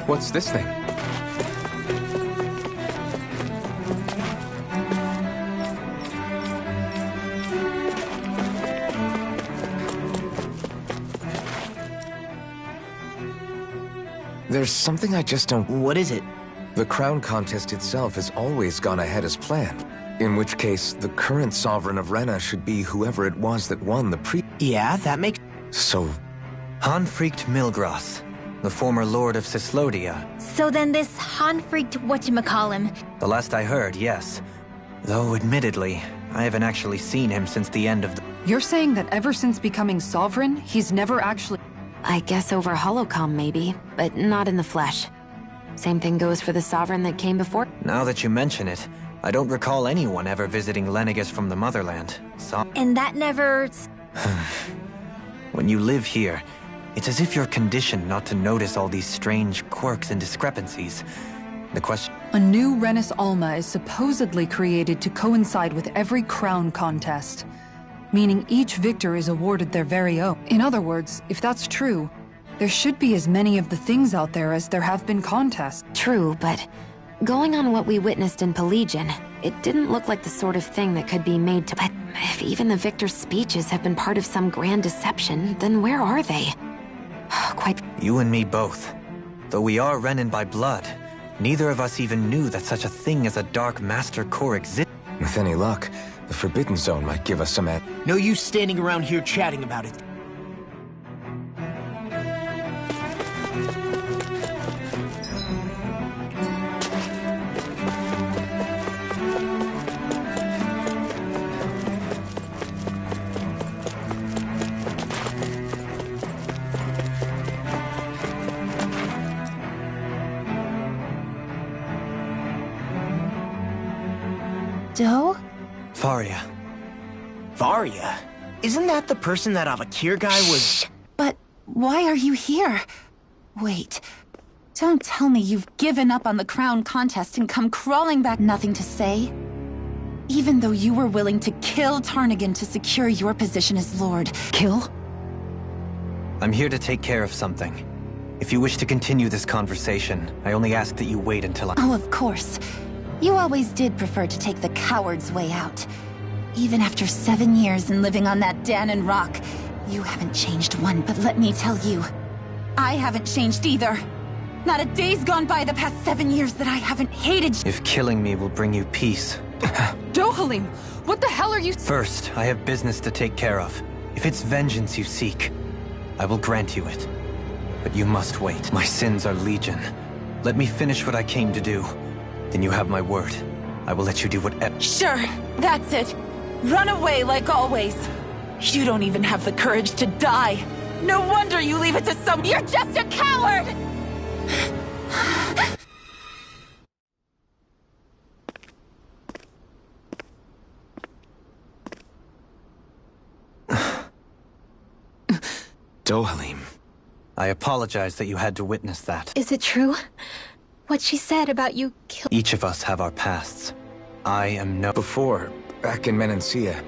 What's this thing? There's something I just don't... What is it? The crown contest itself has always gone ahead as planned. In which case, the current sovereign of Rena should be whoever it was that won the Yeah, that makes... So... Hanfricht Milgras, the former lord of Cislodia. So then this Hanfricht whatchamacallem. The last I heard, yes. Though, admittedly, I haven't actually seen him since the end of the... You're saying that ever since becoming sovereign, he's never actually... I guess over holocom maybe, but not in the flesh. Same thing goes for the sovereign that came before. Now that you mention it, I don't recall anyone ever visiting Lenegus from the motherland. And that never... When you live here, it's as if you're conditioned not to notice all these strange quirks and discrepancies. The question... A new Renis Alma is supposedly created to coincide with every crown contest, meaning each victor is awarded their very own. In other words, if that's true, there should be as many of the things out there as there have been contests. True, but going on what we witnessed in Pelagian, it didn't look like the sort of thing that could be made to... But if even the victor's speeches have been part of some grand deception, then where are they? Quite... You and me both. Though we are Renin by blood, neither of us even knew that such a thing as a Dark Master Core existed. With any luck, the Forbidden Zone might give us some... No use standing around here chatting about it. Doe? Faria. Varia? Isn't that the person that Avakir guy was... But why are you here? Wait. Don't tell me you've given up on the crown contest and come crawling back nothing to say? Even though you were willing to kill Tarnigan to secure your position as Lord. Kill? I'm here to take care of something. If you wish to continue this conversation, I only ask that you wait until I... Oh, of course. You always did prefer to take the coward's way out. Even after 7 years and living on that Danon rock, you haven't changed one, but let me tell you, I haven't changed either. Not a day's gone by the past 7 years that I haven't hated you. If killing me will bring you peace... Dohalim, what the hell are you... First, I have business to take care of. If it's vengeance you seek, I will grant you it. But you must wait. My sins are legion. Let me finish what I came to do. Then you have my word. I will let you do whatever... Sure, that's it. Run away like always. You don't even have the courage to die. No wonder you leave it to some... You're just a coward! Dohalim. I apologize that you had to witness that. Is it true? What she said about you kill... Each of us have our pasts. I am no... Before, back in Menancia,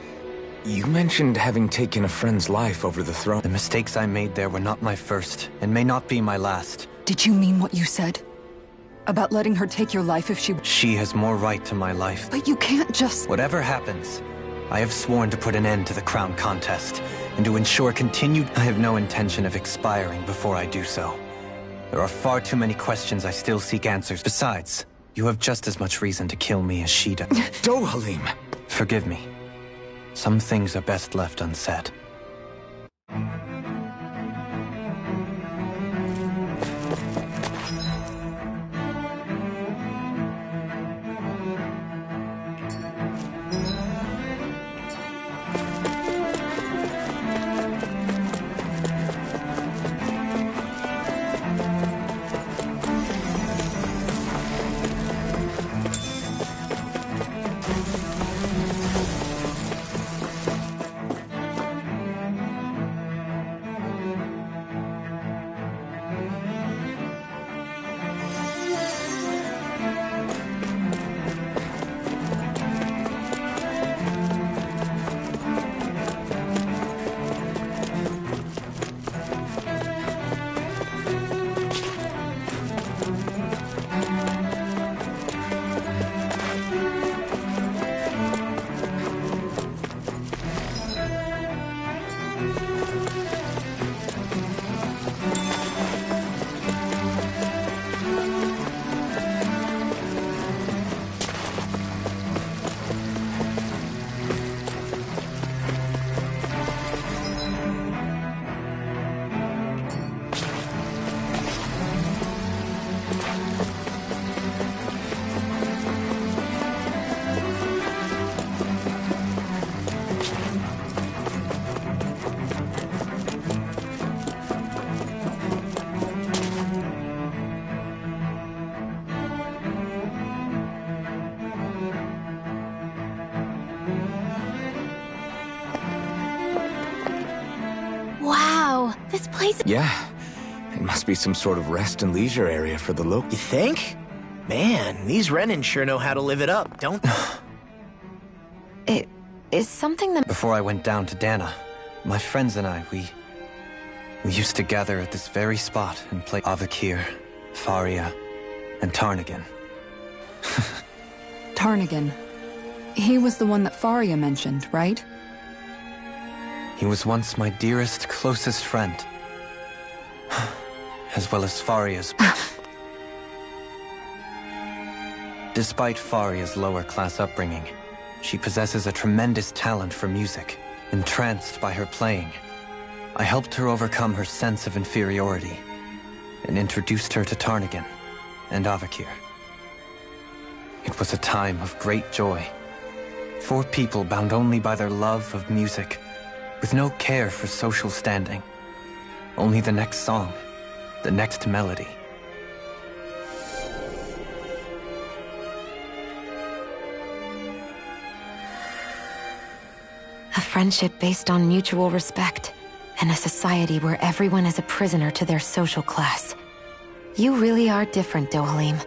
you mentioned having taken a friend's life over the throne. The mistakes I made there were not my first, and may not be my last. Did you mean what you said? About letting her take your life if she... She has more right to my life. But you can't just... Whatever happens, I have sworn to put an end to the crown contest, and to ensure continued... I have no intention of expiring before I do so. There are far too many questions I still seek answers. Besides, you have just as much reason to kill me as she does. Dohalim! Forgive me. Some things are best left unsaid. This place... Yeah. It must be some sort of rest and leisure area for the local. You think? Man, these Renan sure know how to live it up, don't they? It is something that... Before I went down to Dana, my friends and I, we used to gather at this very spot and play Avakir, Faria, and Tarnagan. Tarnagan. He was the one that Faria mentioned, right? He was once my dearest, closest friend. As well as Faria's. Despite Faria's lower-class upbringing, she possesses a tremendous talent for music. Entranced by her playing, I helped her overcome her sense of inferiority and introduced her to Tarnagan and Avakir. It was a time of great joy. 4 people bound only by their love of music, with no care for social standing. Only the next song, the next melody. A friendship based on mutual respect, and a society where everyone is a prisoner to their social class. You really are different, Dohalim.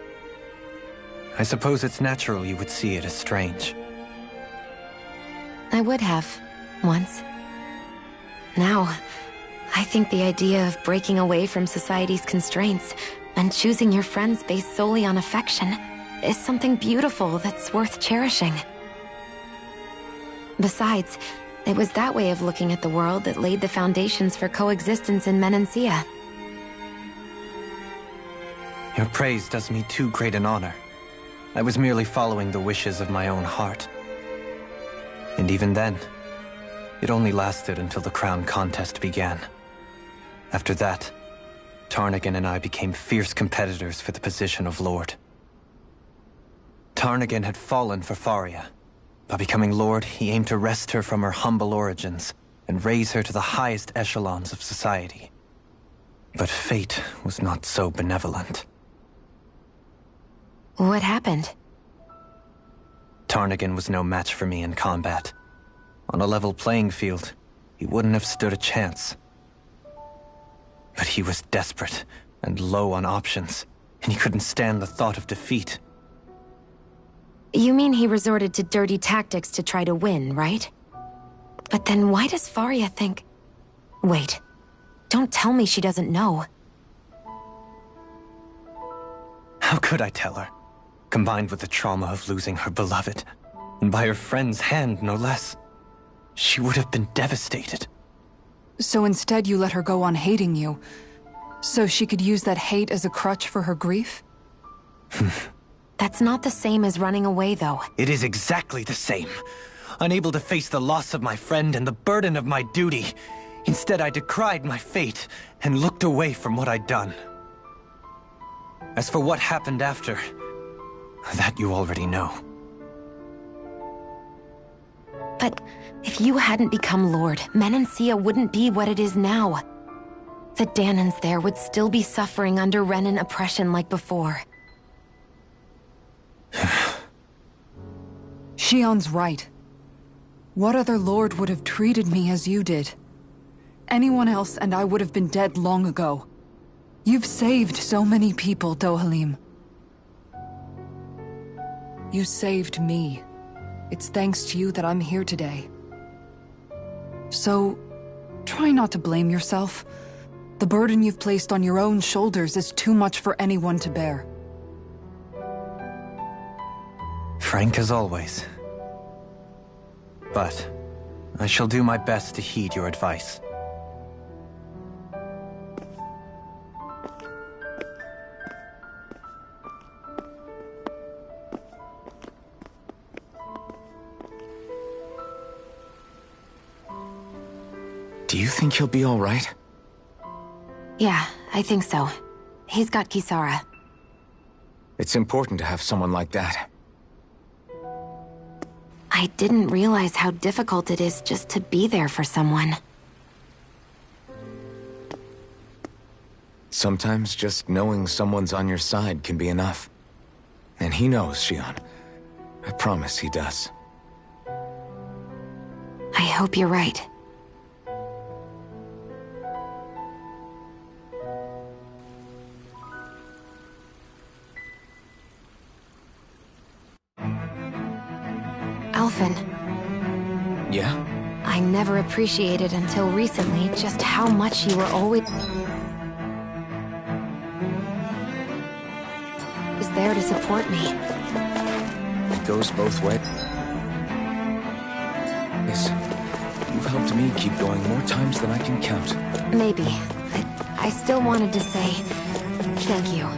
I suppose it's natural you would see it as strange. I would have, once. Now, I think the idea of breaking away from society's constraints and choosing your friends based solely on affection is something beautiful that's worth cherishing. Besides, it was that way of looking at the world that laid the foundations for coexistence in Menancia. Your praise does me too great an honor. I was merely following the wishes of my own heart. And even then, it only lasted until the crown contest began. After that, Tarnagan and I became fierce competitors for the position of Lord. Tarnagan had fallen for Faria. By becoming Lord, he aimed to wrest her from her humble origins and raise her to the highest echelons of society. But fate was not so benevolent. What happened? Tarnagan was no match for me in combat. On a level playing field, he wouldn't have stood a chance. But he was desperate and low on options, and he couldn't stand the thought of defeat. You mean he resorted to dirty tactics to try to win, right? But then why does Faria think... Wait, don't tell me she doesn't know. How could I tell her? Combined with the trauma of losing her beloved, and by her friend's hand, no less. She would have been devastated. So instead you let her go on hating you, so she could use that hate as a crutch for her grief? That's not the same as running away, though. It is exactly the same. Unable to face the loss of my friend and the burden of my duty. Instead, I decried my fate and looked away from what I'd done. As for what happened after, that you already know. But if you hadn't become Lord, Menancia wouldn't be what it is now. The Danans there would still be suffering under Renan oppression like before. Shion's right. What other lord would have treated me as you did? Anyone else and I would have been dead long ago. You've saved so many people, Dohalim. You saved me. It's thanks to you that I'm here today. So, try not to blame yourself. The burden you've placed on your own shoulders is too much for anyone to bear. Frank as always. But I shall do my best to heed your advice. Do you think he'll be all right? Yeah, I think so. He's got Kisara. It's important to have someone like that. I didn't realize how difficult it is just to be there for someone. Sometimes just knowing someone's on your side can be enough. And he knows, Shion. I promise he does. I hope you're right. Yeah? I never appreciated until recently just how much you were always there to support me. It goes both ways. You've helped me keep going more times than I can count. Maybe. I still wanted to say thank you.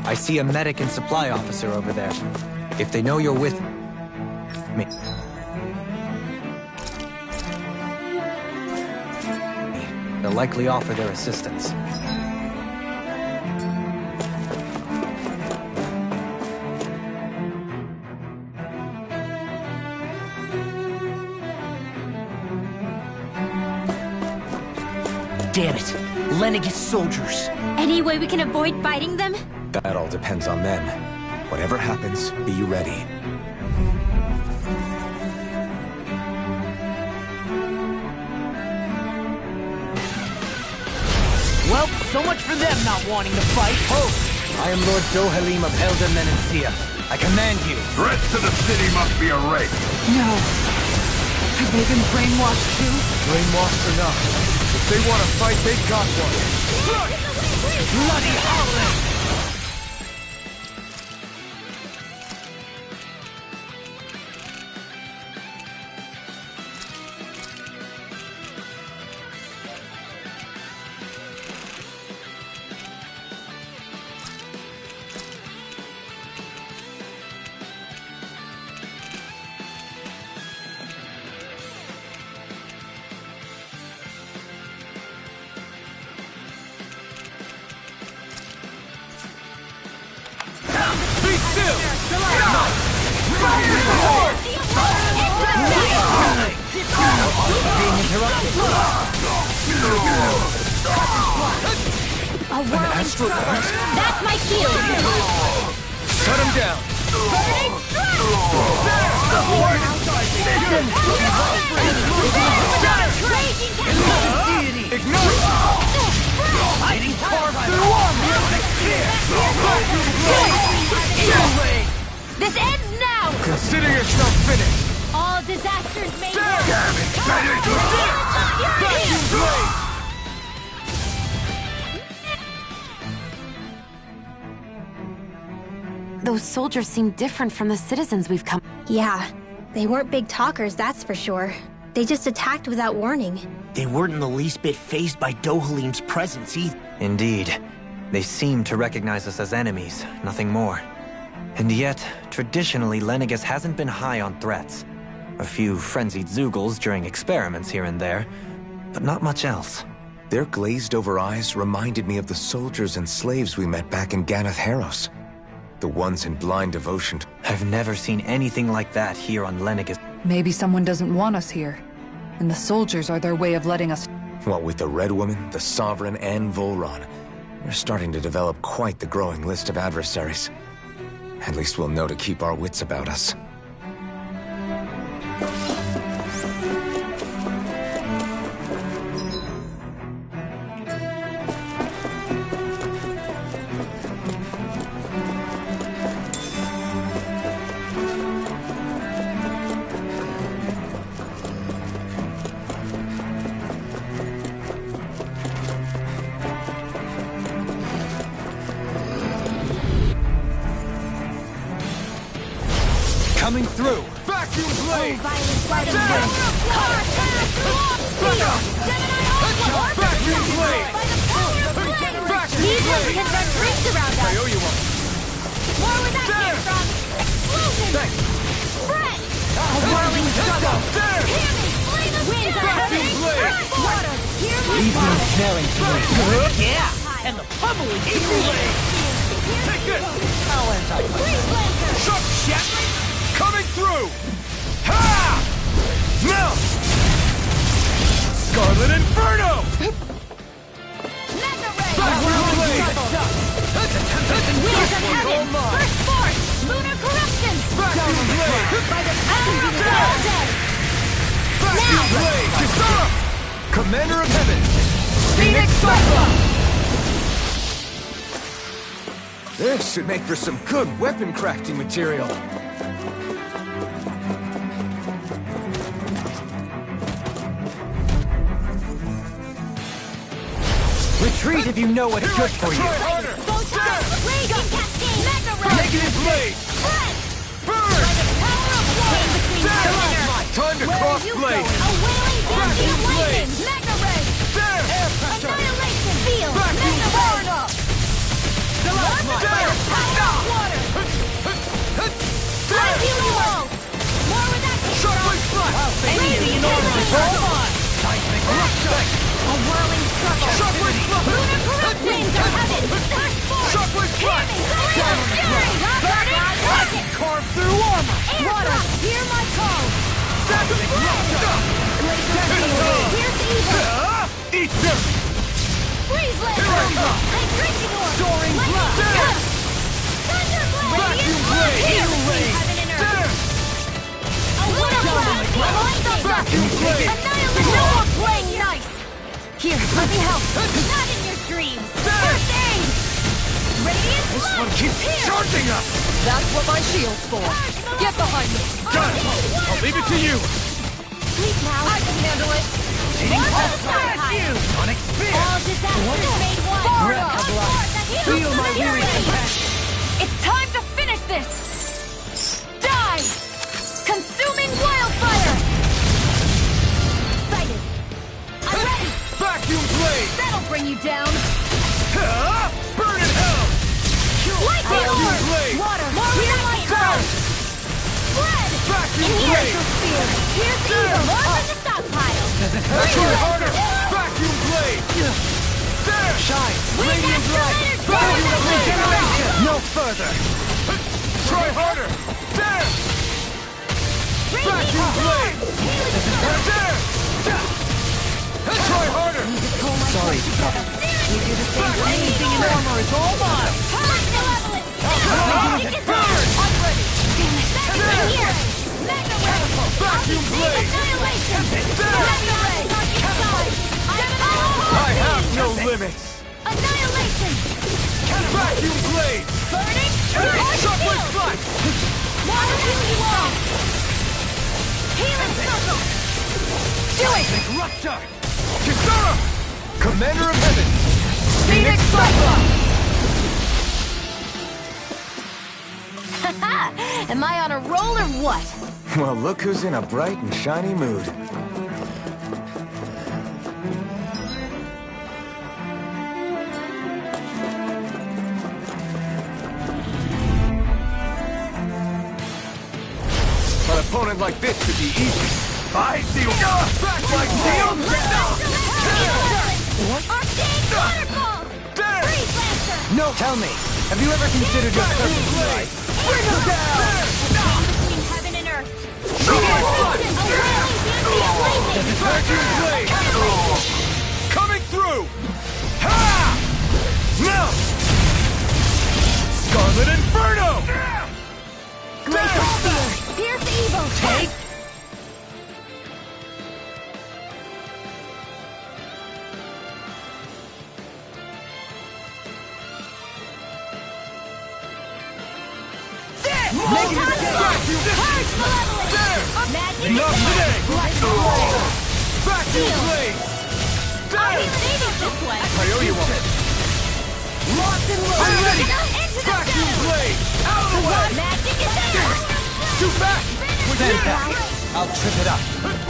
I see a medic and supply officer over there. If they know you're with me, they'll likely offer their assistance. Damn it! Lenegis soldiers! Any way we can avoid fighting them? That all depends on them. Whatever happens, be ready. Well, so much for them not wanting to fight. I am Lord Dohalim of Elder Menencia. I command you. Threats to the city must be erased. No. Have they been brainwashed too? Brainwashed or not, if they want to fight, they got one. Bloody howling! That's my shield! Shut him down! Hiding carved through armor! This ends now! Consider yourself finished. All disasters may Damn it! Those soldiers seem different from the citizens we've come. Yeah, they weren't big talkers, that's for sure. They just attacked without warning. They weren't in the least bit fazed by Dohalim's presence either. Indeed. They seem to recognize us as enemies, nothing more. And yet, traditionally, Lenegis hasn't been high on threats. A few frenzied Zeugles during experiments here and there, but not much else. Their glazed-over eyes reminded me of the soldiers and slaves we met back in Ganath Haros. The ones in blind devotion. I've never seen anything like that here on Lenegis. Maybe someone doesn't want us here, and the soldiers are their way of letting us... What with the Red Woman, the Sovereign, and Volron, we're starting to develop quite the growing list of adversaries. At least we'll know to keep our wits about us. Coming through! Vacuum blade! Vacuum blade! These ones can run rings around us. I owe you one. More where that came from. Explosion! Thanks. Spread! A whirling struggle! There! Hear me! Flame of wind! Vacuum blade! Water! Hear my Leave me water! snaring to me. Yeah, and the bubbly eagle blade! Take this! Freeze Lancer! Sharp shattering! Coming through! Ha! Now! Scarlet Inferno! Mega Ray! Vacuum blade! Wheels of Heaven! First Force! Lunar Corruption! Vacuum blade! By the power of all day! Vacuum blade! Kisara! Commander of Heaven! Phoenix Cyclone! This should make for some good weapon crafting material. Retreat if you know what's good for you. Try harder! Go time! Raging Cascade! Mega Ray! Negative blade! Spread! Burn! By the power of water! Between There! sun and earth! Time to Where cross are you blade! going? A wailing dancing Vacuum blade! lightning! Mega Ray! There! Annihilation! Field! Vacuum Mega blade! Ray! One by the power of water! There! Healing wall! More where that came from! Shockwave blast! Raging Cascade! A whirling struggle! Shockwave blast! Lunar corrupt winds of heaven! First force! Shockwave blast! Solar fury! Rocket! Carve through armor! Water! Hear my call! Vacuum blast! Here's evil! Eat this! Freeze Lancer! Here And drinking orb! Soaring blast! Thunderblade! Vacuum blade! Here Eagle between blade! heaven and earth! There! A lunar blast! Vacuum blade! Annihilation! No more playing nice! Here, let me help! Not in your dreams! First aid! Radiant This blood! one keeps Here! charging us! That's what my shield's for. Get behind me. Done! I'll leave it to you! Sleep now! I can handle it! More for the stockpile! Sonic Spear! All disasters made one! Breath of life. Feel my weary compassion. It's time to finish this! Die! Consuming wildfire! Sighted! I'm ready! Vacuum blade! That'll bring you down! Burn in hell! Lightning Vacuum orb! blade! Water! More lightning orb! Spread! Vacuum And here's blade! your spear! Here's evil! More from the stockpile! Try harder! Vacuum blade! There! Shine! Wind Radiant light! accelerator! Regeneration! No further! Try harder! There! Vacuum blade! There! Try harder! Sorry, brother. Anything in armor is all mine! Burn! I'm ready! Damn it! Right here! Mega Ray! Vacuum blade! Annihilation! Mega Ray! Inside! I have no limits! Annihilation! Vacuum blade! Burning! Shockwave blast! Water heal you all! Healing circle! Do it! Rupture! Kisara! Commander of Heaven! Phoenix Cyclone! Haha! Am I on a roll or what? Well, look who's in a bright and shiny mood. An opponent like this should be easy. I see you! Back like steel! Arcane waterfall! There! Freeze Lancer! No, tell me, have you ever considered your purpose in life? Bring him down! Between heaven and earth! Vacuum blade! Coming through! Ha! Now! Scarlet Inferno! Glacial Spear! Pierce evil! Take Magic Not today! Lightning Vacuum blade! I'll There! heal it this way! I owe you one. Locked and loaded! I'm ready! Into the Vacuum shadows! blade! Out of the way! Magic is there! too fast! Stand back! I'll trip it up.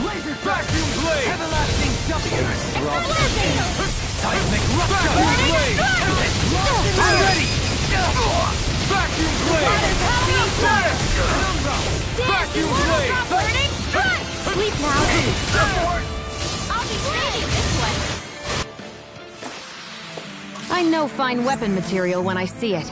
Laser vacuum blade! Everlasting W! Seismic Vacuum rupture! blade! I'm ready! Vacuum blade! Vacuum blade! Sleep now. I'll be ready this one. I know fine weapon material when I see it.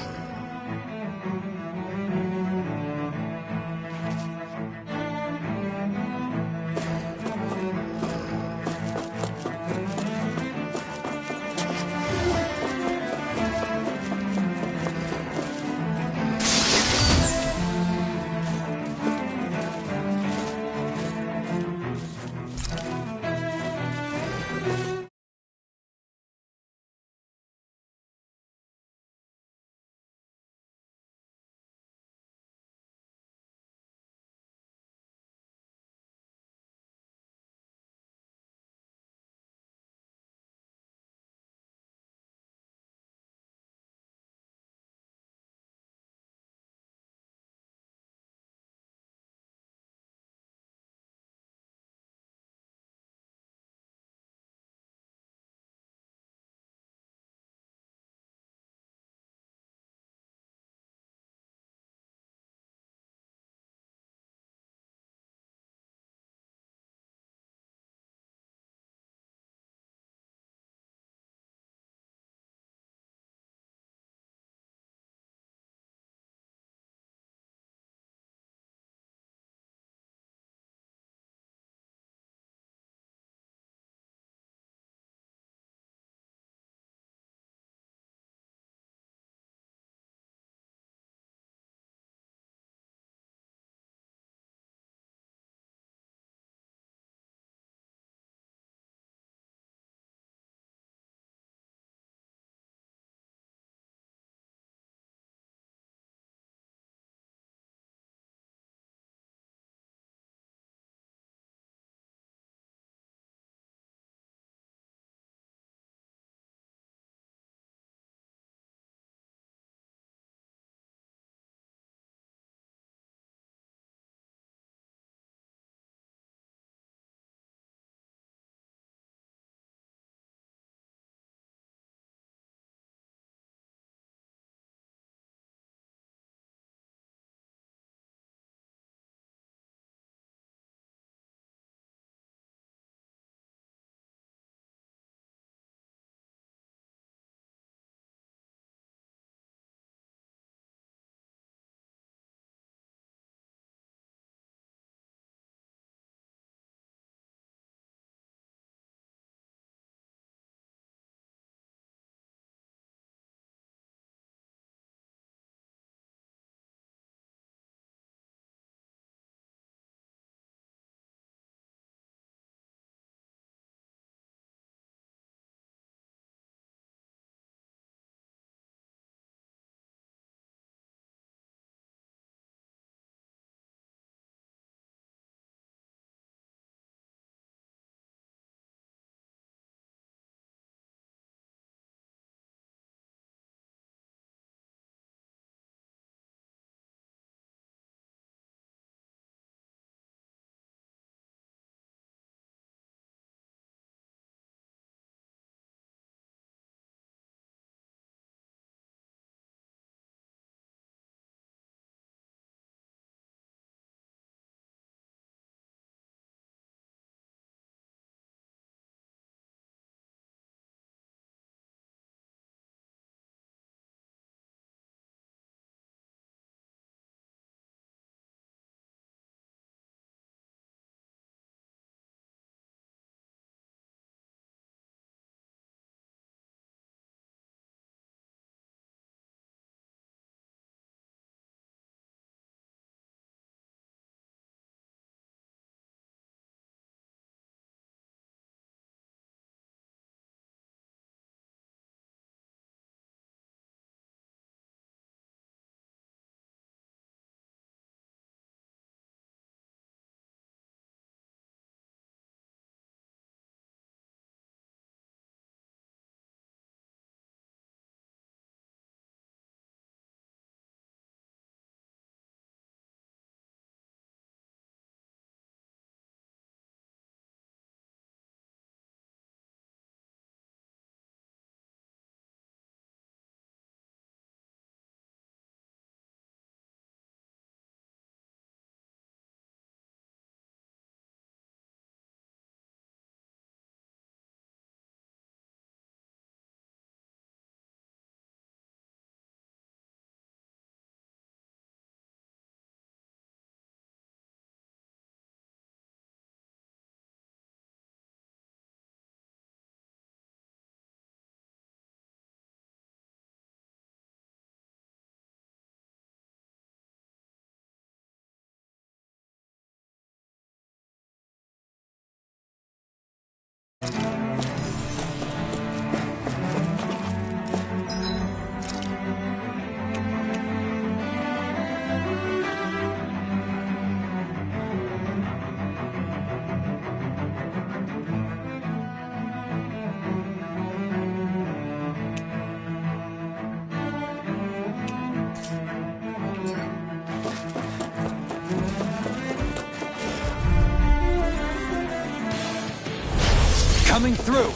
Coming through!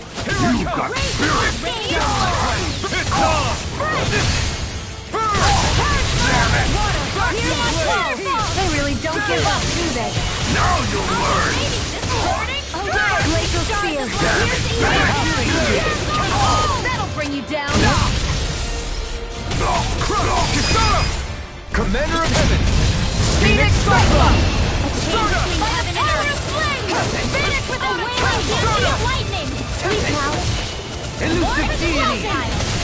You got spirit! It's on! Damn it! They really don't give up, do they? Now you'll learn! Glacial Spear. That'll bring you down. Kisara! Commander of Heaven! Phoenix Cyclone! By the power of flame! Phoenix with a wailing deadly of lightning! Sweet now. Elusive deity!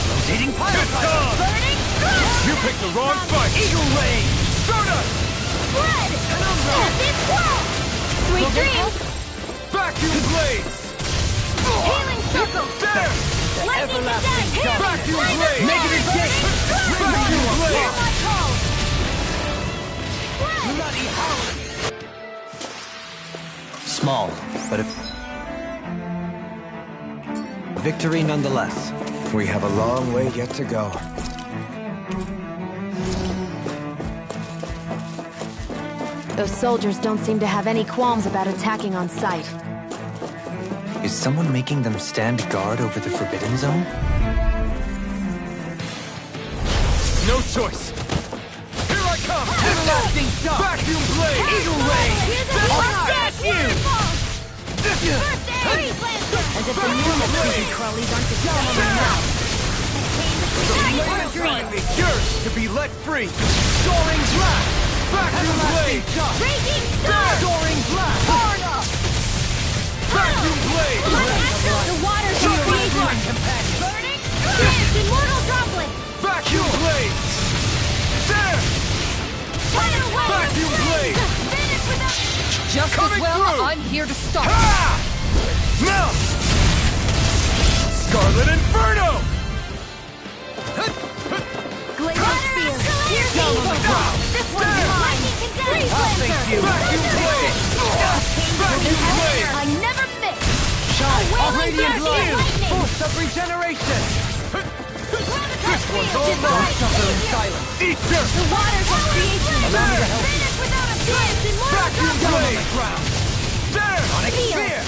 Rotating pile driver! Burning thrust! You picked the wrong fight! Eagle ray! Stardust! Spread! This swirl! Sweet dreams! Vacuum blades! Healing circle! There! Lightning attack! Vacuum blades! Negative gate! Vacuum Hear blades! my call! Bloody howling! Small, but a victory nonetheless. We have a long way yet to go. Those soldiers don't seem to have any qualms about attacking on sight. Is someone making them stand guard over the Forbidden Zone? No choice! Here I come! Everlasting dust! Vacuum blade! Eagle ray! I'll dash you! As if the creepy crawlies aren't the same now. Yours to be let free! Soaring blast! Vacuum blade! Raging storm! Soaring blast! Vacuum blade! The water shall create burning dance, immortal droplets! Vacuum blade! There! Fire away! Vacuum blade! Finish without... Just Coming as well, through. I'm here to stop. Ha! Now! Scarlet Inferno! Glacial Spear! Here's the evil! This one's mine! Freeze Lancer! Vacuum blade! Vacuum blade! I never miss! Shine! Wailing Radiant Deadly light! lightning! Force of regeneration! This one's all mine! Suffer in silence! Ether! The waters of creation! Allow me to help you. Finish without a dance, immortal Vacuum droplets! blade! Ground! There! Spear!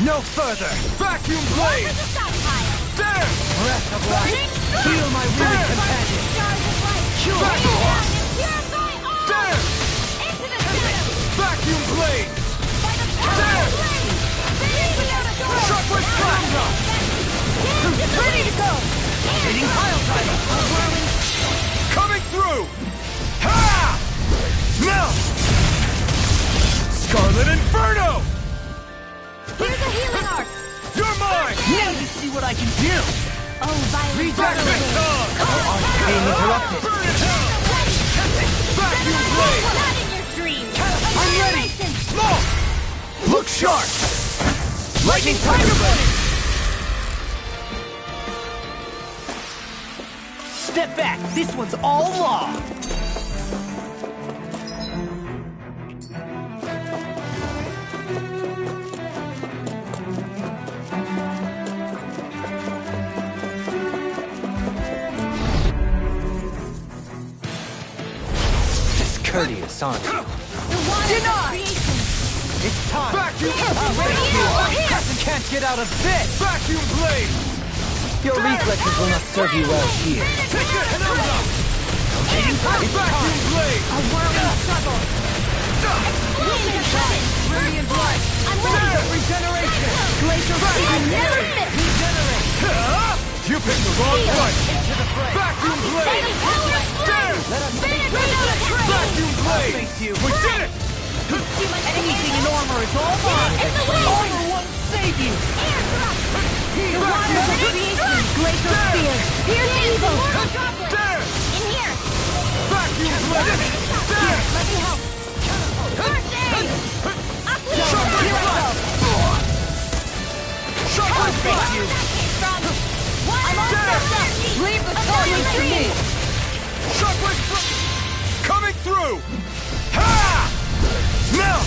No further! Vacuum blade! There's a stockpile! There! Breath of life! Burning Heal my weary There! companion! stars of light! Sure. Rain down and purify all! There! Into the center! Vacuum blade! By the power There! of flame! Finish without a sword! Shockwave Plasma! Ready to go! Hitting pile driver! Coming through! Ha! Now! Scarlet Inferno! Here's a healing arc! You're mine! Now you see what I can do! Oh, violent Vacuum tongue! Being interrupted! Burn in hell! Vacuum blade! Not in your dreams! I'm ready! Small! Look sharp! Lightning tiger blade! Step back! This one's all law! Discourteous, aren't you? It's time! Vacuum! Crescent can't get out of this! Vacuum blade! Your reflexes will not serve you well here. Vacuum blade! A whirling struggle! Brilliant light! I'm ready! Regeneration! Glacial Spear! I never miss! Regenerate! You picked the wrong fight! Into the fray! Vacuum blade! The power of There! flame! Let us Finish without a trace! Vacuum blade! face you! We did it! Anything in armor is all mine! In the way! Armor won't save you! Air thrust! The Vacuum waters of blade! creation! Glacial Spear! Here's evil! Droplet! There! In here! Vacuum blade! There! Let me help! First aid! Shockwave blast! Shockwave blast! I'm all set up! Leave the target to me! Shockwave blast! Coming through! Ha! Now!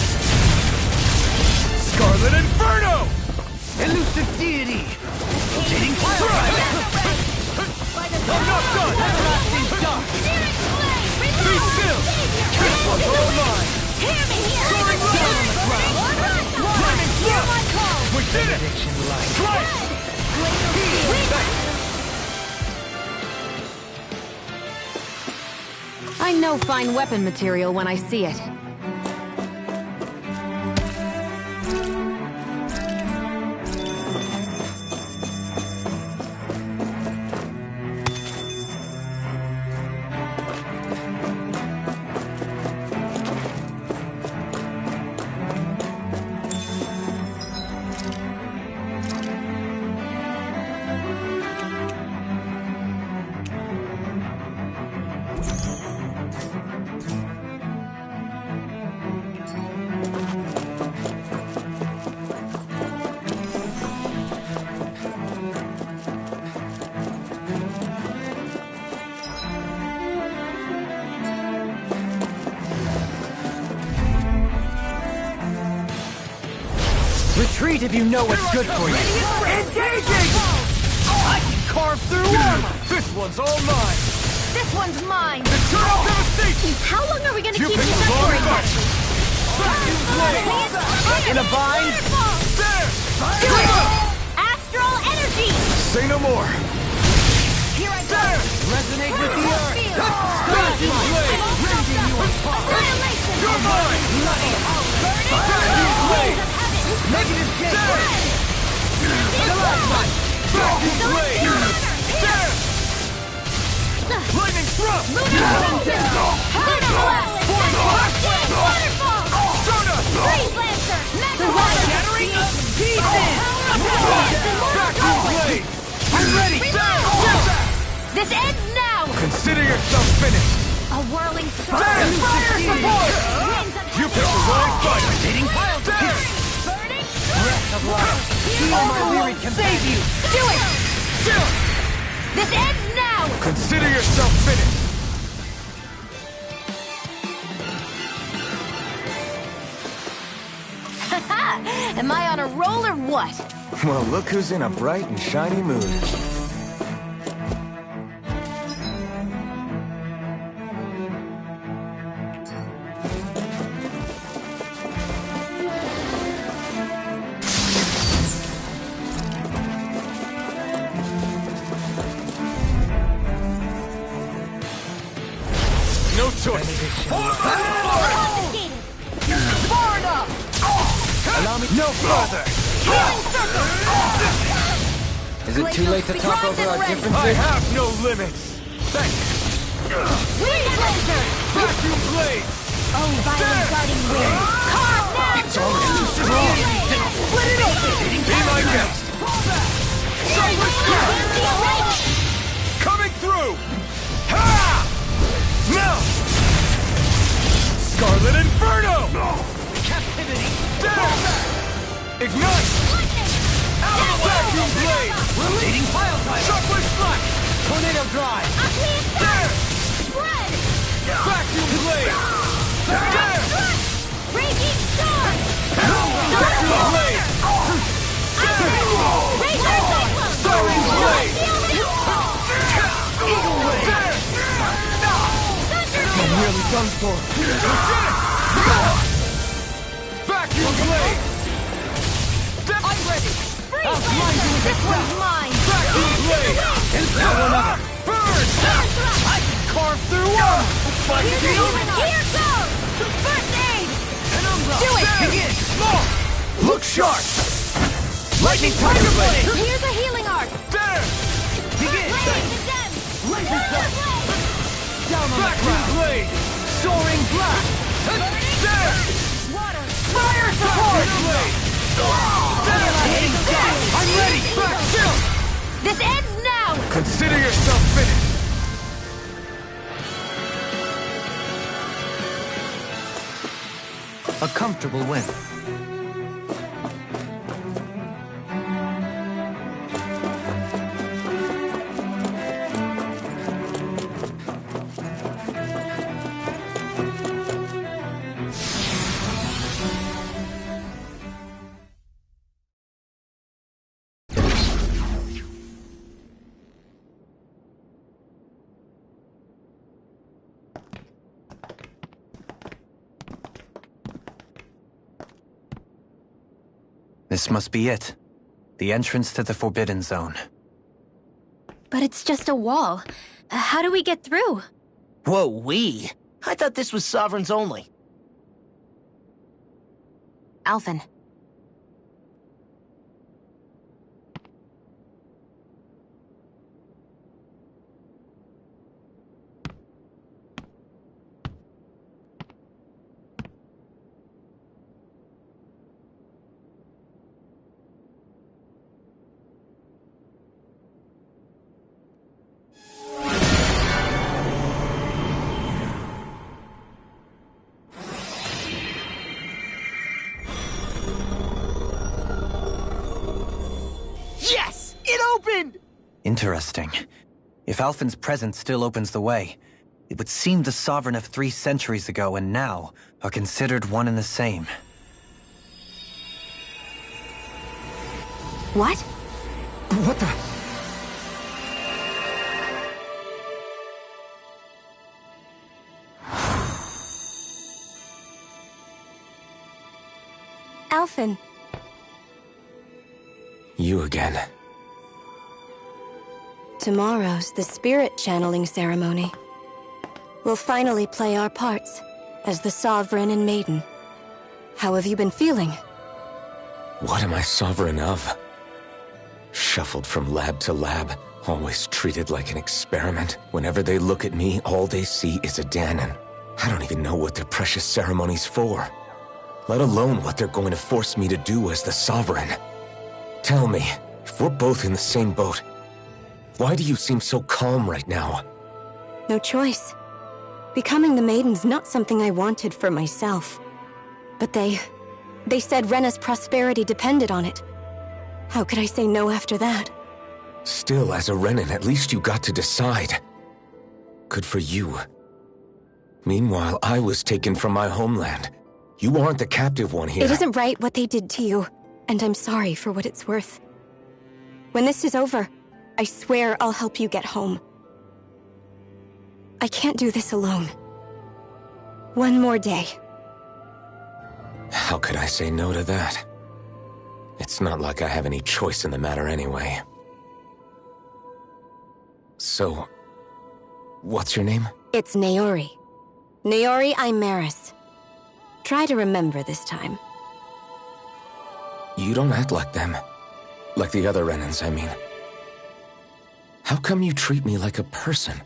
Scarlet Inferno! Elusive deity! Rotating pile driver! I'm not done! Everlasting dust! Be still! This one's all mine! Hear me here! Soaring Down on the ground! Burning Hear blast! my call! We did it! Addiction light! I know fine weapon material when I see it. Retreat if you know what's good for you. Engaging! I can carve through armor! This one's all mine! This one's mine! Eternal devastation! How long are we gonna You keep picked these the up wrong for? Vacuum blade! In a bind? There! Do it! Astral energy! Say no more. Here I go! There! Resonate with the earth! Vacuum blade! Rending you apart! Annihilation! You're mine! Vacuum blade! Negative gate! The last one! Vacuum blade! There! Lightning thrust! Waterfall! Soda! Freeze Lancer! The water shattering of pieces! Vacuum blade! I'm ready! This ends now! Consider yourself finished. A whirling storm! There! Fire support! You picked the wrong fight! Hitting pile There! burning Breath of life! Heal my weary companion! Save you! Do it! Still! This ends now! Consider yourself finished. Haha! Am I on a roll or what? Well, look who's in a bright and shiny mood. No choice! Confiscated! Far enough! Allow me no further! Healing circle! Is it too late to talk over our I differences? have no limits! Thanks! Freeze Lancer! Vacuum blade! Oh, violent guarding wind! Carve now! It's almost too strong. Split it open! Be my guest! Coming through! Ha! Now! Scarlet Inferno! Captivity! There! Ignite! Vacuum blade! Releasing pile drive! Shockwave slash! Tornado drive! There! Spread! Vacuum blade! There! Raging storm! Vacuum blade! Razor cyclone! Soaring blade! Eagle wing! There! I'm nearly done for. Vacuum blade! I'm ready! Freeze Lancer! This one's mine! Vacuum blade! Now another! Burn! I can carve through armor! Fight Here's the shield! healing arm! Here goes! First aid! Penumbra! Do it! Begin! Small! Look sharp! Lightning tiger blade! Here's a healing arc! There! Begin! Blade to them! Lightning Blade! down on the ground! Blade! Soaring blast! There! Water! Fire support! Blade! There! I'm ready! Back still! This ends now! Consider yourself finished. A comfortable win. This must be it. The entrance to the Forbidden Zone. But it's just a wall. How do we get through? Whoa, we? I thought this was Sovereigns only. Alphen. Yes! It opened! Interesting. If Alphen's presence still opens the way, it would seem the Sovereign of 3 centuries ago and now are considered one and the same. What? What the? Alphen. You again. Tomorrow's the spirit channeling ceremony. We'll finally play our parts as the Sovereign and Maiden. How have you been feeling? What am I sovereign of? Shuffled from lab to lab, always treated like an experiment. Whenever they look at me, all they see is a Dahnan. I don't even know what their precious ceremony's for, let alone what they're going to force me to do as the Sovereign. Tell me, if we're both in the same boat, why do you seem so calm right now? No choice. Becoming the Maiden's not something I wanted for myself. But they said Rena's prosperity depended on it. How could I say no after that? Still, as a Renan, at least you got to decide. Good for you. Meanwhile, I was taken from my homeland. You aren't the captive one here. It isn't right what they did to you, and I'm sorry for what it's worth. When this is over, I swear I'll help you get home. I can't do this alone. One more day. How could I say no to that? It's not like I have any choice in the matter anyway. So, what's your name? It's Naori. Naori Imaris. Try to remember this time. You don't act like them. Like the other Renans, I mean. How come you treat me like a person?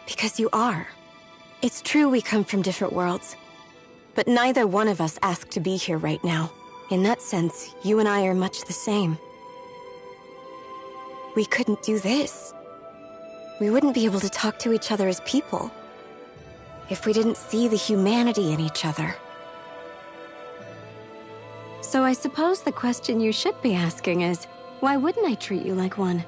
Because you are. It's true we come from different worlds. But neither one of us asked to be here right now. In that sense, you and I are much the same. We couldn't do this. We wouldn't be able to talk to each other as people if we didn't see the humanity in each other. So I suppose the question you should be asking is, why wouldn't I treat you like one?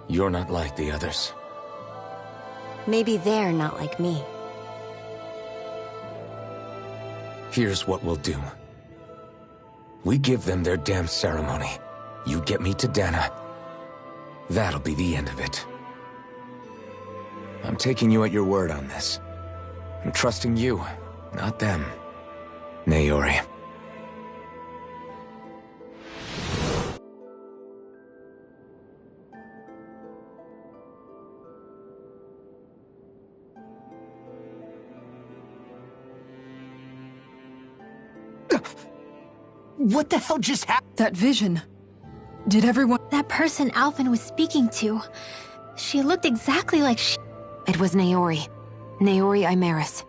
You're not like the others. Maybe they're not like me. Here's what we'll do. We give them their damn ceremony. You get me to Dana. That'll be the end of it. I'm taking you at your word on this. I'm trusting you, not them. Naori. What the hell just happened? That vision. Did everyone... That person Alphen was speaking to, she looked exactly like she... It was Naori. Naori Imaris.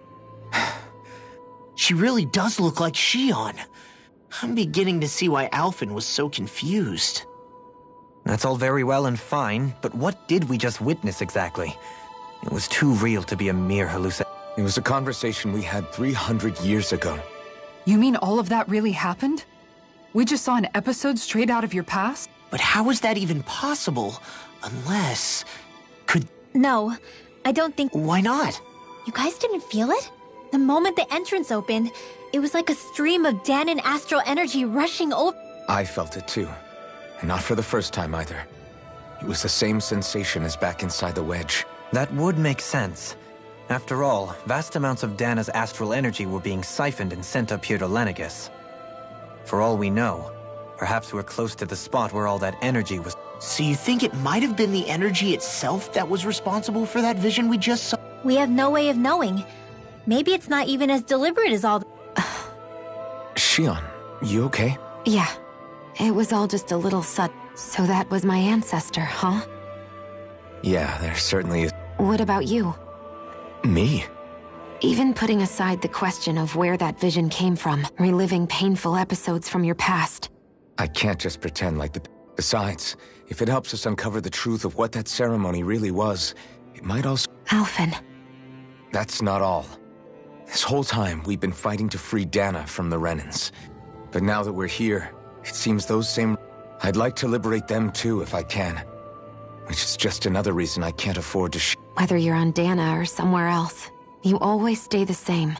She really does look like Shion. I'm beginning to see why Alphen was so confused. That's all very well and fine, but what did we just witness exactly? It was too real to be a mere hallucination. It was a conversation we had 300 years ago. You mean all of that really happened? We just saw an episode straight out of your past? But how is that even possible? Unless... No, I don't think... Why not? You guys didn't feel it? The moment the entrance opened, it was like a stream of Dahnan astral energy rushing over... I felt it too. And not for the first time either. It was the same sensation as back inside the wedge. That would make sense. After all, vast amounts of Dana's astral energy were being siphoned and sent up here to Lenegus. For all we know, perhaps we're close to the spot where all that energy was... So you think it might have been the energy itself that was responsible for that vision we just saw? We have no way of knowing. Maybe it's not even as deliberate as all. Shion, you okay? Yeah. It was all just a little sudden. So that was my ancestor, huh? Yeah, there certainly is. What about you? Me? Even putting aside the question of where that vision came from, reliving painful episodes from your past. I can't just pretend like the... Besides, if it helps us uncover the truth of what that ceremony really was, it might also... Alphen. That's not all. This whole time, we've been fighting to free Dana from the Renans. But now that we're here, it seems those same... I'd like to liberate them too, if I can. Which is just another reason I can't afford to Whether you're on Dana or somewhere else, you always stay the same.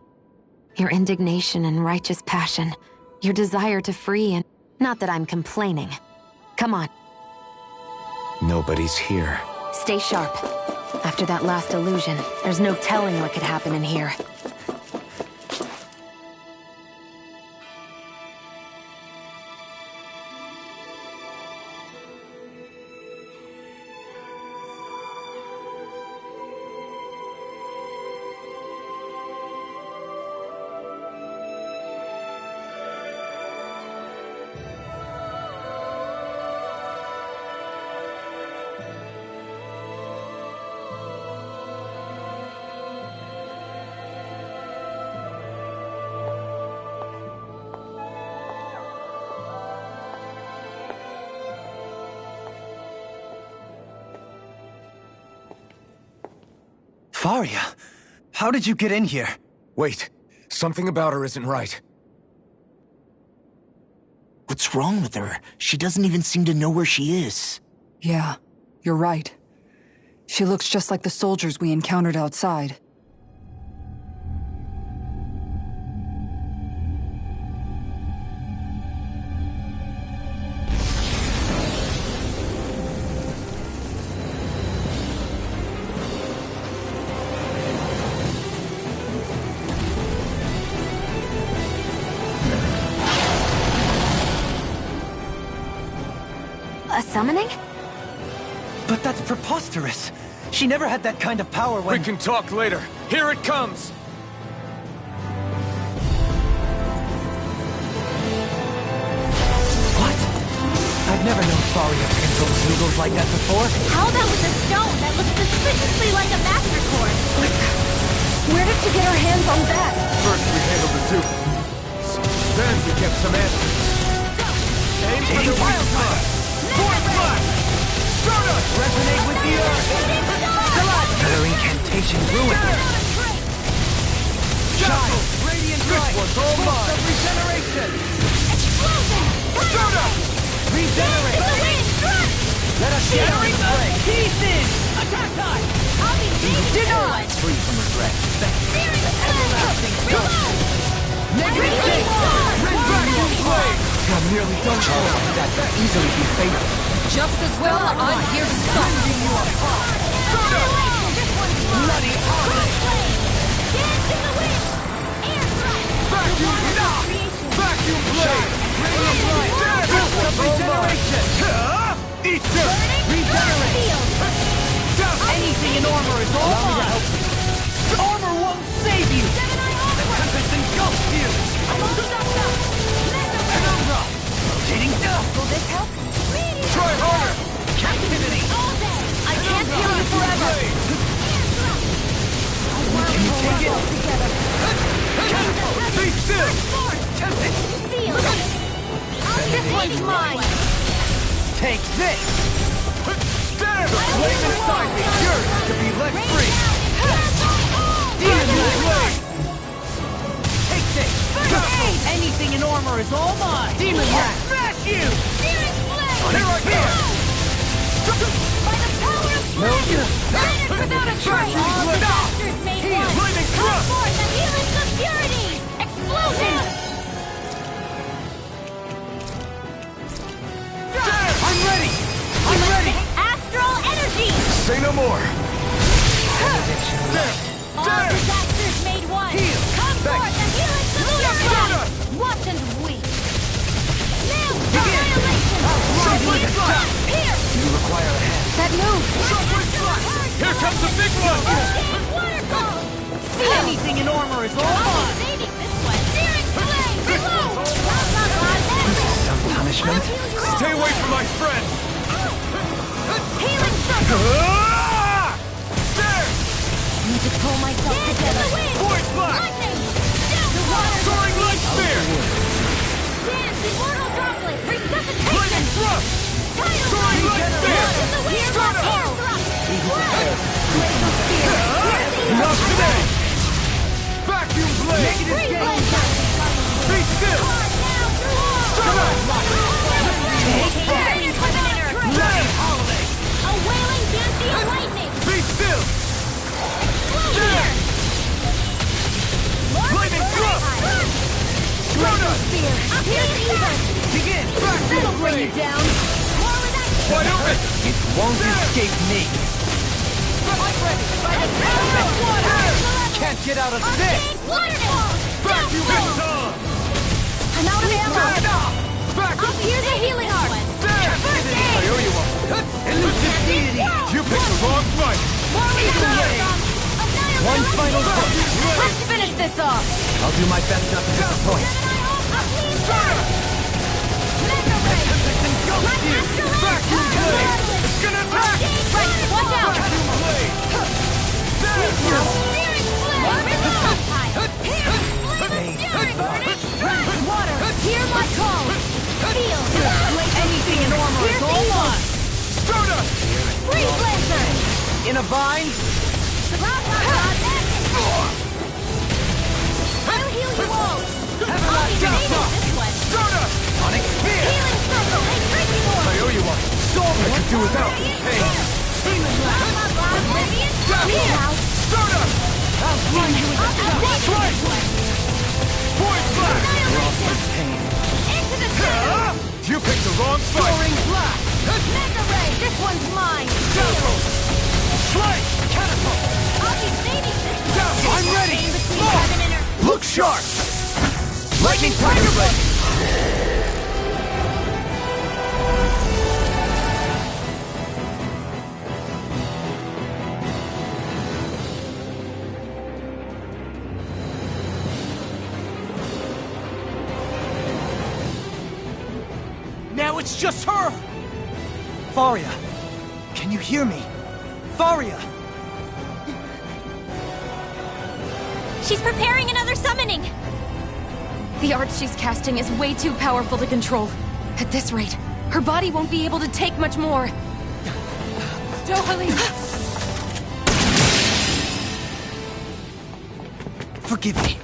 Your indignation and righteous passion. Your desire to free and... Not that I'm complaining. Come on. Nobody's here. Stay sharp. After that last illusion, there's no telling what could happen in here. Faria, how did you get in here? Wait, something about her isn't right. What's wrong with her? She doesn't even seem to know where she is. Yeah, you're right. She looks just like the soldiers we encountered outside. A summoning? But that's preposterous. She never had that kind of power when... We can talk later. Here it comes! What? I've never known Faria to control noodles like that before. How about with a stone that looks suspiciously like a master cord? Where did she get her hands on that? First we handled the Duke. Then we get some answers. Aim for the wild card! Force blast! Shadowzdarcnes! Resonate with the earth! Her incantation ruined her! Shine! Radiant light! This one's all mine! Of regeneration! Explosion! Shadowzdarcnes! Regenerate! Let us Shattering the the flame! pieces! Attack time! I'll be Denied! Free from regret. Everlasting justice! Negative state! Red flame! I'm nearly done for. That could easily be fatal. Just as well, I'm here to stop. Bloody omelet! Dance in the wind! Air thrust! Vacuum knock! Vacuum blade! Radiant light! This one's regeneration! Eat dirt! Regenerate! Anything in armor is all mine! Armor won't save you! The tempest engulfs you! Penumbra! Rotating dust! Will this help? Try harder! Captivity! All day! I can't heal you forever! Can you take it? Stay still! Tempest! Seal! This one's mine! Take this! Stand! The flame inside me yearns to be let free! Demon blade! Take this! Anything in armor is all mine! Demon rat! Smash you! Searing flame! Here I go! By the power of flame! Riders without a trace! All the bastards made one! Flaming Come thrust! forth and healings of purity! Explosion! I'm ready! I'm ready! Astral energy! Say no more! All disasters made one! Heal! Come forth and healings of purity! Watch and weep! Now, annihilation! Shoot like a shot! Here! Bad move! Here comes the big one! Waterfall! Anything in armor is all mine! Saving this one! Searing flame! Below! Some punishment? Stay away from my friend! Healing circle! There! Need to pull myself Dance in together. the wind! Void blast! Lightning! The water! Soaring light spear! Dance! Immortal droplet! Resuscitation! Lightning thrust! Tidal Soaring wave! light spear! In the wind! Start up! Air thrust! Not today! Vacuum blade! Free blazer! Be still! Hard down through all! Start up! Finish with an inner! There! A wailing Dancean lightning! Be still! There! Lightning thrust! Start up! Spear! Up here, Caesar! Begin! Vacuum blade! Down. More with action! Wide open! It won't escape me. Can't get out of this! Arcane waterfall! Vacuum it's on! I'm out of ammo! Vacuum! Up here, the healing arc! There! First I aid! owe you one. Elusive deity! You picked the wrong fight! More with action! One final push. Let's finish this off. I'll do my best not to disappoint. Vacuum blade! It's gonna attack! Right, watch out. Vacuum blade! Water, hear my call. Feel. Anything in armor is all mine. Start up! Free blazer! In a vine? I'll heal you all! Everlasting I'll be Shock! this one! Start up! Sonic Spear! Healing circle! Hey, crazy more! I owe you one. I could do without. Hey! Oblivion! Here! Now! Start up! I'll run you with a Strike! Void blast! Annihilation! Into the center! You picked the wrong fight! Blast! Mega ray! This one's mine! Catapult! Strike! Catapult! I'll be saving this one! I'm ready! In between heaven and earth! Look sharp! Lightning Tiger Blade! Now it's just her! Faria! Can you hear me? Faria! She's preparing another summoning! The art she's casting is way too powerful to control. At this rate, her body won't be able to take much more. Dohalim! Forgive me.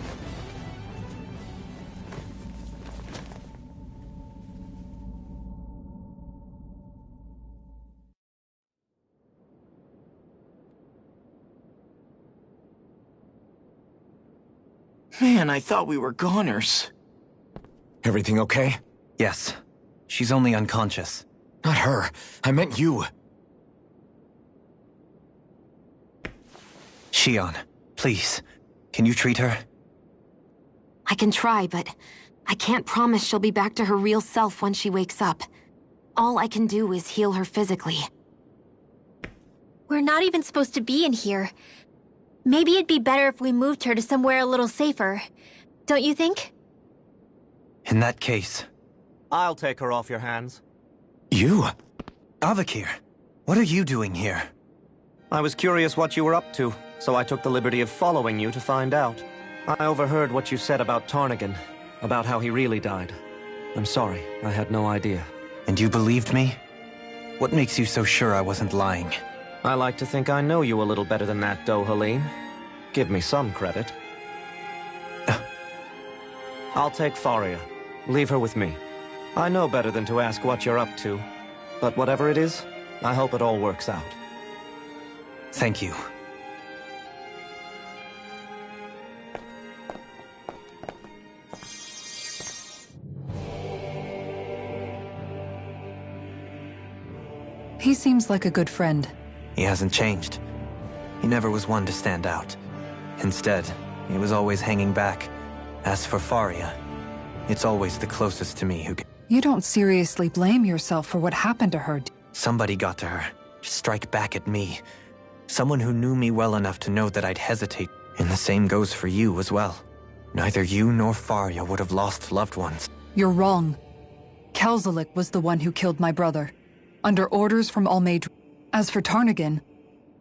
Man, I thought we were goners. Everything okay? Yes. She's only unconscious. Not her. I meant you. Shion, please. Can you treat her? I can try, but I can't promise she'll be back to her real self when she wakes up. All I can do is heal her physically. We're not even supposed to be in here. Maybe it'd be better if we moved her to somewhere a little safer. Don't you think? In that case... I'll take her off your hands. You? Avakir, what are you doing here? I was curious what you were up to, so I took the liberty of following you to find out. I overheard what you said about Tarnigan, about how he really died. I'm sorry, I had no idea. And you believed me? What makes you so sure I wasn't lying? I like to think I know you a little better than that, Dohalim. Give me some credit. I'll take Faria. Leave her with me. I know better than to ask what you're up to. But whatever it is, I hope it all works out. Thank you. He seems like a good friend. He hasn't changed. He never was one to stand out. Instead, he was always hanging back. As for Faria, it's always the closest to me who can... You don't seriously blame yourself for what happened to her. Somebody got to her. strike back at me. Someone who knew me well enough to know that I'd hesitate. And the same goes for you as well. Neither you nor Faria would have lost loved ones. You're wrong. Kelzelik was the one who killed my brother, under orders from Almaid. As for Tarnagin,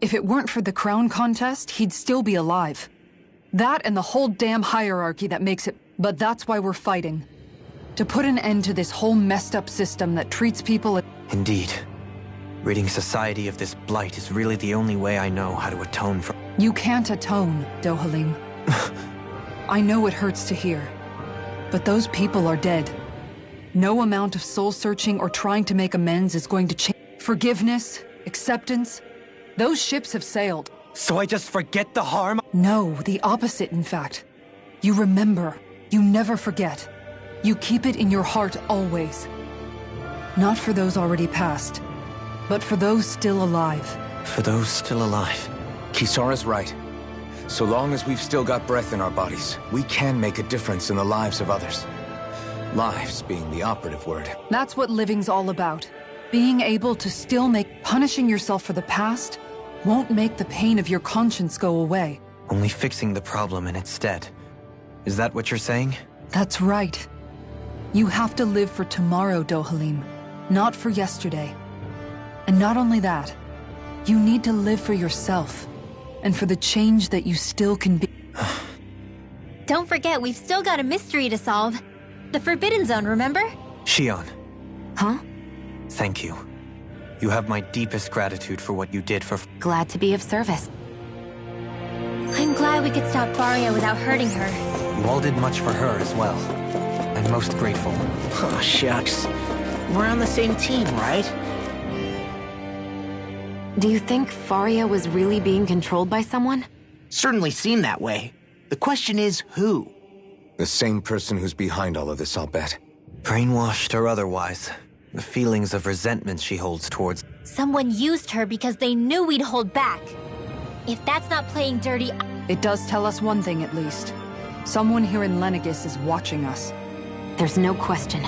if it weren't for the crown contest, he'd still be alive. That and the whole damn hierarchy that makes it. But that's why we're fighting. To put an end to this whole messed up system that treats people. Indeed. Ridding society of this blight is really the only way I know how to atone for. You can't atone, Dohalim. I know it hurts to hear, but those people are dead. No amount of soul-searching or trying to make amends is going to change. Forgiveness, acceptance, those ships have sailed. So I just forget the harm? No, the opposite, in fact. You remember. You never forget. You keep it in your heart always. Not for those already passed, but for those still alive. For those still alive. Kisara's right. So long as we've still got breath in our bodies, we can make a difference in the lives of others. Lives being the operative word. That's what living's all about. Being able to still make... Punishing yourself for the past won't make the pain of your conscience go away. Only fixing the problem in its stead. Is that what you're saying? That's right. You have to live for tomorrow, Dohalim, not for yesterday. And not only that, you need to live for yourself, and for the change that you still can be. Don't forget, we've still got a mystery to solve. The Forbidden Zone, remember? Shion. Huh? Thank you. You have my deepest gratitude for what you did for... Glad to be of service. I'm glad we could stop Faria without hurting her. You all did much for her as well. I'm most grateful. Oh, shucks. We're on the same team, right? Do you think Faria was really being controlled by someone? Certainly seemed that way. The question is, who? The same person who's behind all of this, I'll bet. Brainwashed or otherwise, the feelings of resentment she holds towards... Someone used her because they knew we'd hold back. If that's not playing dirty... It does tell us one thing, at least. Someone here in Lenegis is watching us. There's no question.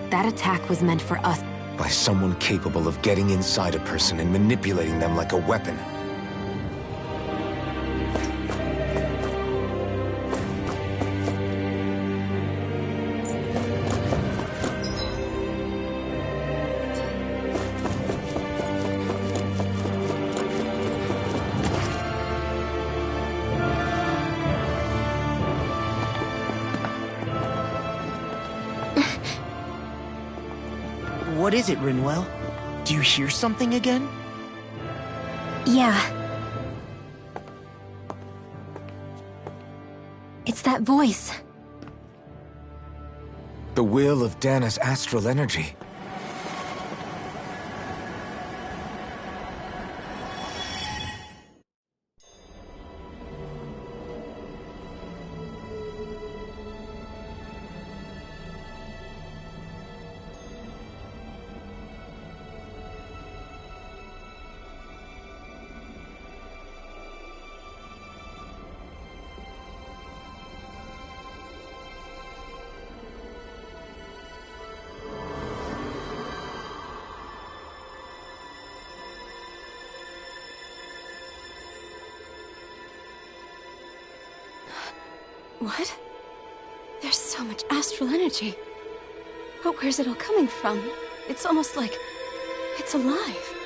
That attack was meant for us. By someone capable of getting inside a person and manipulating them like a weapon. What is it, Rinwell? Do you hear something again? Yeah. It's that voice. The will of Dana's astral energy. What? There's so much astral energy. But where's it all coming from? It's almost like it's alive.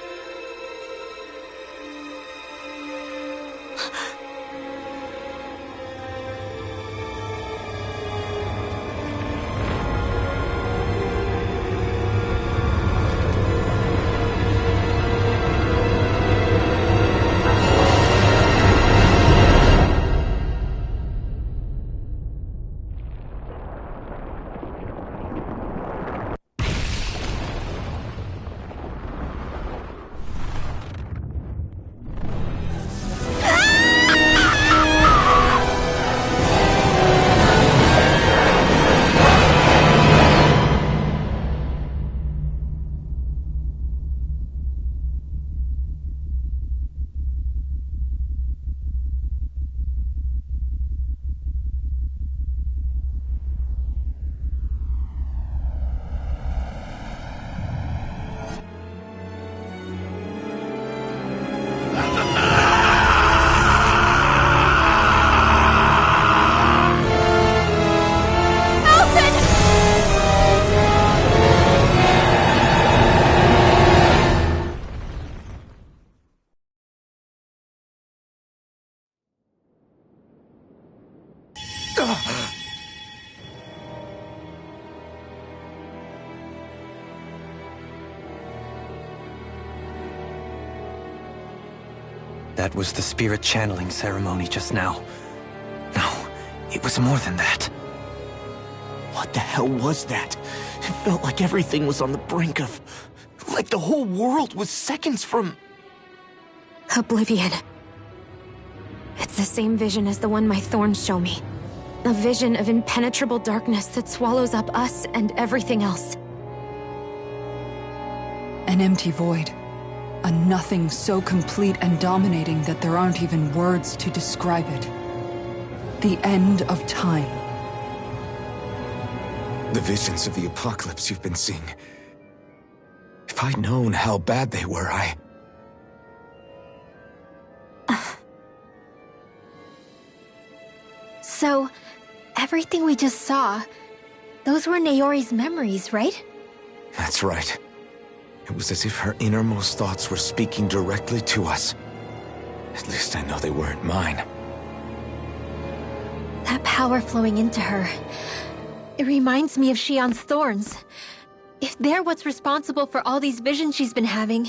That was the spirit channeling ceremony just now. No, it was more than that. What the hell was that? It felt like everything was on the brink of... like the whole world was seconds from... Oblivion. It's the same vision as the one my thorns show me. A vision of impenetrable darkness that swallows up us and everything else. An empty void. A nothing so complete and dominating that there aren't even words to describe it. The end of time. The visions of the apocalypse you've been seeing. If I'd known how bad they were, So, everything we just saw, those were Naori's memories, right? That's right. It was as if her innermost thoughts were speaking directly to us. At least I know they weren't mine. That power flowing into her. It reminds me of Shion's thorns. If they're what's responsible for all these visions she's been having,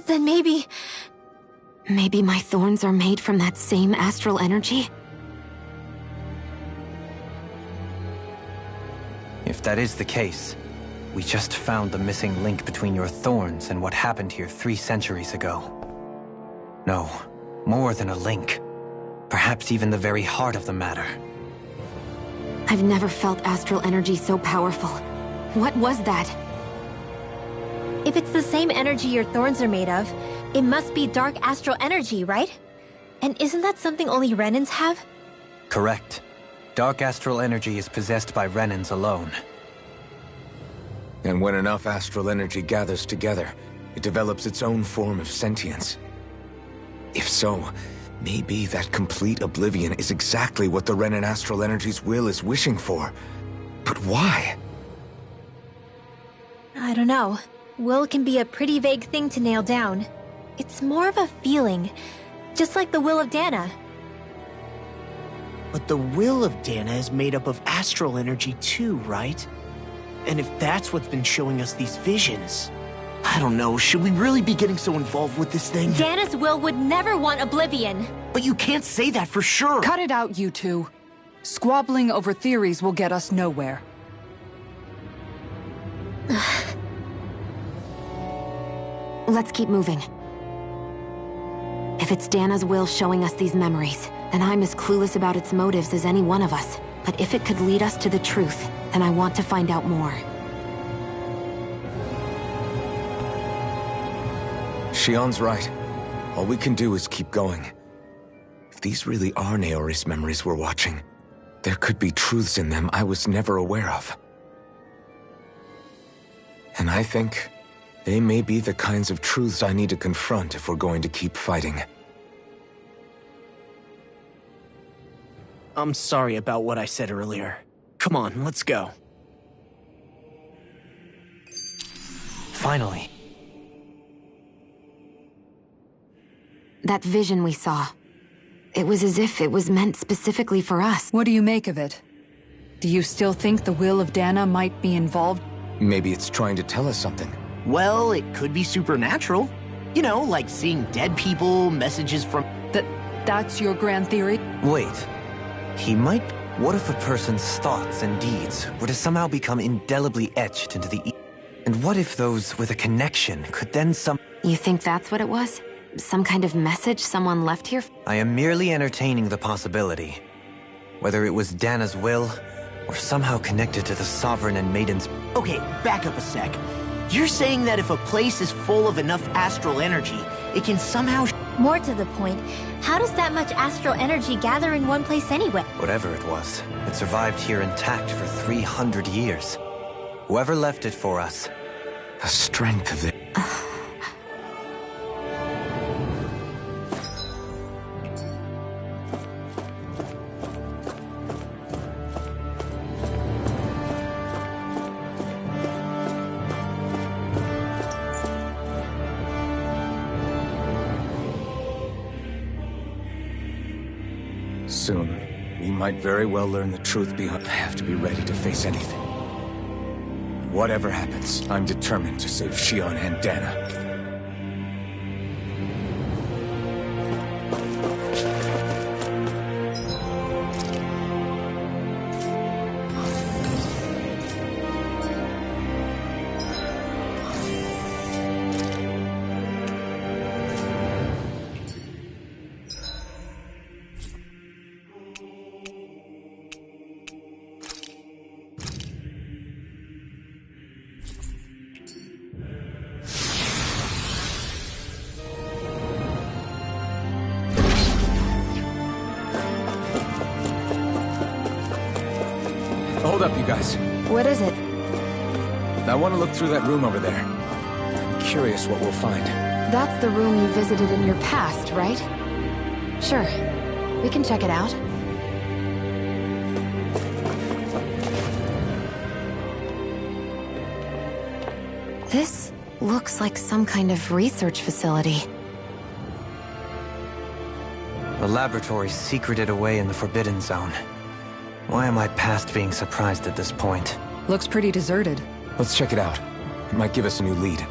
then maybe... Maybe my thorns are made from that same astral energy? If that is the case, we just found the missing link between your thorns and what happened here 3 centuries ago. No, more than a link. Perhaps even the very heart of the matter. I've never felt astral energy so powerful. What was that? If it's the same energy your thorns are made of, it must be dark astral energy, right? And isn't that something only Renans have? Correct. Dark astral energy is possessed by Renans alone. And when enough astral energy gathers together, it develops its own form of sentience. If so, maybe that complete oblivion is exactly what the Renan astral energy's will is wishing for. But why? I don't know. Will can be a pretty vague thing to nail down. It's more of a feeling, just like the will of Dana. But the will of Dana is made up of astral energy too, right? And if that's what's been showing us these visions... I don't know, should we really be getting so involved with this thing? Dana's will would never want oblivion. But you can't say that for sure! Cut it out, you two. Squabbling over theories will get us nowhere. Let's keep moving. If it's Dana's will showing us these memories, then I'm as clueless about its motives as any one of us. But if it could lead us to the truth, then I want to find out more. Shion's right. All we can do is keep going. If these really are Naori's memories we're watching, there could be truths in them I was never aware of. And I think they may be the kinds of truths I need to confront if we're going to keep fighting. I'm sorry about what I said earlier. Come on, let's go. Finally. That vision we saw. It was as if it was meant specifically for us. What do you make of it? Do you still think the will of Dana might be involved? Maybe it's trying to tell us something. Well, it could be supernatural. You know, like seeing dead people, messages from... That's your grand theory? Wait. He might... What if a person's thoughts and deeds were to somehow become indelibly etched into the... And what if those with a connection could then You think that's what it was? Some kind of message someone left here? I am merely entertaining the possibility. Whether it was Dana's will, or somehow connected to the Sovereign and Maiden's... Okay, back up a sec. You're saying that if a place is full of enough astral energy, it can somehow... More to the point, how does that much astral energy gather in one place anyway? Whatever it was, it survived here intact for 300 years. Whoever left it for us... The strength of it... Soon, we might very well learn the truth beyond... I have to be ready to face anything. Whatever happens, I'm determined to save Shion and Dana. help you guys. What is it? I want to look through that room over there. I'm curious what we'll find. That's the room you visited in your past, right? Sure. We can check it out. This looks like some kind of research facility. The laboratory secreted away in the Forbidden Zone. Why am I past being surprised at this point? Looks pretty deserted. Let's check it out. It might give us a new lead.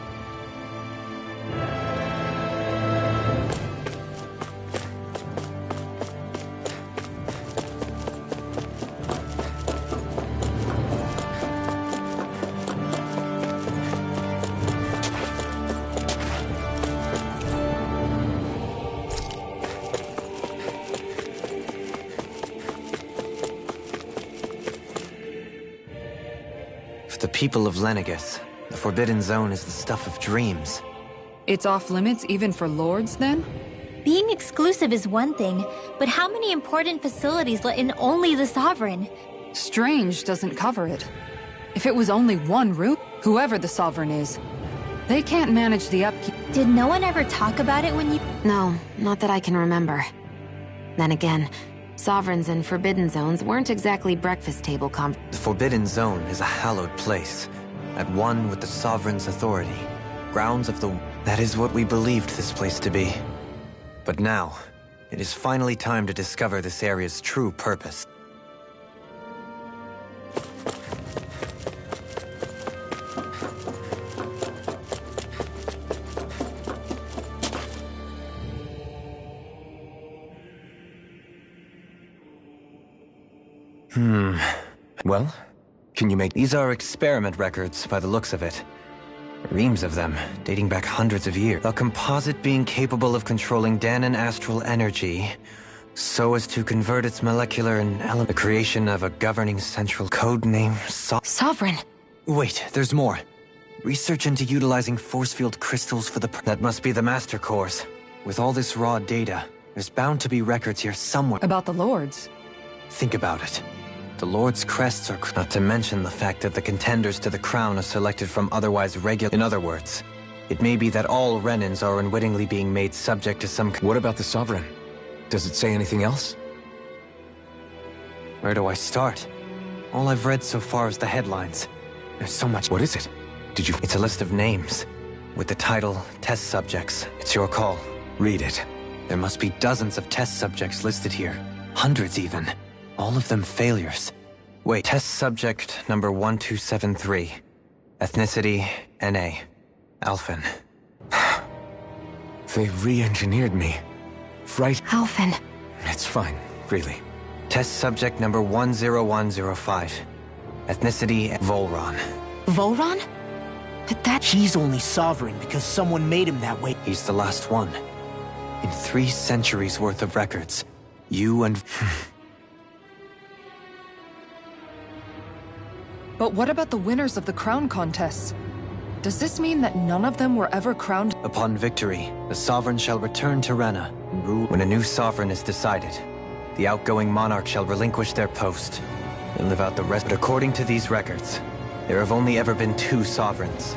The people of Lenegis, the Forbidden Zone is the stuff of dreams. It's off limits even for lords, then? Being exclusive is one thing, but how many important facilities let in only the Sovereign? Strange doesn't cover it. If it was only one room, whoever the Sovereign is, they can't manage the upkeep. Did no one ever talk about it when you... No, not that I can remember. Then again, Sovereigns and Forbidden Zones weren't exactly breakfast table The Forbidden Zone is a hallowed place, at one with the Sovereign's authority. Grounds of the... That is what we believed this place to be. But now, it is finally time to discover this area's true purpose. Well, can you make... These are experiment records, by the looks of it. Reams of them, dating back hundreds of years. A composite being capable of controlling Danon astral energy, so as to convert its molecular and element. The creation of a governing central code name... Sovereign! Wait, there's more. Research into utilizing force field crystals for the... That must be the Master Cores. With all this raw data, there's bound to be records here somewhere. About the lords? Think about it. The Lord's crests are... Not to mention the fact that the contenders to the crown are selected from otherwise regular... In other words, it may be that all Renans are unwittingly being made subject to some... What about the Sovereign? Does it say anything else? Where do I start? All I've read so far is the headlines. There's so much... What is it? Did you... It's a list of names, with the title, Test Subjects. It's your call. Read it. There must be dozens of test subjects listed here. Hundreds even. All of them failures. Wait, test subject number 1273. Ethnicity, NA. Alphen. They re-engineered me. Right? Alphen. It's fine, really. Test subject number 10105. Ethnicity, Volron. Volron? But that... He's only Sovereign because someone made him that way. He's the last one. In 3 centuries worth of records, you and... But what about the winners of the crown contests? Does this mean that none of them were ever crowned? Upon victory, the Sovereign shall return to Rena and rule. When a new Sovereign is decided, the outgoing monarch shall relinquish their post and live out the rest. But according to these records, there have only ever been 2 Sovereigns,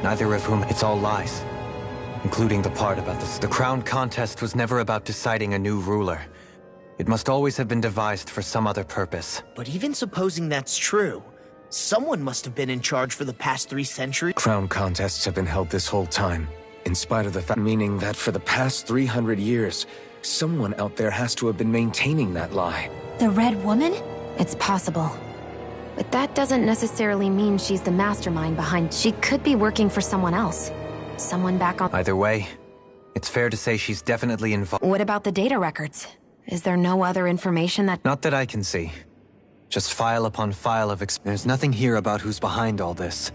neither of whom... It's all lies, including the part about the crown contest was never about deciding a new ruler. It must always have been devised for some other purpose. But even supposing that's true, someone must have been in charge for the past 3 centuries. Crown contests have been held this whole time, in spite of the fact... Meaning that for the past 300 years, someone out there has to have been maintaining that lie. The Red Woman? It's possible. But that doesn't necessarily mean she's the mastermind behind... She could be working for someone else. Someone back on... Either way, it's fair to say she's definitely involved. What about the data records? Is there no other information that... Not that I can see. Just file upon file of... There's nothing here about who's behind all this.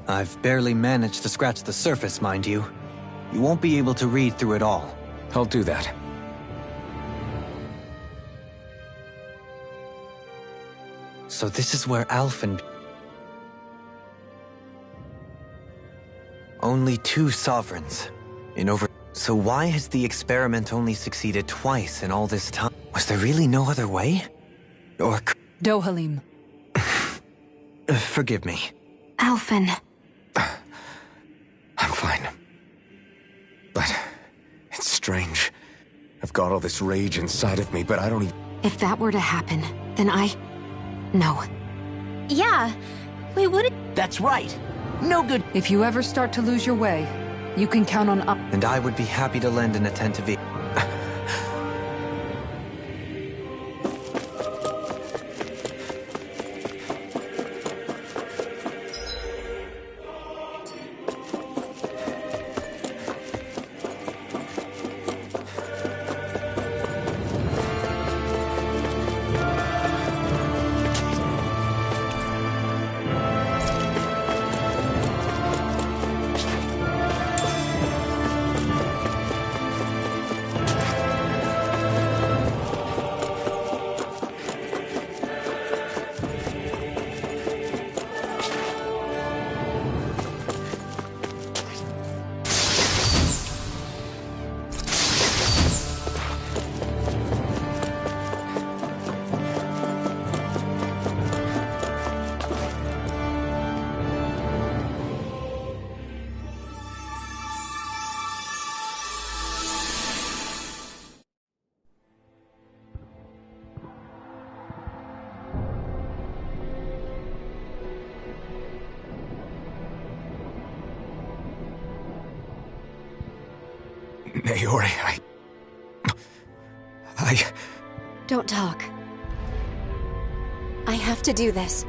I've barely managed to scratch the surface, mind you. You won't be able to read through it all. I'll do that. So this is where Alphen... Only 2 Sovereigns. In over... So why has the experiment only succeeded twice in all this time? Was there really no other way? Or... Dohalim. Forgive me. Alphen. I'm fine. But it's strange. I've got all this rage inside of me, but I don't even... If that were to happen, then No. Yeah, we wouldn't... That's right. No good. If you ever start to lose your way, you can count on us. And I would be happy to lend an attentive ear. Naori, Don't talk. I have to do this.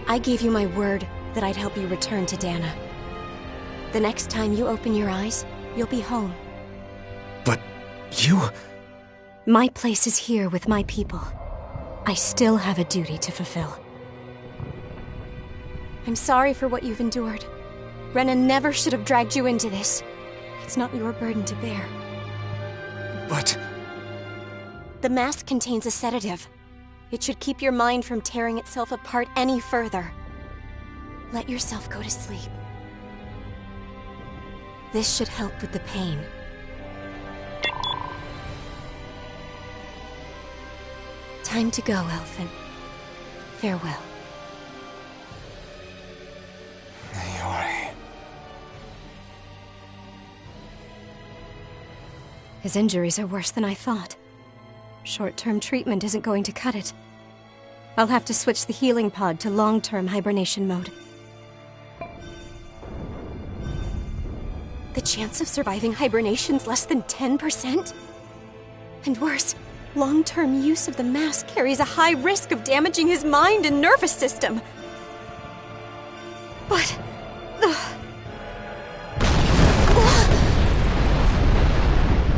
I gave you my word that I'd help you return to Dana. The next time you open your eyes, you'll be home. But you... My place is here with my people. I still have a duty to fulfill. I'm sorry for what you've endured. Rena never should have dragged you into this. It's not your burden to bear. But... The mask contains a sedative. It should keep your mind from tearing itself apart any further. Let yourself go to sleep. This should help with the pain. Time to go, Alphen. Farewell. Naori... His injuries are worse than I thought. Short-term treatment isn't going to cut it. I'll have to switch the healing pod to long-term hibernation mode. The chance of surviving hibernation's less than 10%? And worse, long-term use of the mask carries a high risk of damaging his mind and nervous system. But...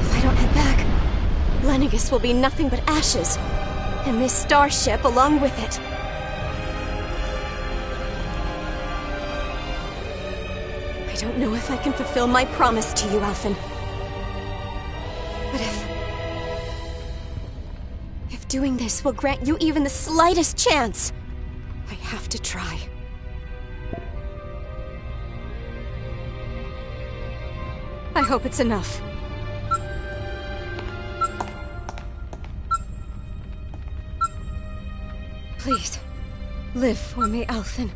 If I don't head back, Lenegis will be nothing but ashes, and this starship along with it. I don't know if I can fulfill my promise to you, Alphen. But if doing this will grant you even the slightest chance, I have to try. I hope it's enough. Please, live for me, Alphen.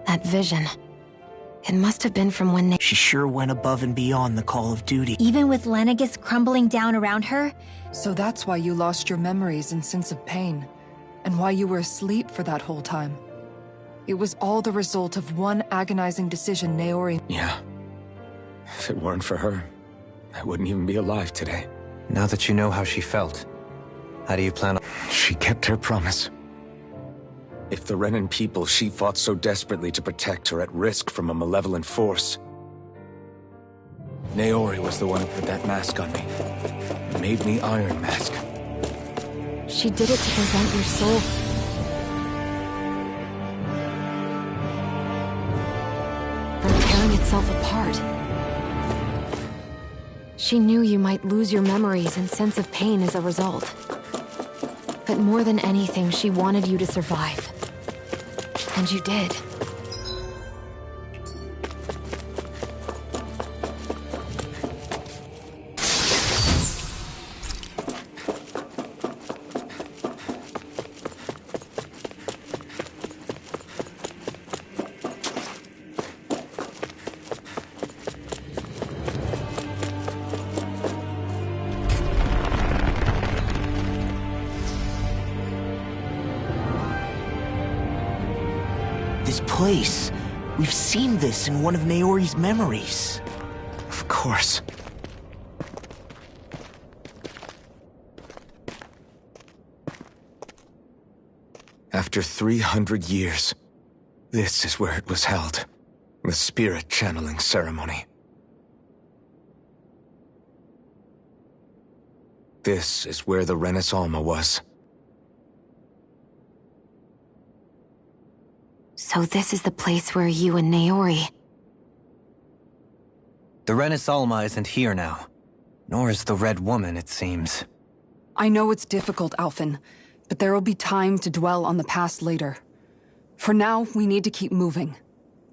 That vision. It must have been from when She sure went above and beyond the call of duty. Even with Lenegis crumbling down around her? So that's why you lost your memories and sense of pain, and why you were asleep for that whole time. It was all the result of one agonizing decision Naori... Yeah. If it weren't for her, I wouldn't even be alive today. Now that you know how she felt, how do you plan on... She kept her promise. If the Renan people she fought so desperately to protect are at risk from a malevolent force, Naori was the one who put that mask on me. It made me Iron Mask. She did it to prevent your soul from tearing itself apart. She knew you might lose your memories and sense of pain as a result. But more than anything, she wanted you to survive. And you did. place. We've seen this in one of Naori's memories. Of course. After 300 years, this is where it was held. The spirit channeling ceremony. This is where the Renis Alma was. So this is the place where you and Naori... The Renis Alma isn't here now. Nor is the Red Woman, it seems. I know it's difficult, Alphen, but there will be time to dwell on the past later. For now, we need to keep moving.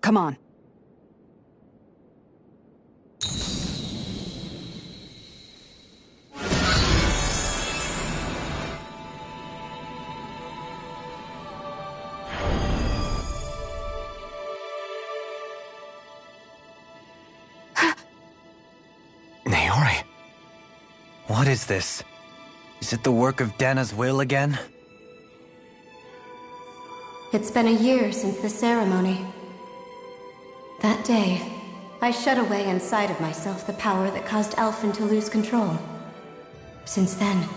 Come on. Naori. What is this? Is it the work of Dana's will again? It's been a year since the ceremony. That day, I shut away inside of myself the power that caused Alphen to lose control. Since then,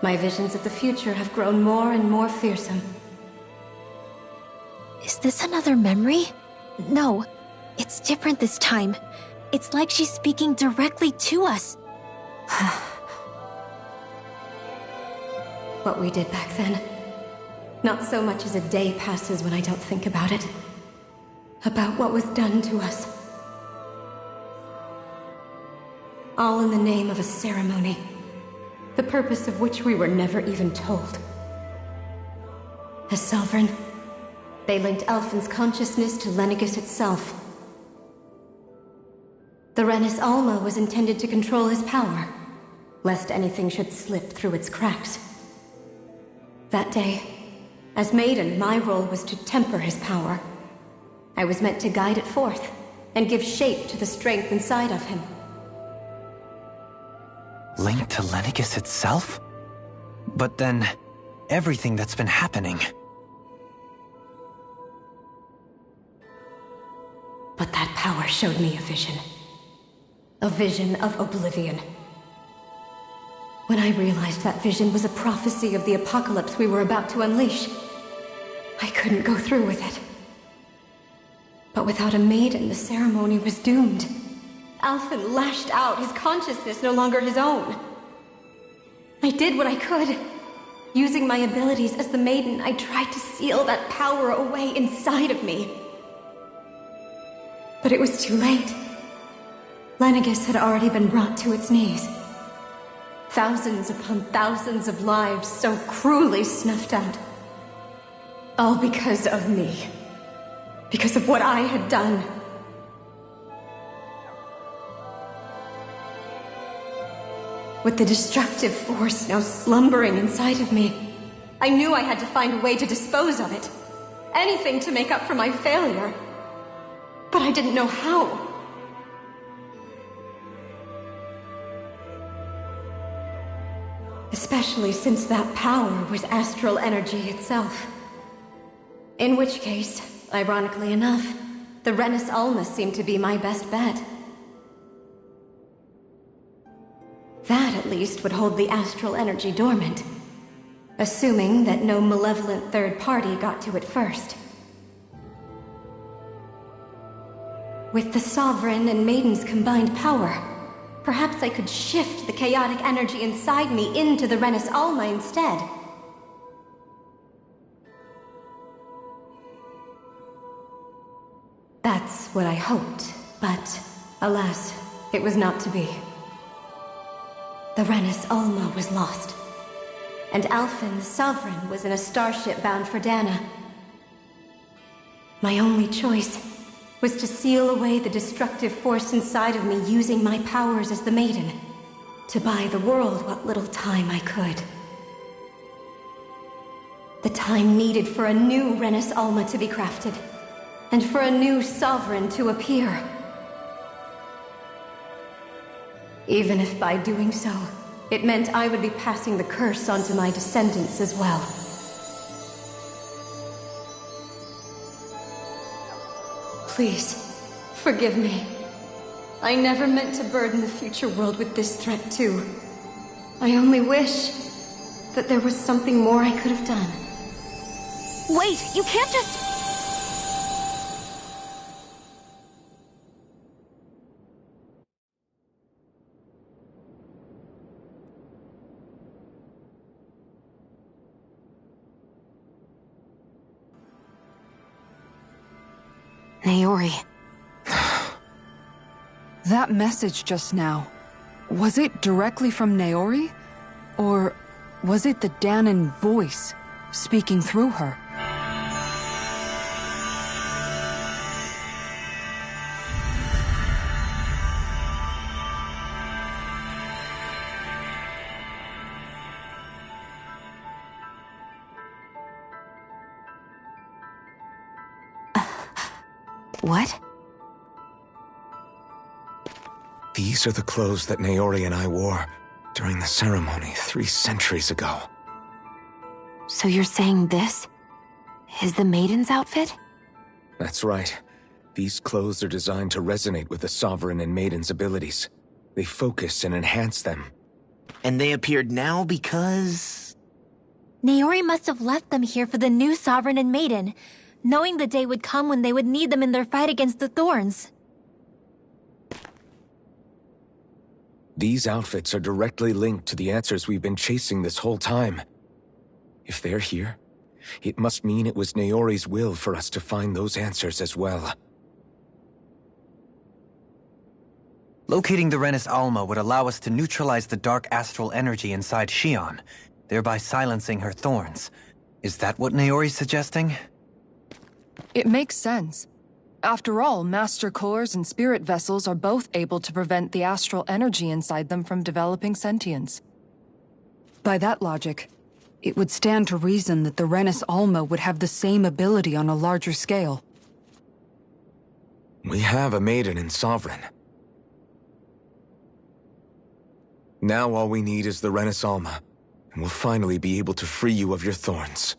my visions of the future have grown more and more fearsome. Is this another memory? No, it's different this time. It's like she's speaking directly to us. What we did back then. Not so much as a day passes when I don't think about it. About what was done to us. All in the name of a ceremony. The purpose of which we were never even told. As Sovereign, they linked Alphen's consciousness to Lenegis itself. The Renis Alma was intended to control his power, lest anything should slip through its cracks. That day, as Maiden, my role was to temper his power. I was meant to guide it forth, and give shape to the strength inside of him. Linked to Lenegis itself? But then, everything that's been happening... But that power showed me a vision. A vision of oblivion. When I realized that vision was a prophecy of the apocalypse we were about to unleash, I couldn't go through with it. But without a maiden, the ceremony was doomed. Alphen lashed out, his consciousness no longer his own. I did what I could. Using my abilities as the maiden, I tried to seal that power away inside of me. But it was too late. Lenegis had already been brought to its knees. Thousands upon thousands of lives so cruelly snuffed out. All because of me. Because of what I had done. With the destructive force now slumbering inside of me, I knew I had to find a way to dispose of it. Anything to make up for my failure. But I didn't know how. Especially since that power was astral energy itself. In which case, ironically enough, the Renis Alma seemed to be my best bet. That, at least, would hold the astral energy dormant. Assuming that no malevolent third party got to it first. With the Sovereign and Maiden's combined power, perhaps I could shift the chaotic energy inside me into the Renis Alma instead. That's what I hoped, but alas, it was not to be. The Renis Alma was lost, and Alphen, the Sovereign, was in a starship bound for Dana. My only choice was to seal away the destructive force inside of me using my powers as the Maiden, to buy the world what little time I could. The time needed for a new Renis Alma to be crafted, and for a new Sovereign to appear. Even if by doing so, it meant I would be passing the curse onto my descendants as well. Please, forgive me. I never meant to burden the future world with this threat, too. I only wish that there was something more I could have done. Wait, you can't just... Naori. That message just now, was it directly from Naori? Or was it the Danon voice speaking through her? What? These are the clothes that Naori and I wore during the ceremony 3 centuries ago. So you're saying this is the Maiden's outfit? That's right. These clothes are designed to resonate with the Sovereign and Maiden's abilities. They focus and enhance them. And they appeared now because... Naori must have left them here for the new Sovereign and Maiden, knowing the day would come when they would need them in their fight against the Thorns. These outfits are directly linked to the answers we've been chasing this whole time. If they're here, it must mean it was Naori's will for us to find those answers as well. Locating the Renis Alma would allow us to neutralize the dark astral energy inside Shion, thereby silencing her thorns. Is that what Naori's suggesting? It makes sense. After all, Master Cores and Spirit Vessels are both able to prevent the astral energy inside them from developing sentience. By that logic, it would stand to reason that the Renis Alma would have the same ability on a larger scale. We have a Maiden and Sovereign. Now all we need is the Renis Alma, and we'll finally be able to free you of your thorns.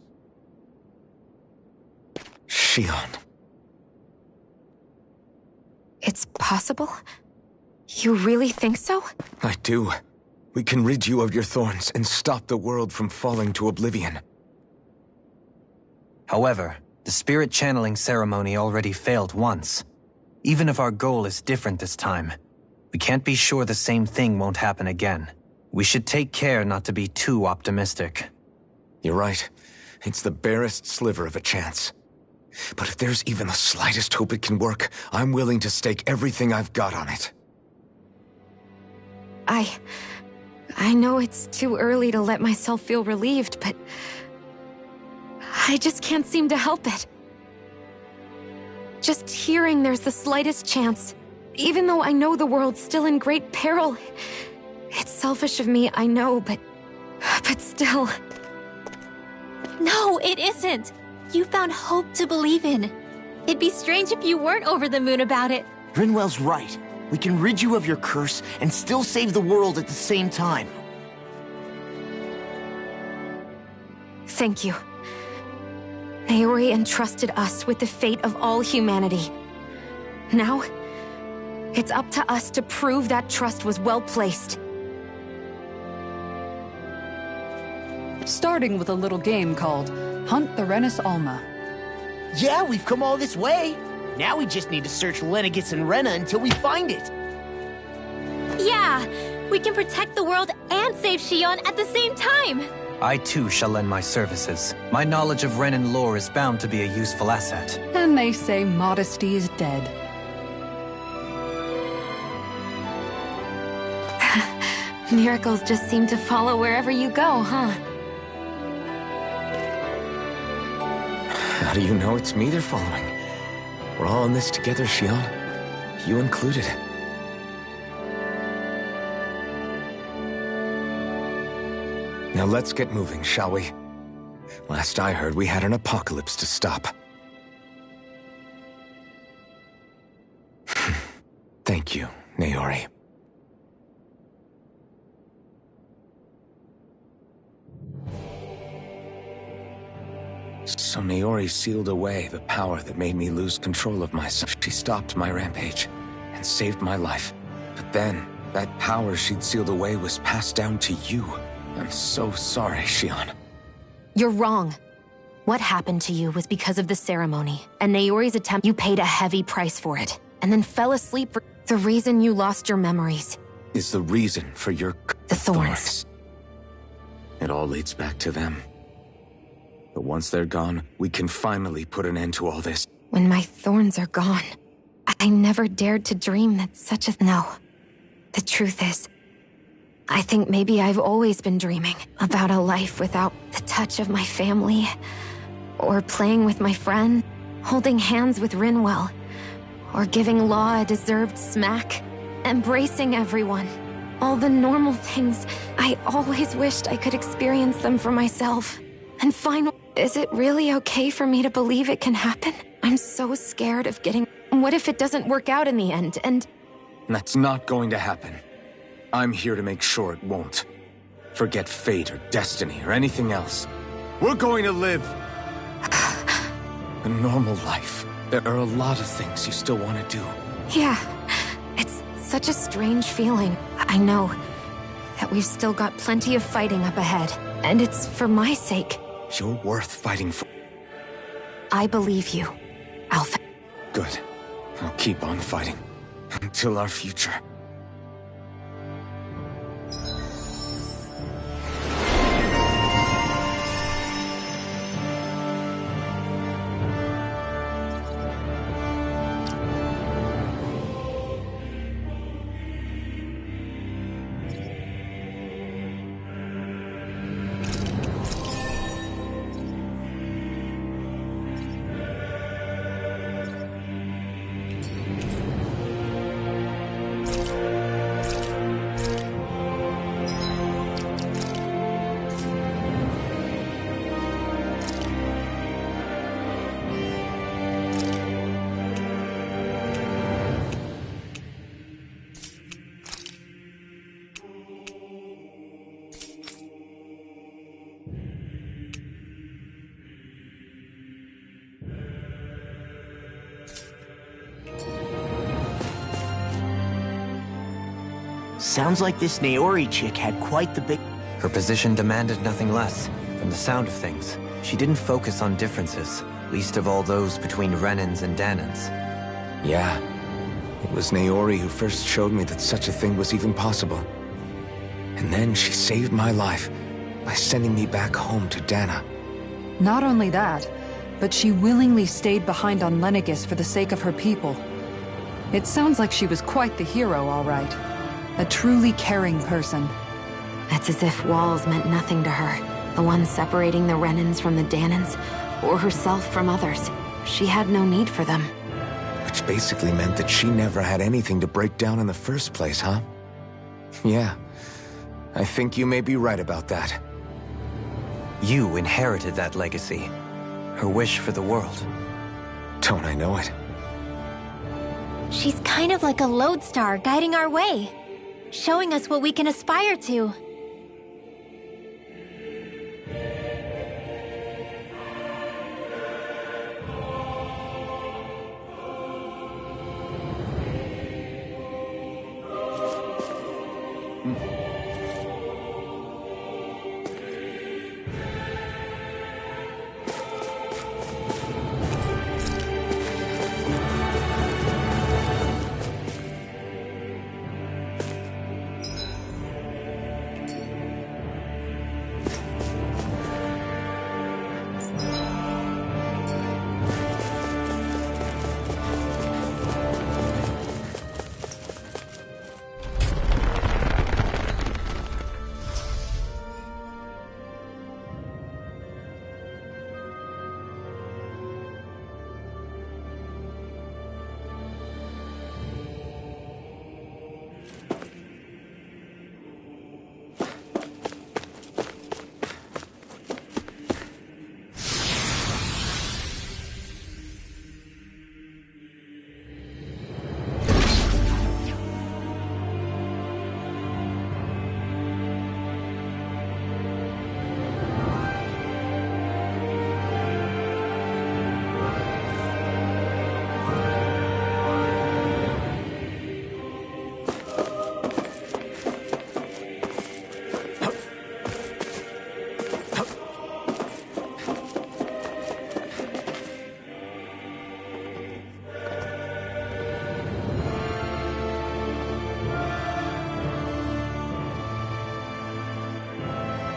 Shion. It's possible? You really think so? I do. We can rid you of your thorns and stop the world from falling to oblivion. However, the spirit channeling ceremony already failed once. Even if our goal is different this time, we can't be sure the same thing won't happen again. We should take care not to be too optimistic. You're right. It's the barest sliver of a chance. But if there's even the slightest hope it can work, I'm willing to stake everything I've got on it. I know it's too early to let myself feel relieved, but I just can't seem to help it. Just hearing there's the slightest chance, even though I know the world's still in great peril. It's selfish of me, I know, but still. No, it isn't. You found hope to believe in. It'd be strange if you weren't over the moon about it. Rinwell's right. We can rid you of your curse and still save the world at the same time. Thank you. Naori entrusted us with the fate of all humanity. Now, it's up to us to prove that trust was well placed. Starting with a little game called Hunt the Renis Alma. Yeah, we've come all this way. Now we just need to search Lenegis and Rena until we find it. Yeah, we can protect the world and save Shion at the same time. I too shall lend my services. My knowledge of Renan lore is bound to be a useful asset. And they say modesty is dead. Miracles just seem to follow wherever you go, huh? How do you know it's me they're following? We're all in this together, Shion. You included. Now let's get moving, shall we? Last I heard, we had an apocalypse to stop. Thank you, Naori. So Naori sealed away the power that made me lose control of myself. She stopped my rampage and saved my life. But then, that power she'd sealed away was passed down to you. I'm so sorry, Shion. You're wrong. What happened to you was because of the ceremony, and Naori's attempt. You paid a heavy price for it, and then fell asleep for the reason you lost your memories. Is the reason for your... The thorns. It all leads back to them. But once they're gone, we can finally put an end to all this. When my thorns are gone, I never dared to dream that such a... No. The truth is, I think maybe I've always been dreaming about a life without the touch of my family, or playing with my friend, holding hands with Rinwell, or giving Law a deserved smack, embracing everyone. All the normal things. I always wished I could experience them for myself. And finally, is it really okay for me to believe it can happen? I'm so scared of getting... What if it doesn't work out in the end, and... That's not going to happen. I'm here to make sure it won't. Forget fate or destiny or anything else. We're going to live a normal life. There are a lot of things you still want to do. Yeah, it's such a strange feeling. I know that we've still got plenty of fighting up ahead, and it's for my sake. You're worth fighting for. I believe you, Alpha. Good. I'll keep on fighting. Until our future. Sounds like this Naori chick had quite the big... Her position demanded nothing less. From the sound of things, she didn't focus on differences, least of all those between Renans and Danans. Yeah. It was Naori who first showed me that such a thing was even possible. And then she saved my life by sending me back home to Dana. Not only that, but she willingly stayed behind on Lenegis for the sake of her people. It sounds like she was quite the hero, all right. A truly caring person. It's as if walls meant nothing to her. The one separating the Renans from the Danans, or herself from others. She had no need for them. Which basically meant that she never had anything to break down in the first place, huh? Yeah. I think you may be right about that. You inherited that legacy. Her wish for the world. Don't I know it? She's kind of like a lodestar guiding our way, showing us what we can aspire to.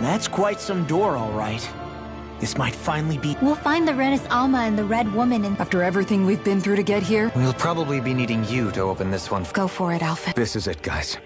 That's quite some door, all right. This might finally be... We'll find the Renis Alma and the Red Woman and... After everything we've been through to get here? We'll probably be needing you to open this one. Go for it, Alpha. This is it, guys.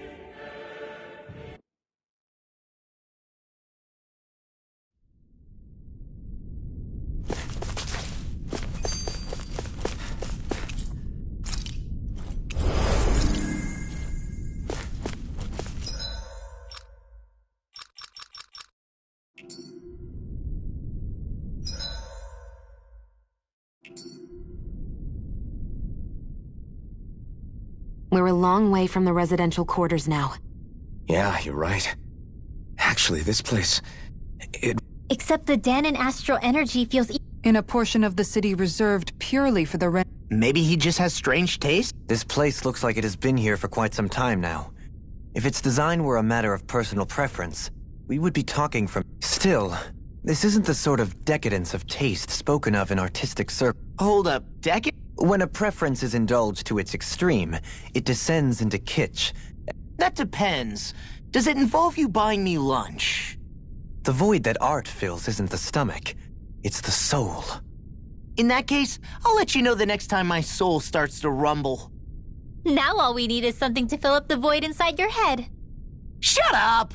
We're a long way from the residential quarters now. Yeah, you're right. Actually, this place... Except the Danon astral energy feels... In a portion of the city reserved purely for the Maybe he just has strange taste? This place looks like it has been here for quite some time now. If its design were a matter of personal preference, we would be talking from... Still, this isn't the sort of decadence of taste spoken of in artistic circles. Hold up, decadence? When a preference is indulged to its extreme, it descends into kitsch. That depends. Does it involve you buying me lunch? The void that art fills isn't the stomach, it's the soul. In that case, I'll let you know the next time my soul starts to rumble. Now all we need is something to fill up the void inside your head. Shut up!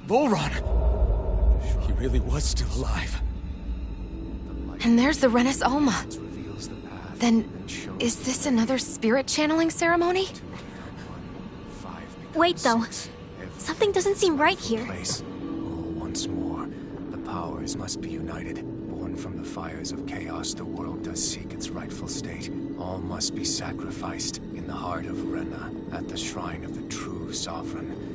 Volron! He really was still alive. And there's the Renis Alma. Then, is this another spirit channeling ceremony? Wait, though. Something doesn't seem right here. Once more, the powers must be united. Born from the fires of chaos, the world does seek its rightful state. All must be sacrificed in the heart of Rena, at the shrine of the true sovereign.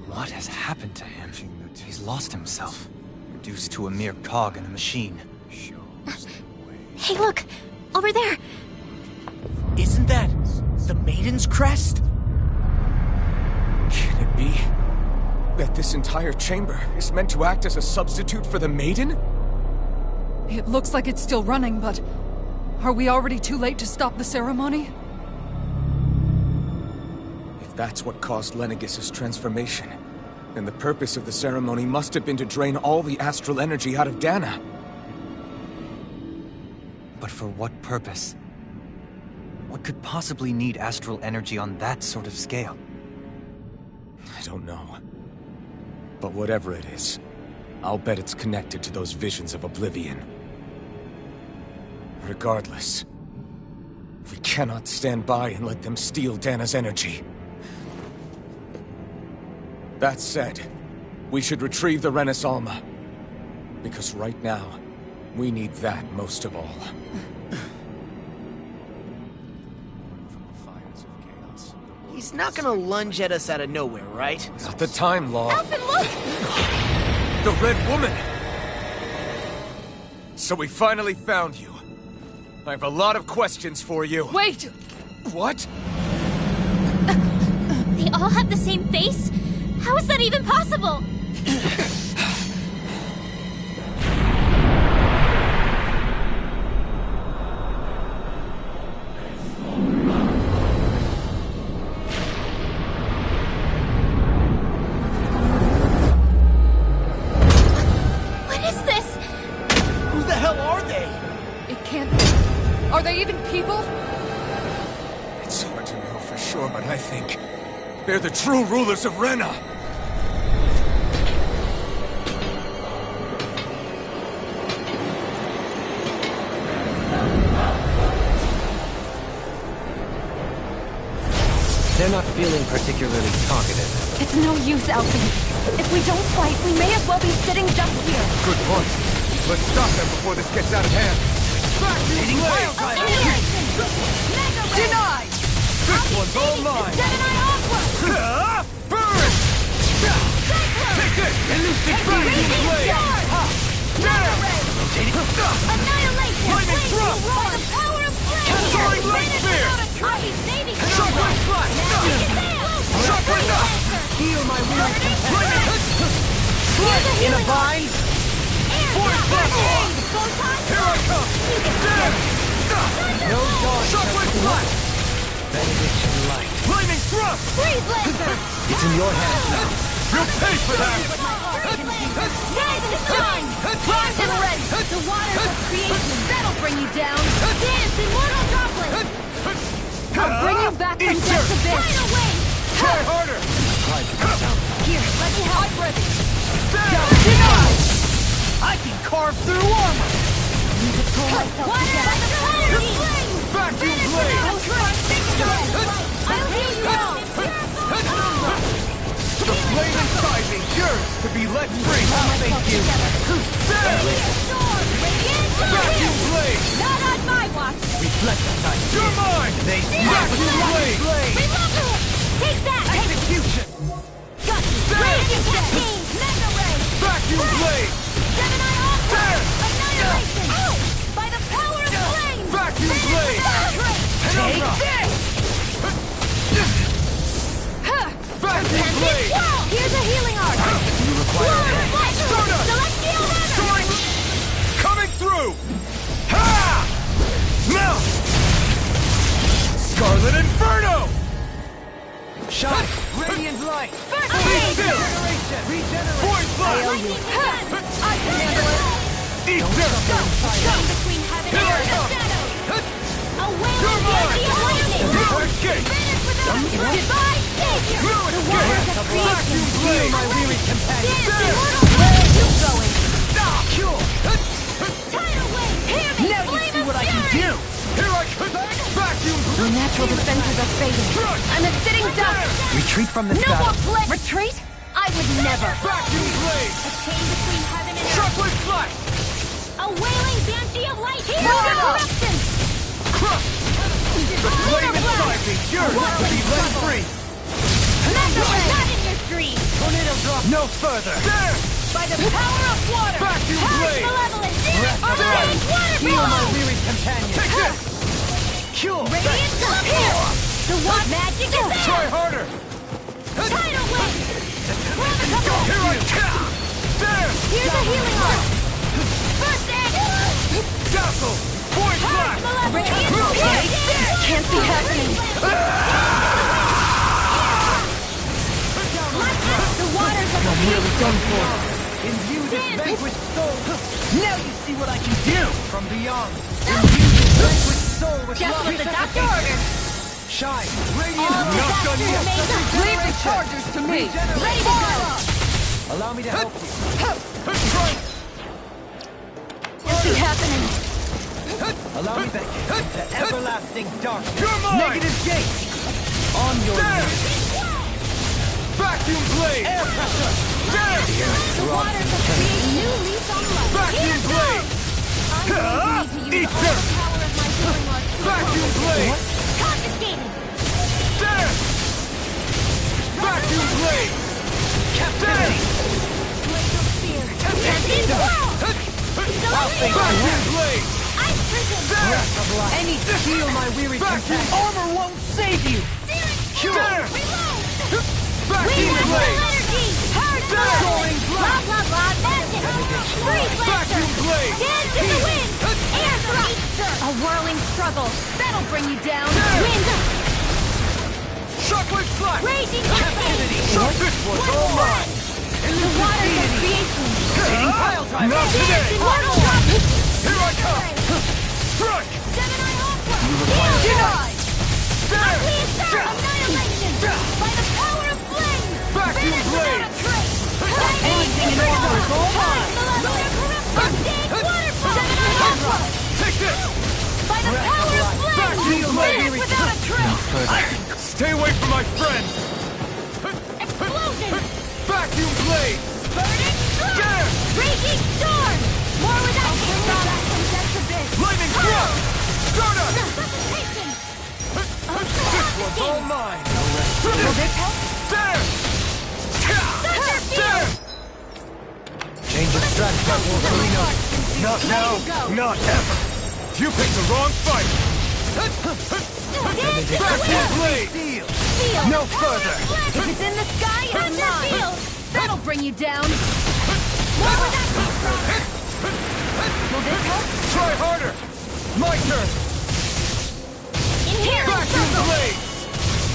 What has happened to him? He's lost himself, reduced to a mere cog in a machine. Hey, look! Over there! Isn't that the Maiden's crest? Can it be that this entire chamber is meant to act as a substitute for the Maiden? It looks like it's still running, but... Are we already too late to stop the ceremony? If that's what caused Lenegis' transformation, then the purpose of the ceremony must have been to drain all the astral energy out of Dana. But for what purpose? What could possibly need astral energy on that sort of scale? I don't know. But whatever it is, I'll bet it's connected to those visions of oblivion. Regardless, we cannot stand by and let them steal Dana's energy. That said, we should retrieve the Renis Alma. Because right now, we need that most of all. He's not gonna lunge at us out of nowhere, right? Not the time, Law. Alphen, look! The Red Woman! So we finally found you. I have a lot of questions for you. Wait! What? They all have the same face? How is that even possible? What is this? Who the hell are they? It can't... Are they even people? It's hard to know for sure, but I think they're the true rulers of Rena. They're not feeling particularly talkative. It's no use, Alphen. If we don't fight, we may as well be sitting just here. Good point. Let's stop them before this gets out of hand. Denied! This one's all mine! Burn! Take this! Elusive Dragon Blade! Annihilation! Lightning Thrust! By the power of flame! Soaring Light Spear! Shockwave Slash! heal my weary companion. In a bind. Force blast. Here I come. No dawn. Shockwave flash. Benediction light. Lightning thrust. Freeze laser! It's in your hands now. You'll pay for that. Rise and shine! Primed and ready! The waters of creation, that'll bring you down! Dance, immortal droplet! I'll bring you back from death's abyss! Final wave! Try harder. Here, let me help! I'm ready! Denied. I can carve through armor. Water by the power of flame! Vacuum blade. I'll heal you all! The flame inside me yearns to be let free. Thank you. Vacuum blade. Not on my watch! Reflect sight. You're mine. They vacuum blade. Take that! Execution. Got you! Raging Cascade! Mega Ray! Vacuum blade. Gemini Alpha! Annihilation! By the power of flame! Vacuum blade. Take this! Vacuum blade. Here's a healing art! You require help. Celestial Soaring. Coming through. Ha! Now. Scarlet Inferno. Shine. Radiant light. Be still. Void blast. I can handle it! Ether. Between heaven Here I and come. earth! A wailing You're mine. beauty of lightning! No escape. Divine savior! No The escape. waters of creation! Vacuum blade. My weary companion! Dance, There. immortal! Where are you going? Cure. Tidal wave! Hear me! Now you see what I can do. Here I come. Vacuum Your natural defenses are fading. I'm a sitting duck! Retreat from this No more battle. play! Retreat? I would never! Vacuum blade. A chain between heaven and earth! Shockwave flash. A wailing banshee of light! Here no corruption! Crush. The flame inside me yearns to be let free. Not in your dreams! Tornado drop. No further. There. By the power of water! Vacuum blade. Malevolence! There. Water Heal my flow! weary companion. Take this. Cure. Radiance appear! The what magic is there! Try harder. Tidal wave! Here I come. There. Here's a healing art! First aid! Dazzle. Void blast. Radiance appear! Can't be happening! The waters of the Nearly done for. Imbue this vanquished soul. Now you see what I can do. From beyond. Imbue this vanquished soul with Just love. what the doctor ordered! Shine. Radiant. Not done yet. Leave the chargers to me! Ready to go! Allow me to help you. Try. Can't be happening! Allow me back into everlasting darkness. You're mine. Negative gate. On your knees. Vacuum blade. Air pressure. There. The waters of creation new leaf on life! Vacuum blade. I'm going to need to use all the power of my healing art to Vacuum blade. confiscated! There. Vacuum blade. Captivity. Blaze of fear! Captain Swirl! Vacuum blade. Ice prison! There. I need to heal my weary Vacuum. companion. Armor won't save you. Cure! Reload! Vacuum blade. Energy! Power There. soaring! Blah blah blah! Magic! Freeze laser! Vacuum blade. Dance in the wind! Air thrust! A whirling struggle! That'll bring you down! There. Wind! Shockwave flash. Raging Captivity. cascade! This one's all mine. The waters of creation! Pile driver. Not today. Immortal drop! Here I come. Strike. Gemini Alpha! Denied. There. Annihilation! By the power of flame! Vacuum Finish blade. without a trace! Anything in order is all mine. Gemini Alpha! Take this. By the power of flame! Vacuum blade. Finish without a trace! Stay away from my friend. Explosion! Vacuum blade. Burning storm! There. Raging storm! More without back from death's abyss! Lightning thrust. Stardust. Suffocation! This one's all mine. Will this help? There. Thunder There. Change of strategy. Not now. Not ever. You picked the wrong fight. No further! If it's in the sky, it's mine! That'll bring you down! More where that came from! Will this help? Try harder! My turn! In here! Vacuum blade!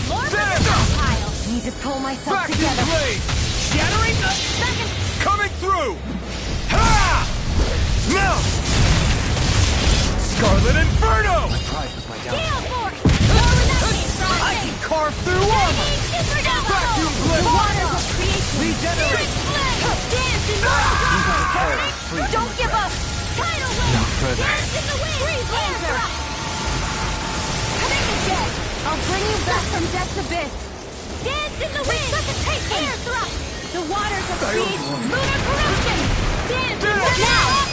More where that pile! Need to pull myself Vacuum together. blade! Shattering the... Second! Coming through! Ha! Now! Scarlet Inferno! Pride was my Gale downfall. force! More where that came from! I can carve through armor! Vacuum blade! The waters of creation! Regenerate! Dance in the Don't give up! Tidal wave! No further. Dance in the wind! Freeze laser! Coming again! I'll bring you back from death's abyss. Dance in the wind! Air thrust! The waters of creation! Lunar corruption! Dance in the now!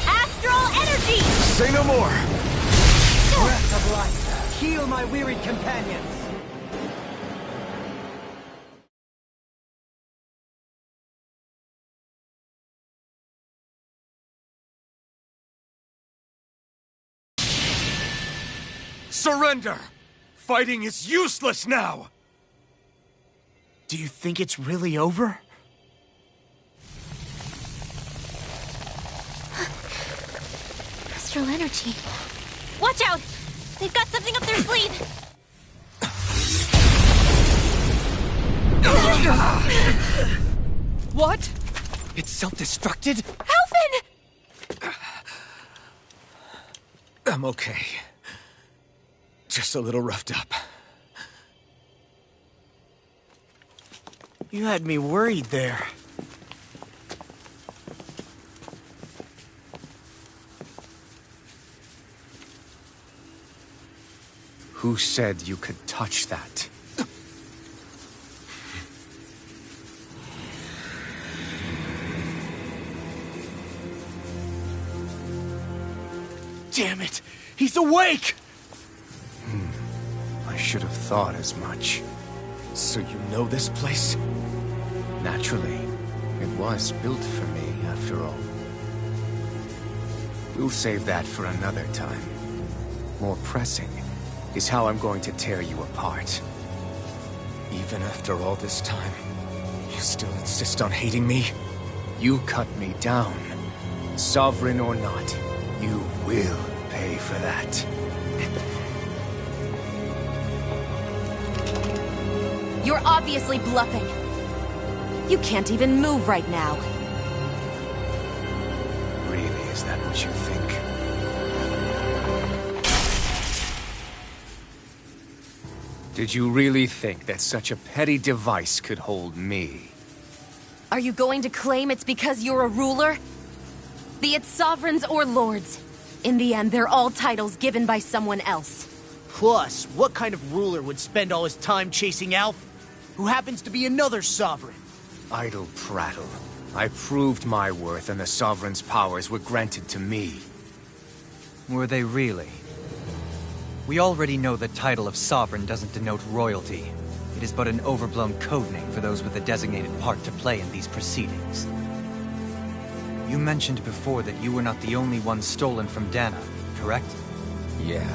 Astral energy! Say no more! Breath of life, heal my wearied companions. Surrender! Fighting is useless now! Do you think it's really over? Astral energy. Watch out! They've got something up their sleeve! What? It's self-destructed? Alphen! I'm okay. Just a little roughed up. You had me worried there. Who said you could touch that? Damn it! He's awake! I should have thought as much. So you know this place? Naturally. It was built for me, after all. We'll save that for another time. More pressing is how I'm going to tear you apart. Even after all this time, you still insist on hating me? You cut me down. Sovereign or not, you will pay for that. You're obviously bluffing. You can't even move right now. Really, is that what you think? Did you really think that such a petty device could hold me? Are you going to claim it's because you're a ruler? Be it sovereigns or lords. In the end, they're all titles given by someone else. Plus, what kind of ruler would spend all his time chasing Alphen, who happens to be another sovereign? Idle prattle. I proved my worth and the Sovereign's powers were granted to me. Were they really? We already know the title of Sovereign doesn't denote royalty. It is but an overblown codename for those with a designated part to play in these proceedings. You mentioned before that you were not the only one stolen from Dana, correct? Yeah.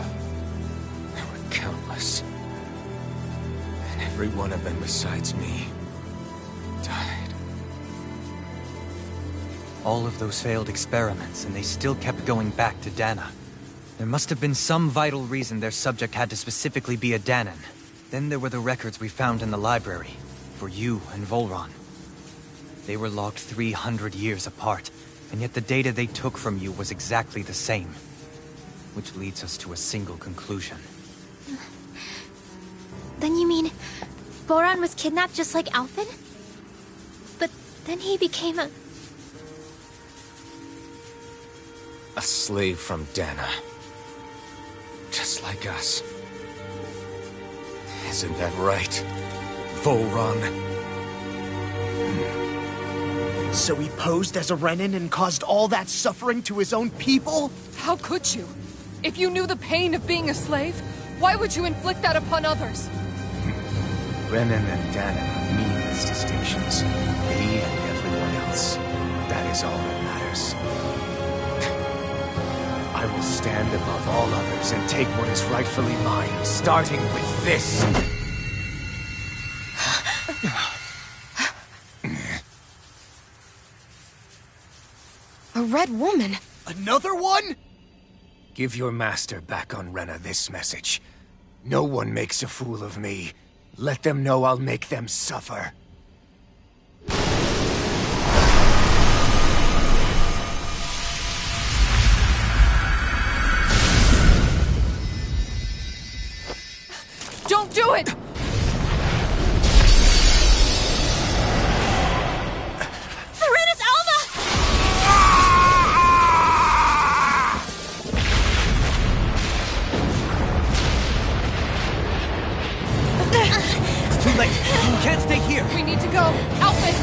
There were countless. And every one of them besides me died. All of those failed experiments, and they still kept going back to Dana. There must have been some vital reason their subject had to specifically be a Danan. Then there were the records we found in the library, for you and Volron. They were logged 300 years apart, and yet the data they took from you was exactly the same. Which leads us to a single conclusion. Then you mean Boran was kidnapped just like Alphen? But then he became a slave from Dana. Just like us. Isn't that right, Volron? So he posed as a Renin and caused all that suffering to his own people? How could you? If you knew the pain of being a slave, why would you inflict that upon others? Renin and Dana are meaningless distinctions. Me and everyone else. That is all that matters. I I will stand above all others and take what is rightfully mine, starting with this. A red woman? Another one? Give your master back on Rena this message. No one makes a fool of me. Let them know I'll make them suffer. Don't do it! Serenus Alva! Too late. We can't stay here. We need to go. Outfit!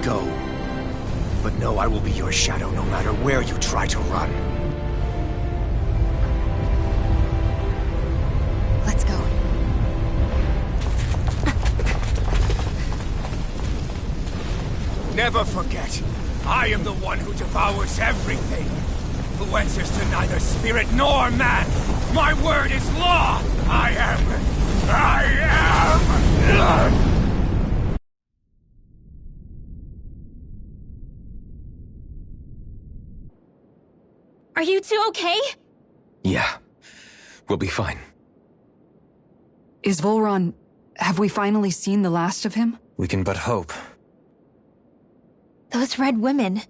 Go. But know I will be your shadow no matter where you try to run. Let's go. Never forget, I am the one who devours everything. Who answers to neither spirit nor man. My word is law. I am. Are you two okay? Yeah. We'll be fine. Is Volron... have we finally seen the last of him? We can but hope. Those red women.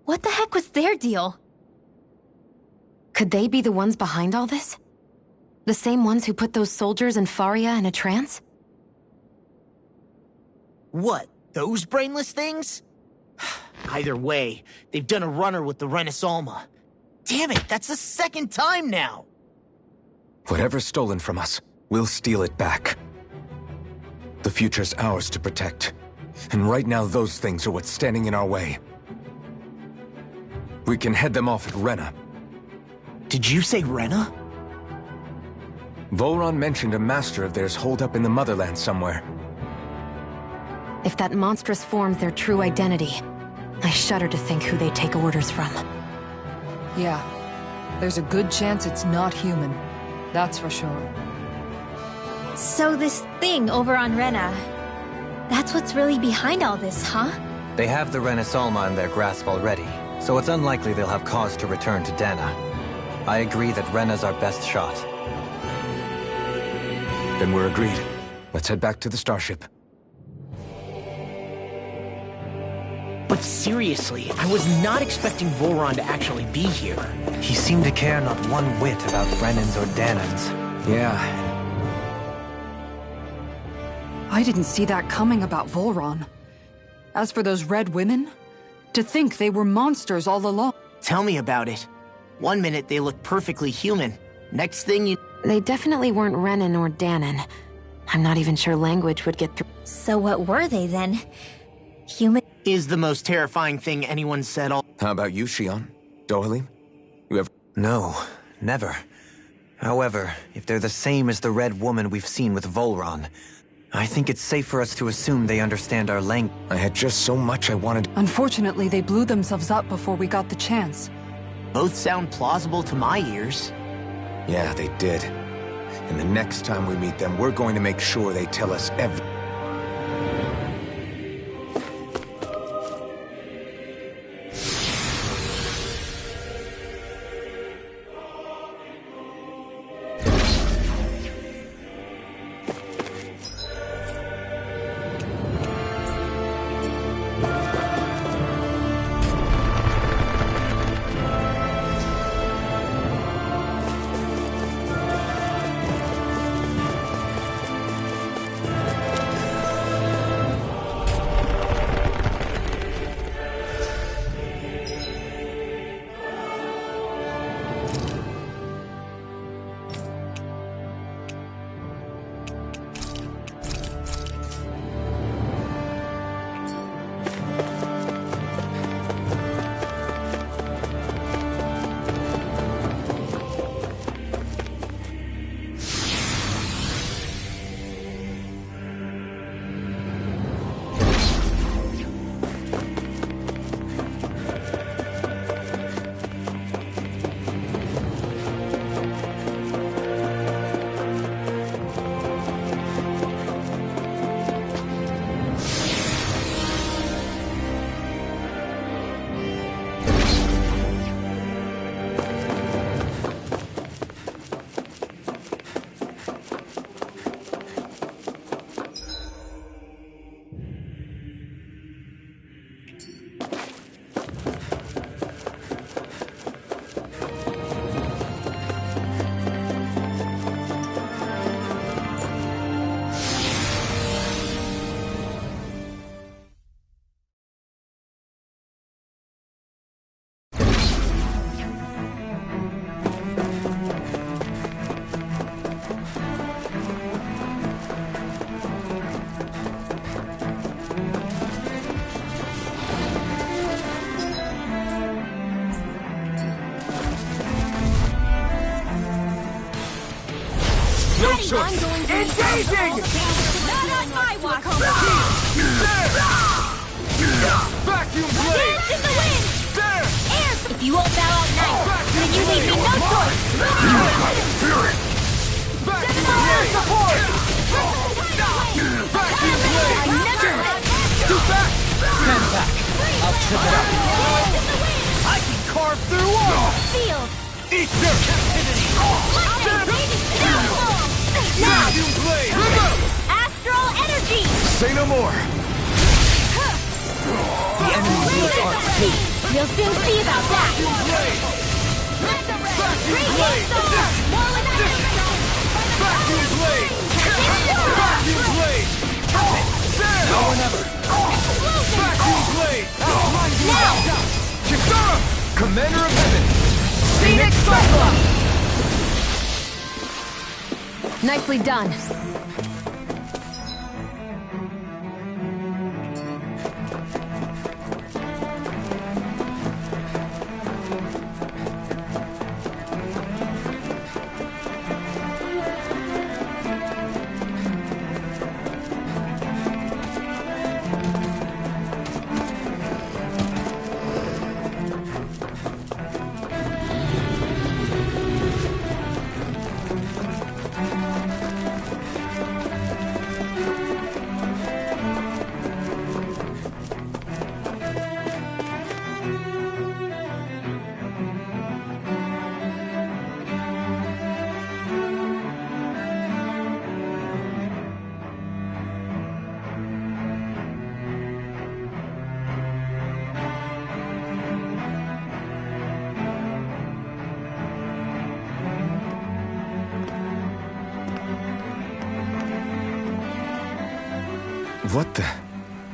What the heck was their deal? Could they be the ones behind all this? The same ones who put those soldiers in Faria in a trance? What? Those brainless things? Either way, they've done a runner with the Renus Alma. Damn it, that's the second time now! Whatever's stolen from us, we'll steal it back. The future's ours to protect. And right now those things are what's standing in our way. We can head them off at Rena. Did you say Rena? Volron mentioned a master of theirs holed up in the motherland somewhere. If that monstrous form's their true identity, I shudder to think who they take orders from. Yeah. There's a good chance it's not human. That's for sure. So this thing over on Rena, that's what's really behind all this, huh? They have the Renus Alma in their grasp already, so it's unlikely they'll have cause to return to Dana. I agree that Rena's our best shot. Then we're agreed. Let's head back to the starship. But seriously, I was not expecting Volron to actually be here. He seemed to care not one whit about Brennan's or Danan's. Yeah. I didn't see that coming about Volron. As for those red women, to think they were monsters all along. Tell me about it. One minute they look perfectly human. Next thing you... They definitely weren't Renan or Danan. I'm not even sure language would get through. So what were they then? Human? Is the most terrifying thing anyone said all... How about you, Shion? Dohalim? You ever... No, never. However, if they're the same as the red woman we've seen with Volron, I think it's safe for us to assume they understand our language. I had just so much I wanted. Unfortunately, they blew themselves up before we got the chance. Both sound plausible to my ears. Yeah, they did. And the next time we meet them, we're going to make sure they tell us everything. choice. Engaging! Not on my watch! Vacuum blade! Hands in the wind! There! Air! If you won't bow out nice, then you leave me no choice! Vacuum blade! Support! Vacuum blade! Too back! Stand back! I'll trip it up. I can carve through walls! Field! Eat your captivity! Now! Vacuum blade! Astral energy! Say no more! The enemy needs our aid! You'll soon see about that! Vacuum blade! Vacuum blade! Vacuum blade! Now or never! Vacuum blade! Now! Kisara! Commander of Heaven! Phoenix Cyclops! Nicely done. What the?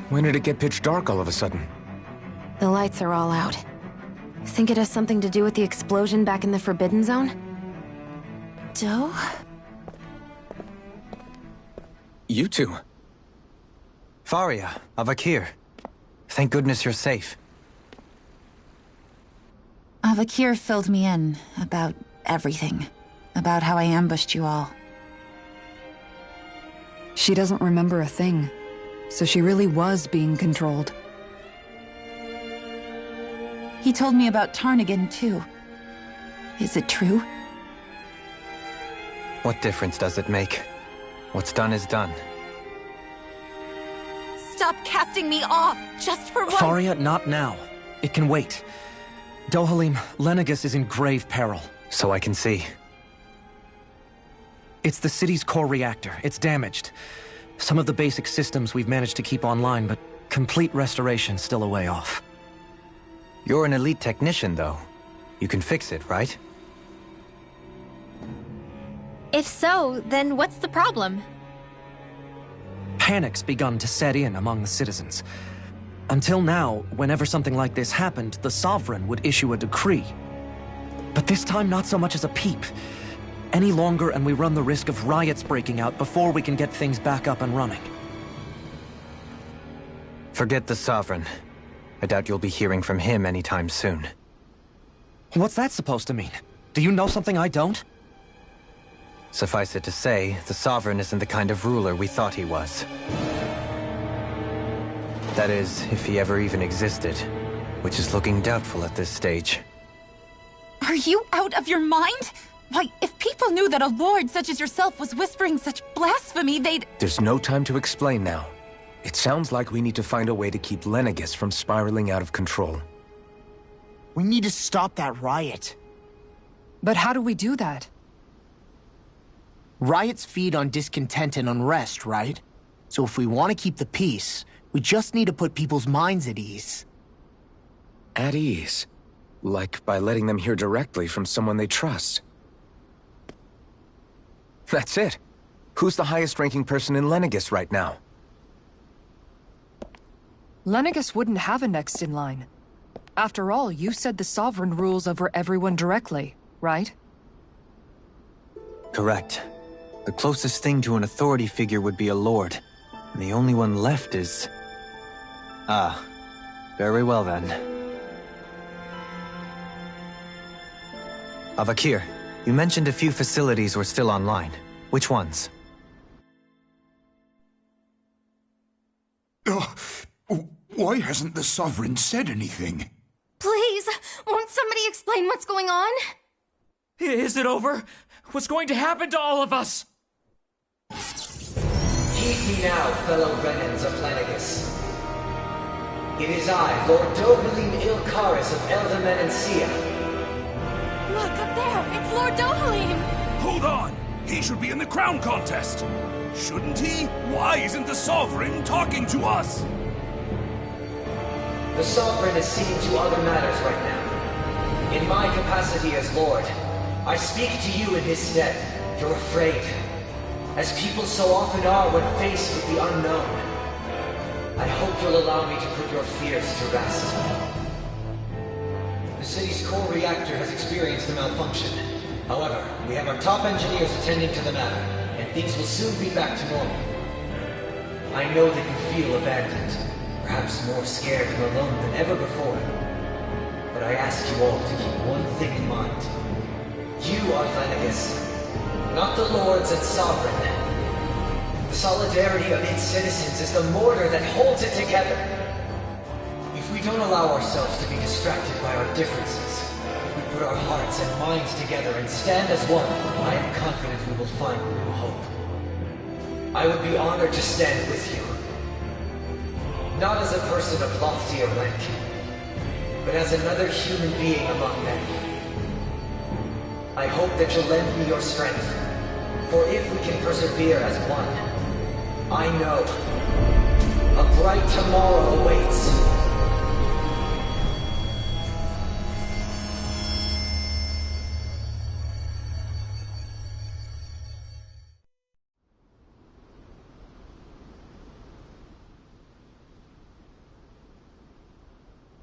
When did it get pitch dark all of a sudden? The lights are all out. Think it has something to do with the explosion back in the Forbidden Zone? Doe? You two. Faria, Avakir. Thank goodness you're safe. Avakir filled me in about everything. About how I ambushed you all. She doesn't remember a thing, so she really was being controlled. He told me about Tarnigan, too. Is it true? What difference does it make? What's done is done. Stop casting me off, just for once! Faria, not now. It can wait. Dohalim, Lenegis is in grave peril. So I can see. It's the city's core reactor. It's damaged. Some of the basic systems we've managed to keep online, but complete restoration's still a way off. You're an elite technician, though. You can fix it, right? If so, then what's the problem? Panic's begun to set in among the citizens. Until now, whenever something like this happened, the Sovereign would issue a decree. But this time, not so much as a peep. Any longer, and we run the risk of riots breaking out before we can get things back up and running. Forget the Sovereign. I doubt you'll be hearing from him anytime soon. What's that supposed to mean? Do you know something I don't? Suffice it to say, the Sovereign isn't the kind of ruler we thought he was. That is, if he ever even existed, which is looking doubtful at this stage. Are you out of your mind? Why, if people knew that a lord such as yourself was whispering such blasphemy, they'd— There's no time to explain now. It sounds like we need to find a way to keep Lenegis from spiraling out of control. We need to stop that riot. But how do we do that? Riots feed on discontent and unrest, right? So if we want to keep the peace, we just need to put people's minds at ease. At ease? Like by letting them hear directly from someone they trust. That's it. Who's the highest-ranking person in Lenegis right now? Lenegis wouldn't have a next in line. After all, you said the Sovereign rules over everyone directly, right? Correct. The closest thing to an authority figure would be a lord. And the only one left is... Ah. Very well then. Avakir, you mentioned a few facilities were still online. Which ones? Why hasn't the Sovereign said anything? Please, won't somebody explain what's going on? Is it over? What's going to happen to all of us? Heed me now, fellow Renans of Lenegis. It is I, Lord Dohalim Ilkaris of Eldermen and Sia. Look, up there! It's Lord Dohalim! Hold on! He should be in the crown contest! Shouldn't he? Why isn't the Sovereign talking to us? The Sovereign is seeing to other matters right now. In my capacity as Lord, I speak to you in his stead. You're afraid. As people so often are when faced with the unknown. I hope you'll allow me to put your fears to rest. The city's core reactor has experienced a malfunction. However, we have our top engineers attending to the matter, and things will soon be back to normal. I know that you feel abandoned, perhaps more scared and alone than ever before. But I ask you all to keep one thing in mind. You are Lenegis, not the lords and sovereign. The solidarity of its citizens is the mortar that holds it together. If we don't allow ourselves to be distracted by our differences, if we put our hearts and minds together and stand as one, I am confident we will find new hope. I would be honored to stand with you. Not as a person of loftier rank, but as another human being among many. I hope that you'll lend me your strength, for if we can persevere as one, I know a bright tomorrow awaits.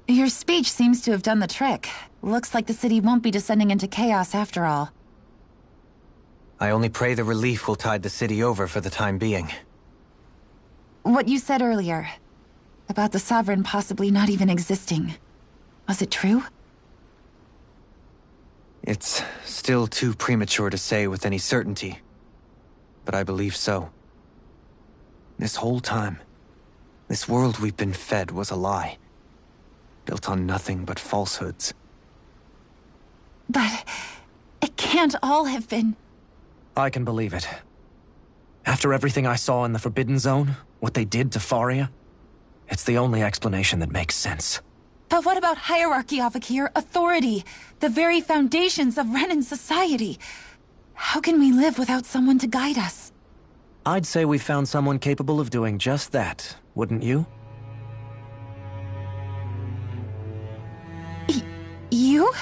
Your speech seems to have done the trick. Looks like the city won't be descending into chaos after all. I only pray the relief will tide the city over for the time being. What you said earlier, about the Sovereign possibly not even existing, was it true? It's still too premature to say with any certainty, but I believe so. This whole time, this world we've been fed was a lie. Built on nothing but falsehoods. But it can't all have been... I can believe it. After everything I saw in the Forbidden Zone, what they did to Faria, it's the only explanation that makes sense. But what about hierarchy, Avakir? Authority? The very foundations of Renan society? How can we live without someone to guide us? I'd say we found someone capable of doing just that, wouldn't you? You?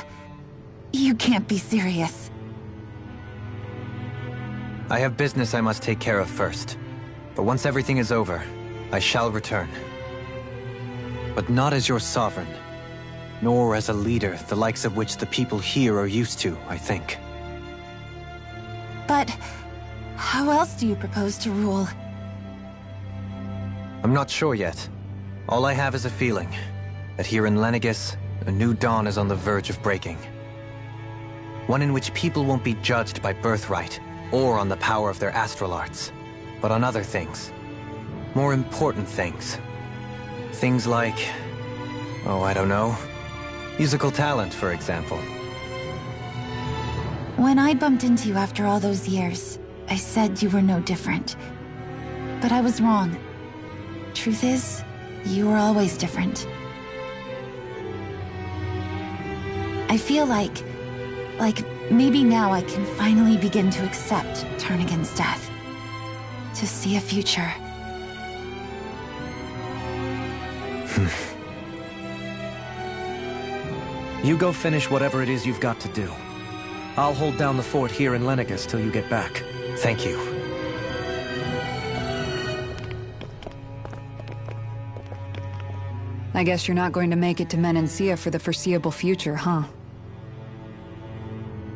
You can't be serious. I have business I must take care of first. But once everything is over, I shall return. But not as your sovereign, nor as a leader the likes of which the people here are used to, I think. But how else do you propose to rule? I'm not sure yet. All I have is a feeling that here in Lenegis, a new dawn is on the verge of breaking. One in which people won't be judged by birthright or on the power of their astral arts, but on other things. More important things. Things like, oh, I don't know, musical talent, for example. When I bumped into you after all those years, I said you were no different. But I was wrong. Truth is, you were always different. I feel like maybe now I can finally begin to accept Turnagain's death. To see a future. You go finish whatever it is you've got to do. I'll hold down the fort here in Lenegis till you get back. Thank you. I guess you're not going to make it to Menancia for the foreseeable future, huh?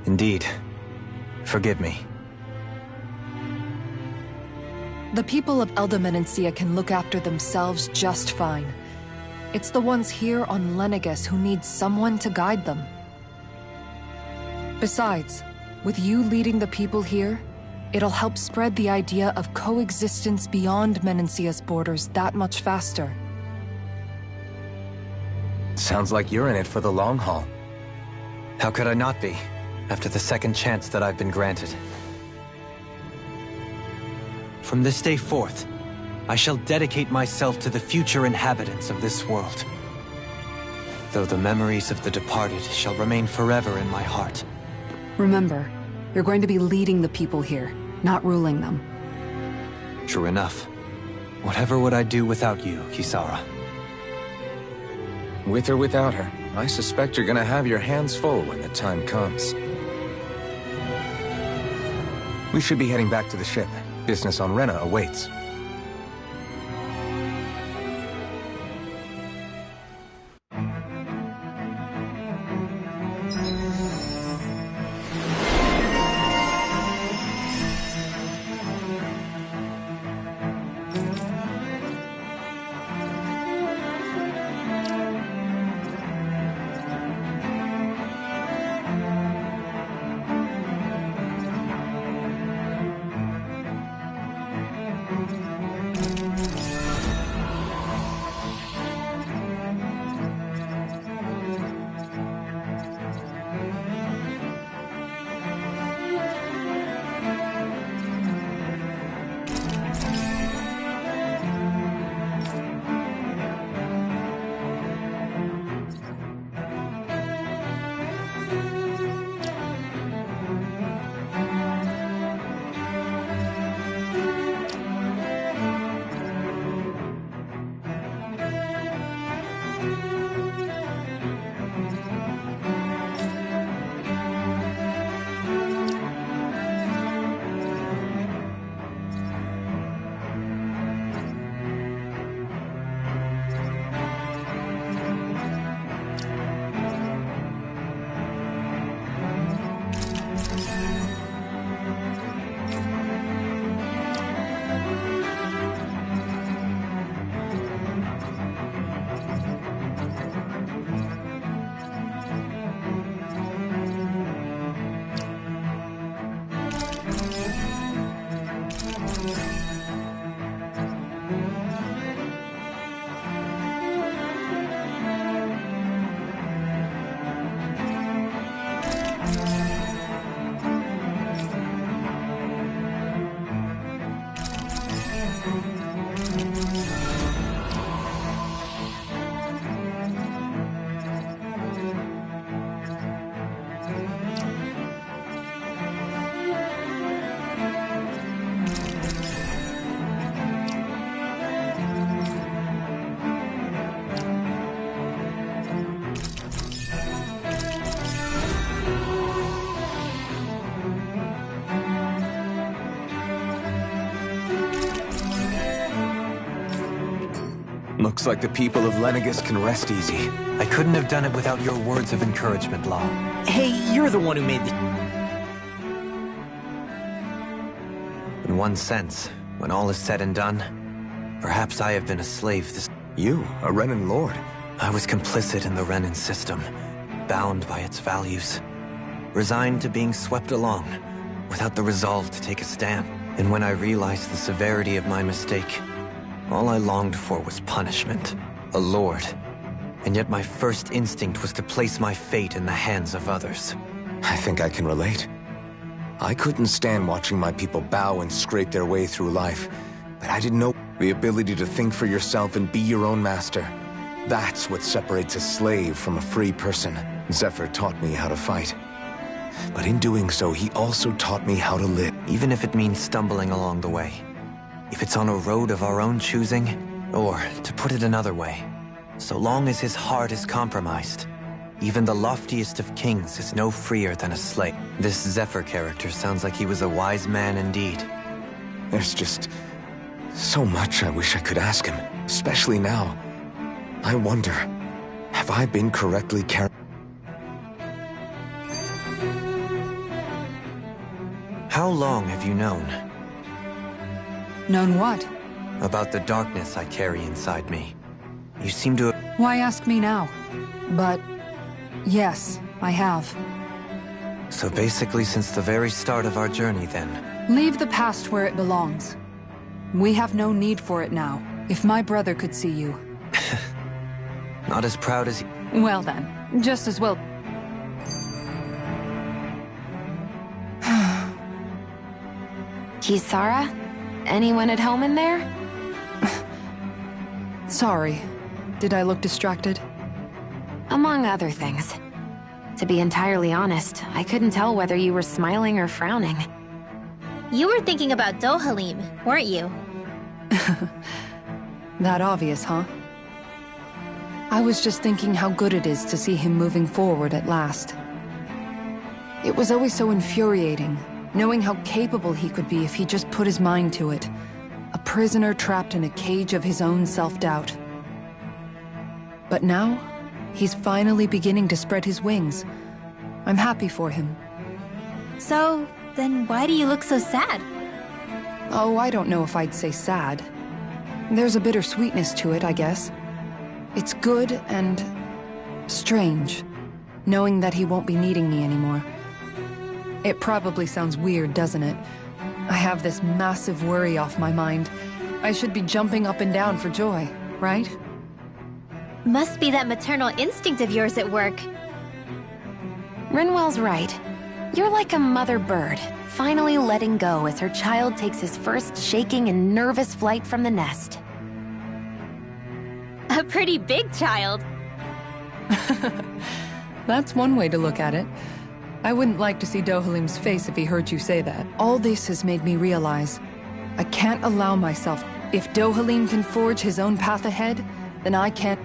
Indeed. Forgive me. The people of Elda Menancia can look after themselves just fine. It's the ones here on Lenegis who need someone to guide them. Besides, with you leading the people here, it'll help spread the idea of coexistence beyond Menancia's borders that much faster. Sounds like you're in it for the long haul. How could I not be, after the second chance that I've been granted? From this day forth, I shall dedicate myself to the future inhabitants of this world. Though the memories of the departed shall remain forever in my heart. Remember, you're going to be leading the people here, not ruling them. True enough. Whatever would I do without you, Kisara? With or without her, I suspect you're gonna have your hands full when the time comes. We should be heading back to the ship. Business on Rena awaits. Looks like the people of Lenegis can rest easy. I couldn't have done it without your words of encouragement, Law. Hey, you're the one who made the... In one sense, when all is said and done, perhaps I have been a slave this... You, a Renan Lord? I was complicit in the Renan system, bound by its values, resigned to being swept along, without the resolve to take a stand. And when I realized the severity of my mistake, all I longed for was punishment, a lord. And yet my first instinct was to place my fate in the hands of others. I think I can relate. I couldn't stand watching my people bow and scrape their way through life, but I didn't know the ability to think for yourself and be your own master. That's what separates a slave from a free person. Zephyr taught me how to fight. But in doing so, he also taught me how to live. Even if it means stumbling along the way. If it's on a road of our own choosing, or, to put it another way, so long as his heart is compromised, even the loftiest of kings is no freer than a slave. This Zephyr character sounds like he was a wise man indeed. There's just so much I wish I could ask him, especially now. I wonder, have I been correctly How long have you known? Known what? About the darkness I carry inside me. You seem to have... Why ask me now? But... yes, I have. So basically since the very start of our journey, then. Leave the past where it belongs. We have no need for it now. If my brother could see you. Not as proud as... Well then, just as well... Kisara? Anyone at home in there? Sorry. Did I look distracted? Among other things. To be entirely honest, I couldn't tell whether you were smiling or frowning. You were thinking about Dohalim, weren't you? That obvious, huh? I was just thinking how good it is to see him moving forward at last. It was always so infuriating, knowing how capable he could be if he just put his mind to it. A prisoner trapped in a cage of his own self-doubt. But now, he's finally beginning to spread his wings. I'm happy for him. So, then why do you look so sad? Oh, I don't know if I'd say sad. There's a bittersweetness to it, I guess. It's good and... strange, knowing that he won't be needing me anymore. It probably sounds weird, doesn't it? I have this massive worry off my mind. I should be jumping up and down for joy, right? Must be that maternal instinct of yours at work. Rinwell's right. You're like a mother bird, finally letting go as her child takes his first shaking and nervous flight from the nest. A pretty big child. That's one way to look at it. I wouldn't like to see Dohalim's face if he heard you say that. All this has made me realize I can't allow myself. If Dohalim can forge his own path ahead, then I can't.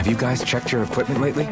Have you guys checked your equipment lately?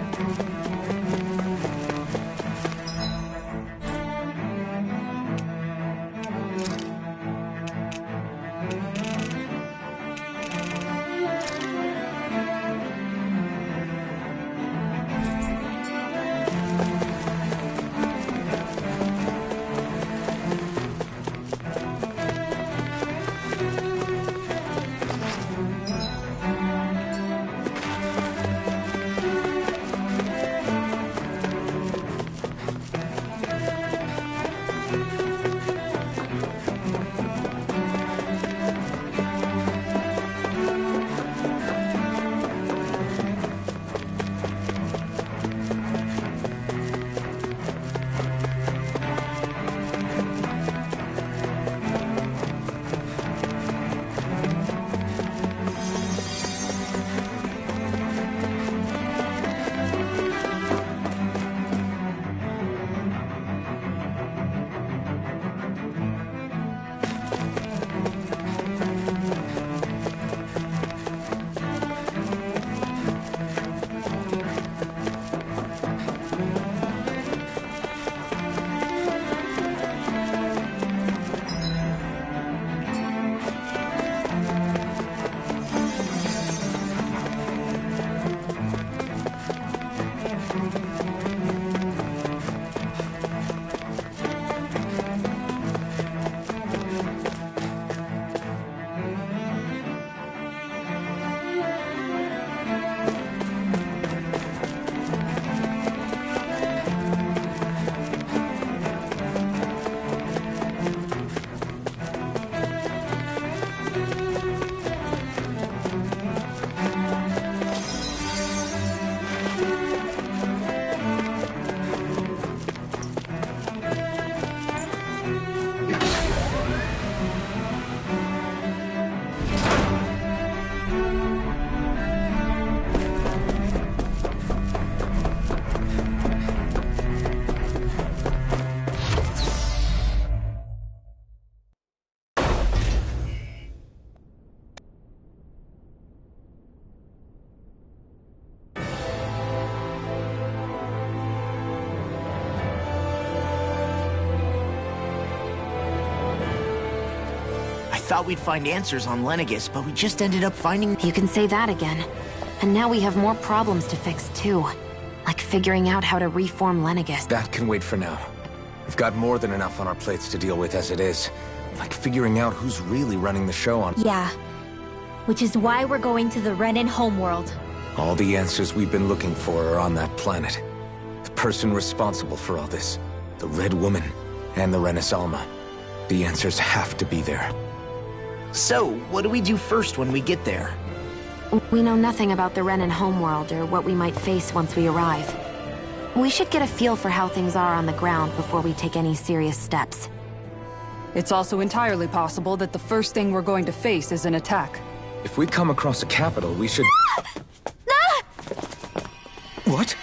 Thought we'd find answers on Lenegis, but we just ended up finding... You can say that again. And now we have more problems to fix, too. Like figuring out how to reform Lenegis. That can wait for now. We've got more than enough on our plates to deal with as it is. Like figuring out who's really running the show on... Yeah. Which is why we're going to the Renan homeworld. All the answers we've been looking for are on that planet. The person responsible for all this. The Red Woman. And the Renaissance. The answers have to be there. So, what do we do first when we get there? We know nothing about the Renan homeworld or what we might face once we arrive. We should get a feel for how things are on the ground before we take any serious steps. It's also entirely possible that the first thing we're going to face is an attack. If we come across a capital, we should... What?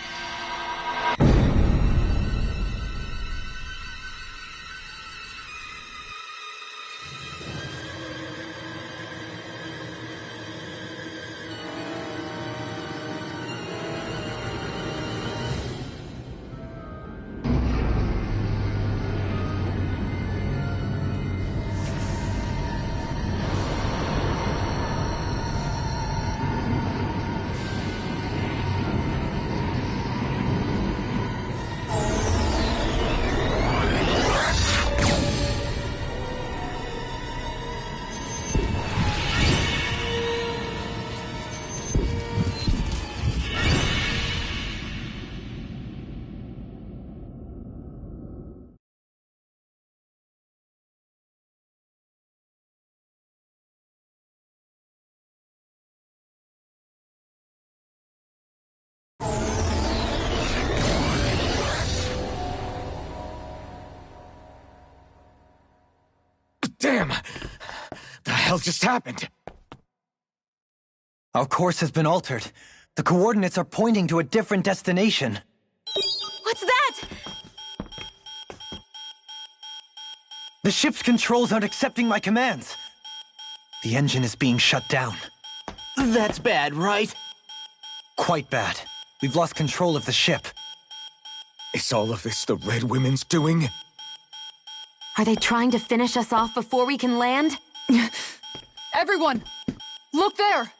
Damn! The hell just happened? Our course has been altered. The coordinates are pointing to a different destination. What's that? The ship's controls aren't accepting my commands. The engine is being shut down. That's bad, right? Quite bad. We've lost control of the ship. Is all of this the Red Women's doing? Are they trying to finish us off before we can land? Everyone! Look there!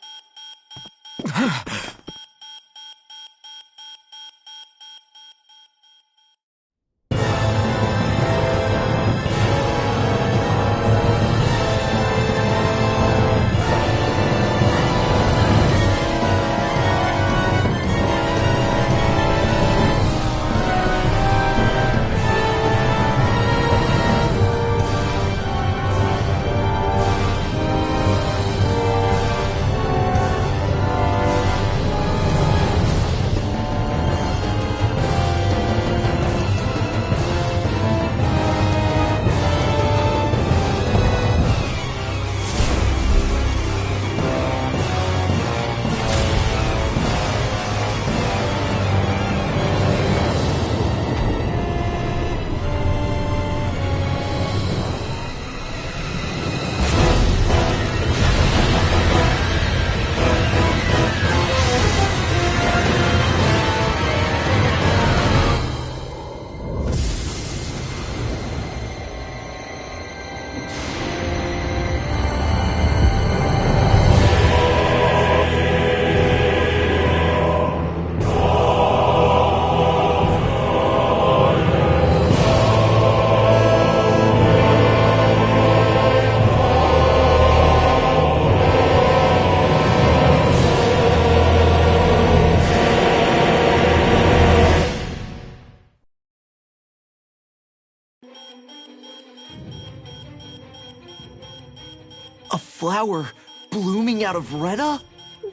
A flower blooming out of Rena?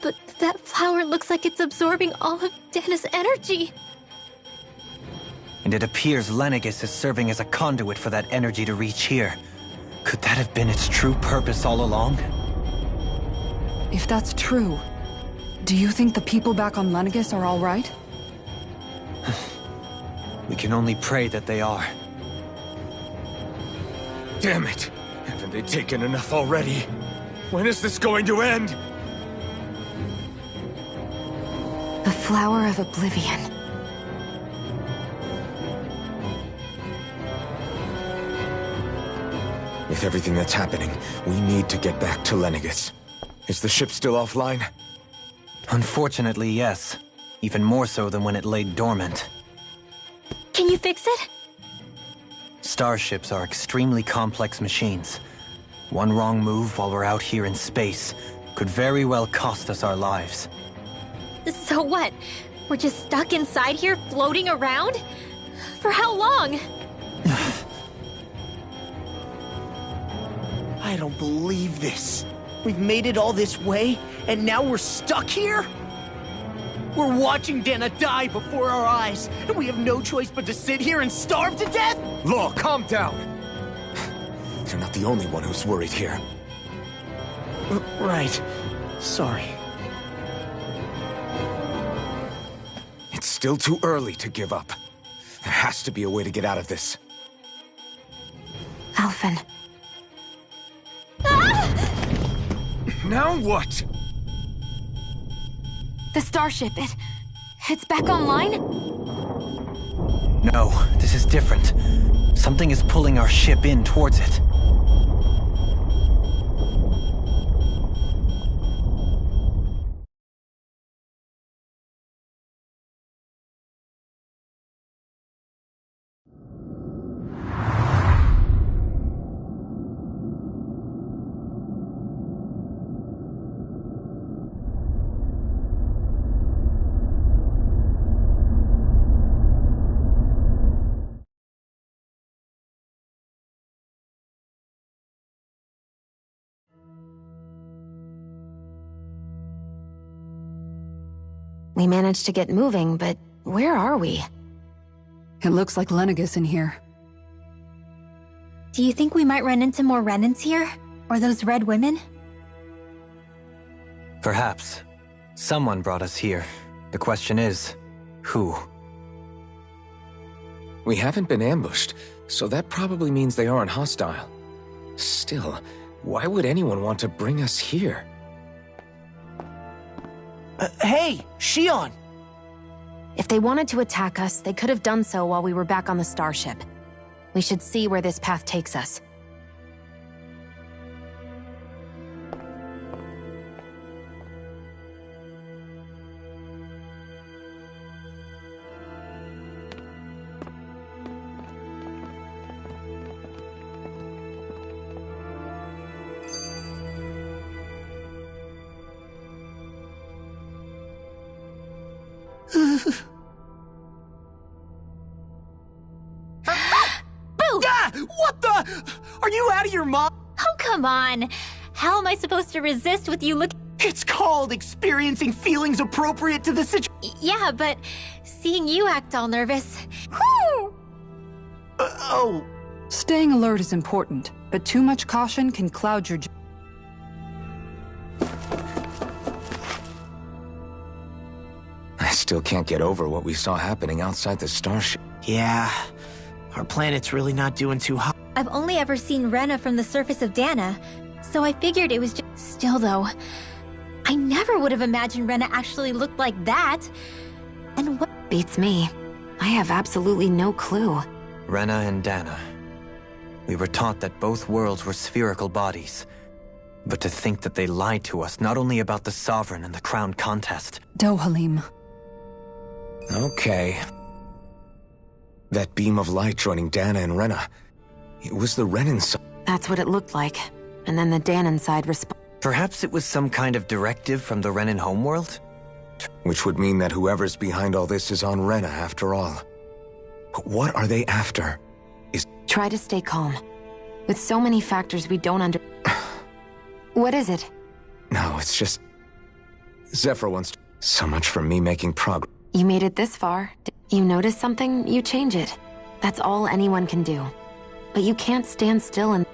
But that flower looks like it's absorbing all of Dana's energy. And it appears Lenegis is serving as a conduit for that energy to reach here. Could that have been its true purpose all along? If that's true, do you think the people back on Lenegis are all right? We can only pray that they are. Damn it! Haven't they taken enough already? When is this going to end? The Flower of Oblivion. With everything that's happening, we need to get back to Lenegis. Is the ship still offline? Unfortunately, yes. Even more so than when it lay dormant. Can you fix it? Starships are extremely complex machines. One wrong move while we're out here in space could very well cost us our lives. So what? We're just stuck inside here, floating around? For how long? I don't believe this. We've made it all this way, and now we're stuck here? We're watching Dana die before our eyes, and we have no choice but to sit here and starve to death? Law, calm down! You're not the only one who's worried here. Right. Sorry. It's still too early to give up. There has to be a way to get out of this. Alphen. Now what? The starship, it's back online? No, this is different. Something is pulling our ship in towards it. We managed to get moving, but where are we? It looks like Lenegis in here. Do you think we might run into more Renans here? Or those red women? Perhaps. Someone brought us here. The question is, who? We haven't been ambushed, so that probably means they aren't hostile. Still, why would anyone want to bring us here? Hey, Shion! If they wanted to attack us, they could have done so while we were back on the starship. We should see where this path takes us. Boo! Ah, what the? Are you out of your mind? Oh, come on. How am I supposed to resist with you looking? It's called experiencing feelings appropriate to the situation. Yeah, but seeing you act all nervous. Whew! Oh. Staying alert is important, but too much caution can cloud your... I still can't get over what we saw happening outside the starship. Yeah, our planet's really not doing too hot. I've only ever seen Rena from the surface of Dana, so I figured it was just... Still, though, I never would have imagined Rena actually looked like that. And what... Beats me. I have absolutely no clue. Rena and Dana. We were taught that both worlds were spherical bodies. But to think that they lied to us not only about the Sovereign and the Crown contest... Dohalim. Okay. That beam of light joining Dana and Rena. It was the Renan side. That's what it looked like. And then the Danon side Perhaps it was some kind of directive from the Renan homeworld? Which would mean that whoever's behind all this is on Rena after all. But what are they after? Try to stay calm. With so many factors we don't What is it? No, it's just... Zephyr wants to... So much for me making progress. You made it this far. You notice something, you change it. That's all anyone can do. But you can't stand still and...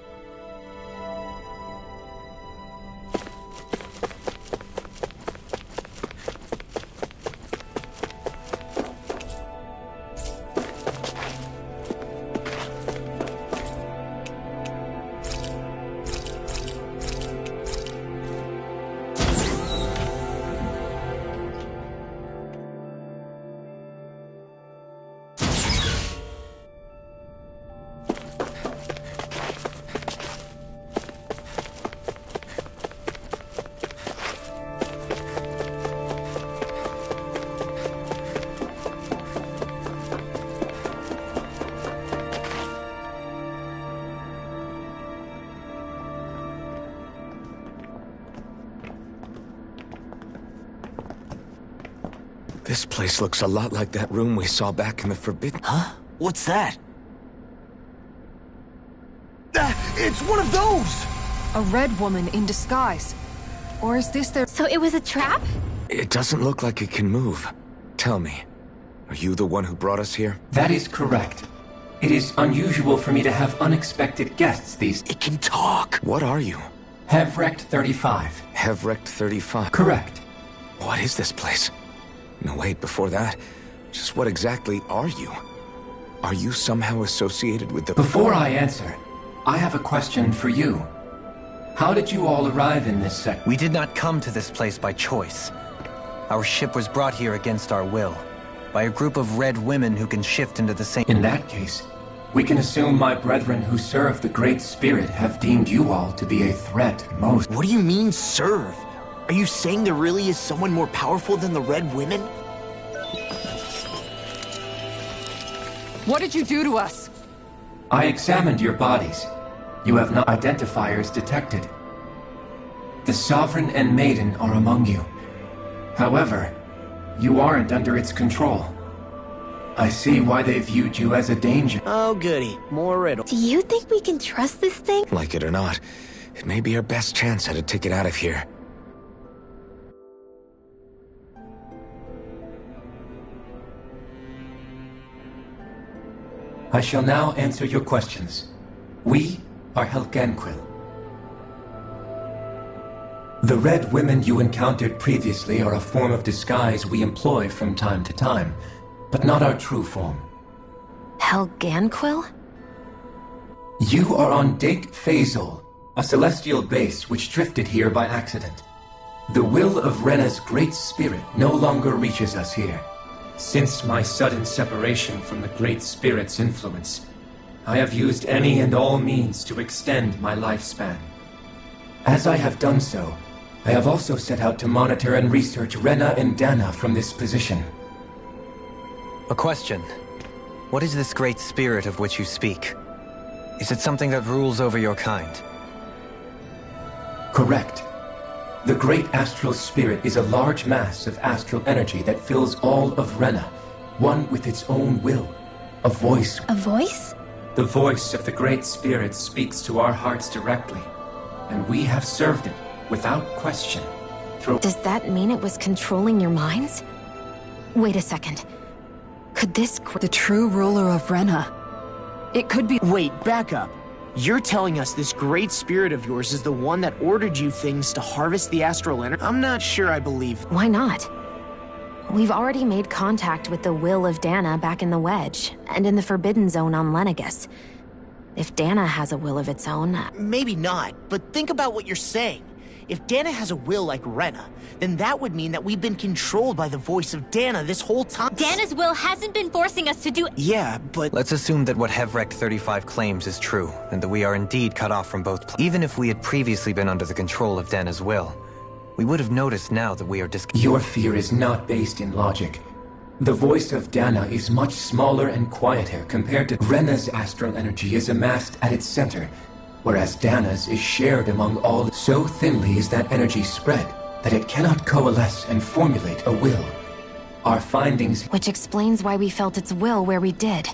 This place looks a lot like that room we saw back in the Forbidden... Huh? What's that? It's one of those! A red woman in disguise. Or is this their... So it was a trap? It doesn't look like it can move. Tell me, are you the one who brought us here? That is correct. It is unusual for me to have unexpected guests these... It can talk! What are you? Hevrect 35. Hevrect 35? Correct. What is this place? No, wait, before that, just what exactly are you? Are you somehow associated with the... Before I answer, I have a question for you. How did you all arrive in this sector? We did not come to this place by choice. Our ship was brought here against our will, by a group of red women who can shift into the same... In that case, we can assume my brethren who serve the Great Spirit have deemed you all to be a threat most... What do you mean, serve? Are you saying there really is someone more powerful than the Red Women? What did you do to us? I examined your bodies. You have no identifiers detected. The Sovereign and Maiden are among you. However, you aren't under its control. I see why they viewed you as a danger. Oh goody, more riddle. Do you think we can trust this thing? Like it or not, it may be our best chance at a ticket out of here. I shall now answer your questions. We are Helganquil. The red women you encountered previously are a form of disguise we employ from time to time, but not our true form. Helganquil? You are on Date Phasol, a celestial base which drifted here by accident. The will of Rena's great spirit no longer reaches us here. Since my sudden separation from the Great Spirit's influence, I have used any and all means to extend my lifespan. As I have done so, I have also set out to monitor and research Rena and Dana from this position. A question. What is this great spirit of which you speak? Is it something that rules over your kind? Correct. The Great Astral Spirit is a large mass of astral energy that fills all of Rena, one with its own will. A voice. A voice? The voice of the Great Spirit speaks to our hearts directly, and we have served it without question. Does that mean it was controlling your minds? Wait a second. Could this... The true ruler of Rena. It could be... Wait, back up. You're telling us this great spirit of yours is the one that ordered you things to harvest the astral energy? I'm not sure I believe... Why not? We've already made contact with the will of Dana back in the Wedge, and in the Forbidden Zone on Lenegus. If Dana has a will of its own... Maybe not, but think about what you're saying. If Dana has a will like Rena, then that would mean that we've been controlled by the voice of Dana this whole time. Dana's will hasn't been forcing us to do... Yeah, but... Let's assume that what Hevrect 35 claims is true, and that we are indeed cut off from both Even if we had previously been under the control of Dana's will, we would have noticed now that we are Your fear is not based in logic. The voice of Dana is much smaller and quieter compared to Rena's astral energy is amassed at its center, whereas Dana's is shared among all. So thinly is that energy spread that it cannot coalesce and formulate a will. Our findings... Which explains why we felt its will where we did.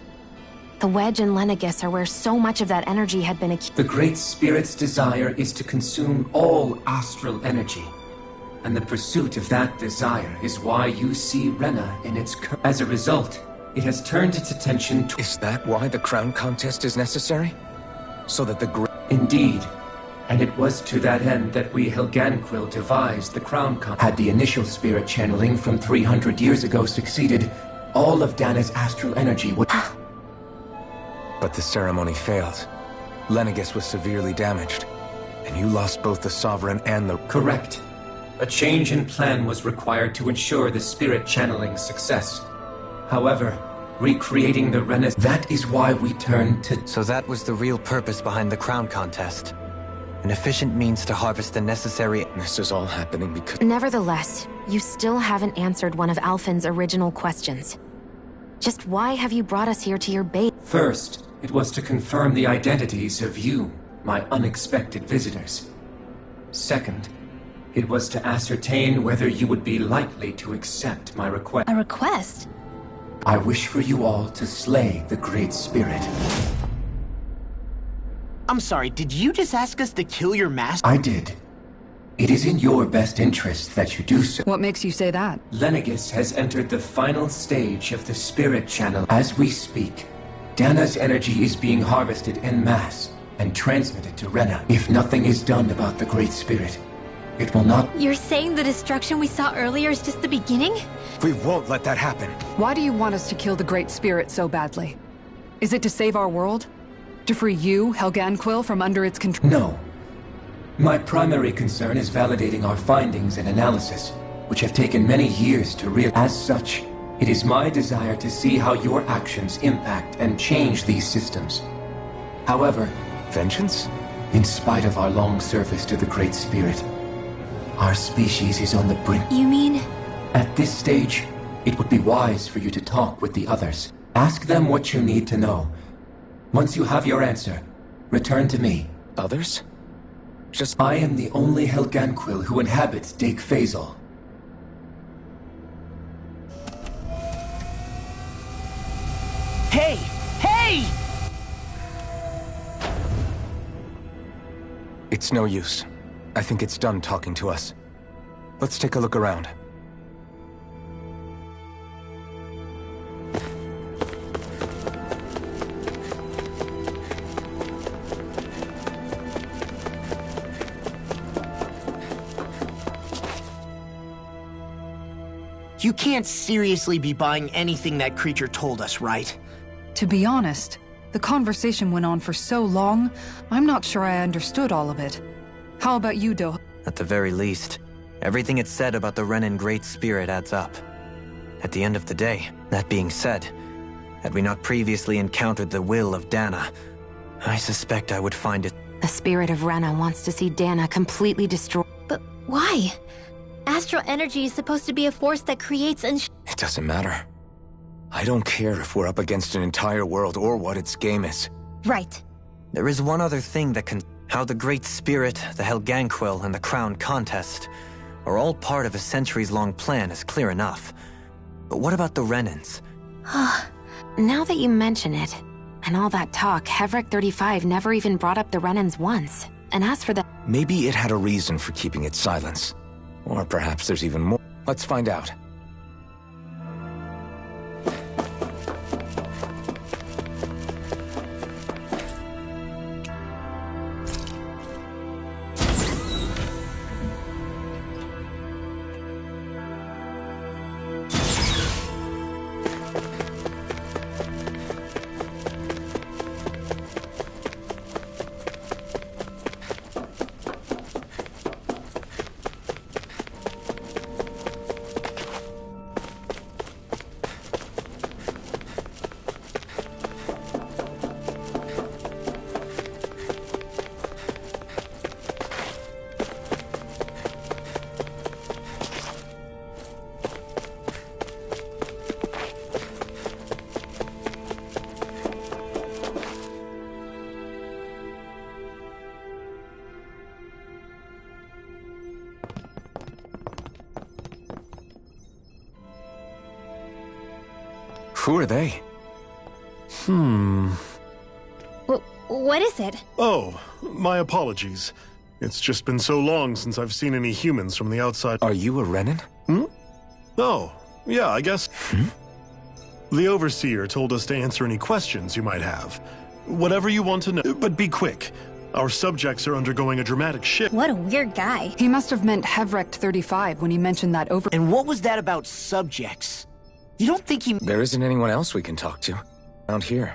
The Wedge and Lenegus are where so much of that energy had been... The Great Spirit's desire is to consume all astral energy. And the pursuit of that desire is why you see Rena in its... As a result, it has turned its attention to... Is that why the crown contest is necessary? So that the Indeed. And it was to that end that we Helganquil devised the crown contest. Had the initial spirit channeling from 300 years ago succeeded, all of Dana's astral energy would... But the ceremony failed. Lenegus was severely damaged, and you lost both the Sovereign and the... Correct. A change in plan was required to ensure the spirit channeling success. However, recreating the Renaissance... That is why we turned to... So that was the real purpose behind the crown contest. An efficient means to harvest the necessary... This is all happening because... Nevertheless, you still haven't answered one of Alphen's original questions. Just why have you brought us here to your base? First, it was to confirm the identities of you, my unexpected visitors. Second, it was to ascertain whether you would be likely to accept my request. A request? I wish for you all to slay the Great Spirit. I'm sorry, did you just ask us to kill your master? I did. It is in your best interest that you do so. What makes you say that? Lenegus has entered the final stage of the spirit channel. As we speak, Dana's energy is being harvested en masse and transmitted to Rena. If nothing is done about the Great Spirit, it will not... You're saying the destruction we saw earlier is just the beginning? We won't let that happen. Why do you want us to kill the Great Spirit so badly? Is it to save our world? To free you, Helganquil, from under its control? No. My primary concern is validating our findings and analysis, which have taken many years to realize. As such, it is my desire to see how your actions impact and change these systems. However... Vengeance? In spite of our long service to the Great Spirit, our species is on the brink. You mean? At this stage, it would be wise for you to talk with the others. Ask them what you need to know. Once you have your answer, return to me. Others? I am the only Helganquil who inhabits Dake Faisal. Hey! Hey! It's no use. I think it's done talking to us. Let's take a look around. You can't seriously be buying anything that creature told us, right? To be honest, the conversation went on for so long, I'm not sure I understood all of it. How about you, Do? At the very least, Everything it said about the Renan Great Spirit adds up. At the end of the day, that being said, had we not previously encountered the will of Dana, I suspect I would find it. The spirit of Rena wants to see Dana completely destroyed. But why? Astral energy is supposed to be a force that creates and... It doesn't matter. I don't care if we're up against an entire world or what its game is. Right. There is one other thing that can... How the Great Spirit, the Helganquil, and the Crown Contest are all part of a centuries-long plan is clear enough. But what about the Renans? Now that you mention it, and all that talk, Hevric 35 never even brought up the Renans once. And as for the... Maybe it had a reason for keeping its silence. Or perhaps there's even more. Let's find out. Who are they? What is it? Oh, my apologies. It's just been so long since I've seen any humans from the outside. Are you a Renan? Oh, yeah, I guess. The Overseer told us to answer any questions you might have. Whatever you want to know, but be quick. Our subjects are undergoing a dramatic shift. What a weird guy. He must have meant Hevric 35 when he mentioned that over... And what was that about subjects? You don't think he... There isn't anyone else we can talk to around here.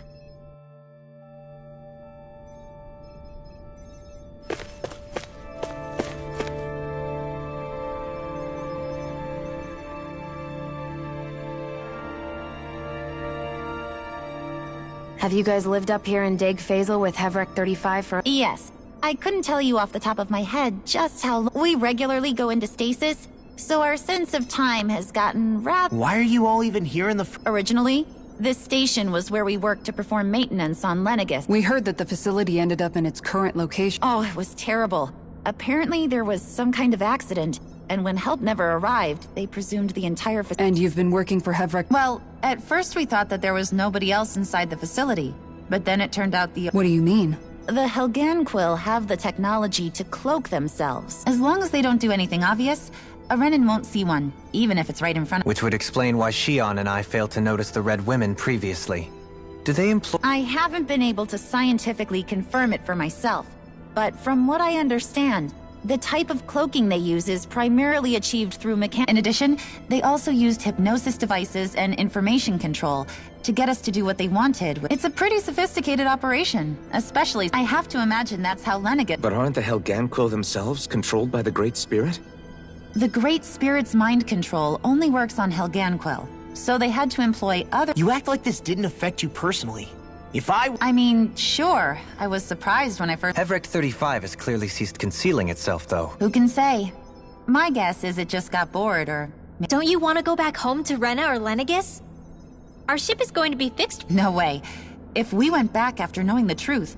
Have you guys lived up here in Dag Fazel with Hevric 35 for... Yes. I couldn't tell you off the top of my head just how we regularly go into stasis, so our sense of time has gotten rather... Why are you all even here in the... Originally, this station was where we worked to perform maintenance on Lenegis. We heard that the facility ended up in its current location. Oh, it was terrible. Apparently there was some kind of accident, and when help never arrived, they presumed the entire facility... And you've been working for Hevric... Well, at first we thought that there was nobody else inside the facility, but then it turned out the... What do you mean? The Helganquil have the technology to cloak themselves. As long as they don't do anything obvious, a Renan won't see one, even if it's right in front of... Which would explain why Shion and I failed to notice the Red Women previously. Do they employ... I haven't been able to scientifically confirm it for myself, but from what I understand, the type of cloaking they use is primarily achieved through In addition, they also used hypnosis devices and information control to get us to do what they wanted. It's a pretty sophisticated operation, especially... I have to imagine that's how Lenegis... But aren't the Helganquil themselves controlled by the Great Spirit? The Great Spirit's mind control only works on Helganquil, so they had to employ other... You act like this didn't affect you personally. If I mean, sure. I was surprised when I first... Hevric 35 has clearly ceased concealing itself, though. Who can say? My guess is it just got bored, or... Don't you want to go back home to Rena or Lenegis? Our ship is going to be fixed. No way. If we went back after knowing the truth,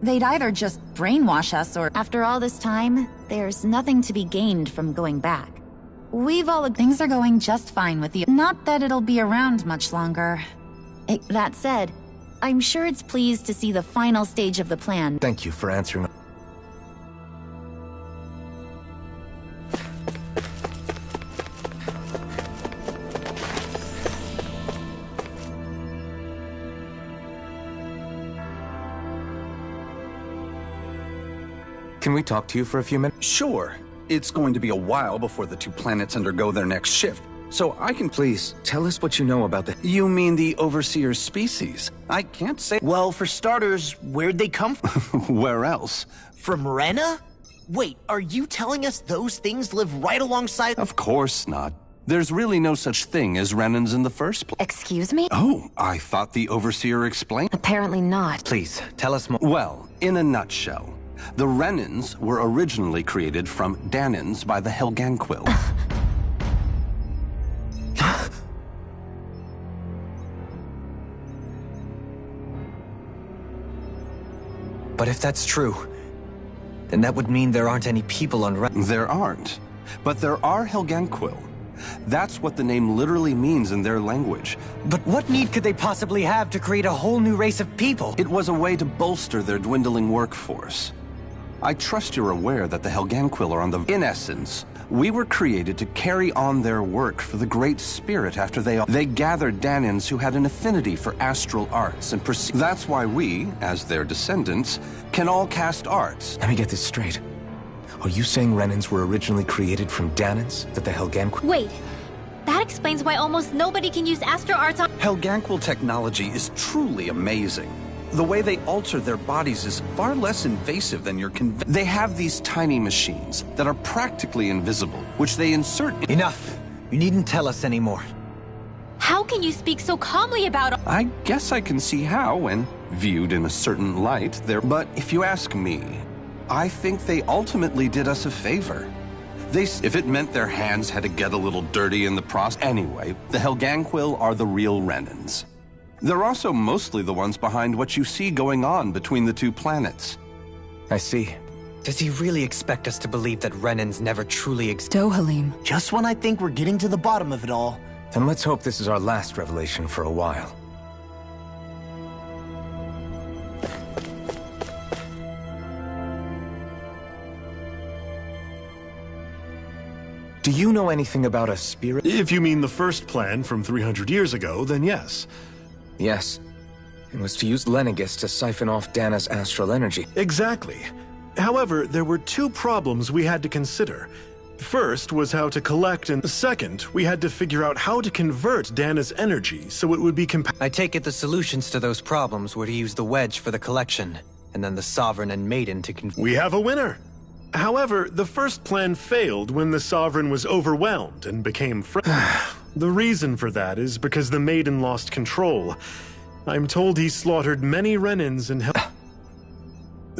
they'd either just brainwash us or... After all this time, there's nothing to be gained from going back. We've all... Things are going just fine with you. Not that it'll be around much longer. That said, I'm sure it's pleased to see the final stage of the plan. Thank you for answering. Can we talk to you for a few minutes? Sure. It's going to be a while before the two planets undergo their next shift, so I can... Please, tell us what you know about the... You mean the Overseer species? I can't say... Well, for starters, where'd they come from? Where else? From Rena? Wait, are you telling us those things live right alongside— Of course not. There's really no such thing as Renans in the first place. Excuse me? Oh, I thought the Overseer explained. Apparently not. Please, tell us more. Well, in a nutshell, the Renans were originally created from Danans by the Helganquil. But if that's true, then that would mean there aren't any people on Ren— There aren't. But there are Helganquil. That's what the name literally means in their language. But what need could they possibly have to create a whole new race of people? It was a way to bolster their dwindling workforce. I trust you're aware that the Helganquil are on the— In essence, we were created to carry on their work for the Great Spirit after they gathered Danans who had an affinity for astral arts and That's why we, as their descendants, can all cast arts. Let me get this straight. Are you saying Renans were originally created from Danans, that the Helganquil— Wait, that explains why almost nobody can use astral arts on— Helganquil technology is truly amazing. The way they alter their bodies is far less invasive than your They have these tiny machines that are practically invisible, which they insert— Enough! You needn't tell us anymore. How can you speak so calmly about— I guess I can see how, when viewed in a certain light, But if you ask me, I think they ultimately did us a favor. If it meant their hands had to get a little dirty in the process— Anyway, the Helganquil are the real Renans. They're also mostly the ones behind what you see going on between the two planets. I see. Does he really expect us to believe that Renans never truly existed? Dohalim. Just when I think we're getting to the bottom of it all. Then let's hope this is our last revelation for a while. Do you know anything about a spirit? If you mean the first plan from 300 years ago, then yes. Yes. It was to use Lenegis to siphon off Dana's astral energy. Exactly. However, there were two problems we had to consider. First was how to collect, and second, we had to figure out how to convert Dana's energy so it would be I take it the solutions to those problems were to use the wedge for the collection, and then the Sovereign and Maiden to We have a winner! However, the first plan failed when the Sovereign was overwhelmed and became The reason for that is because the Maiden lost control. I'm told he slaughtered many Renans and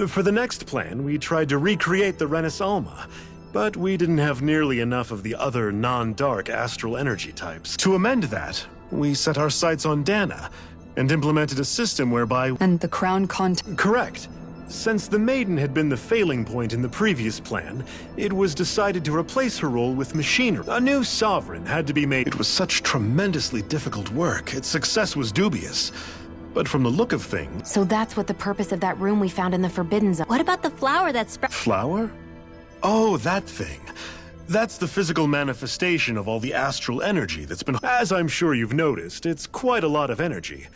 For the next plan, we tried to recreate the Renis Alma, but we didn't have nearly enough of the other non-dark astral energy types. To amend that, we set our sights on Dana and implemented a system whereby— And the crown Correct. Since the Maiden had been the failing point in the previous plan, it was decided to replace her role with machinery. A new Sovereign had to be made. It was such tremendously difficult work. Its success was dubious. But from the look of things— So that's what the purpose of that room we found in the Forbidden Zone— What about the flower that Flower? Oh, that thing. That's the physical manifestation of all the astral energy that's been— As I'm sure you've noticed, it's quite a lot of energy.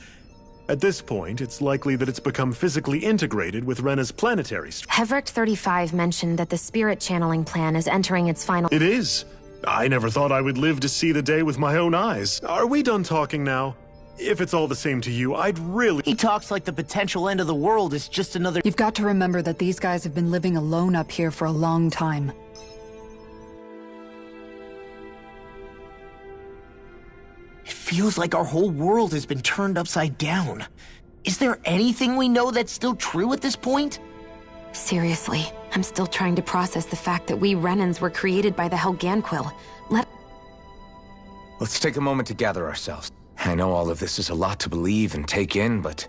At this point, it's likely that it's become physically integrated with Rena's planetary structure. Hevric 35 mentioned that the spirit channeling plan is entering its final— It is. I never thought I would live to see the day with my own eyes. Are we done talking now? If it's all the same to you, I'd really— He talks like the potential end of the world is just another— You've got to remember that these guys have been living alone up here for a long time. It feels like our whole world has been turned upside down. Is there anything we know that's still true at this point? Seriously, I'm still trying to process the fact that we Renans were created by the Helganquil. Let's take a moment to gather ourselves. I know all of this is a lot to believe and take in, but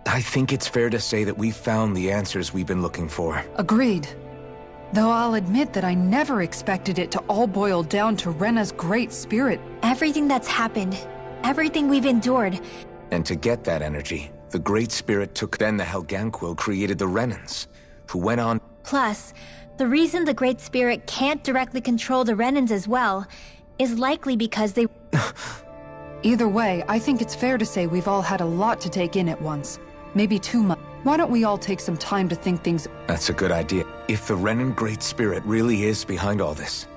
I think it's fair to say that we've found the answers we've been looking for. Agreed. Though I'll admit that I never expected it to all boil down to Rena's great spirit. Everything that's happened, everything we've endured. And to get that energy, the Great Spirit took— Then the Helganquil created the Renans, who went on— Plus, the reason the Great Spirit can't directly control the Renans as well is likely because they— Either way, I think it's fair to say we've all had a lot to take in at once. Maybe too much. Why don't we all take some time to think things— That's a good idea. If the Renan Great Spirit really is behind all this,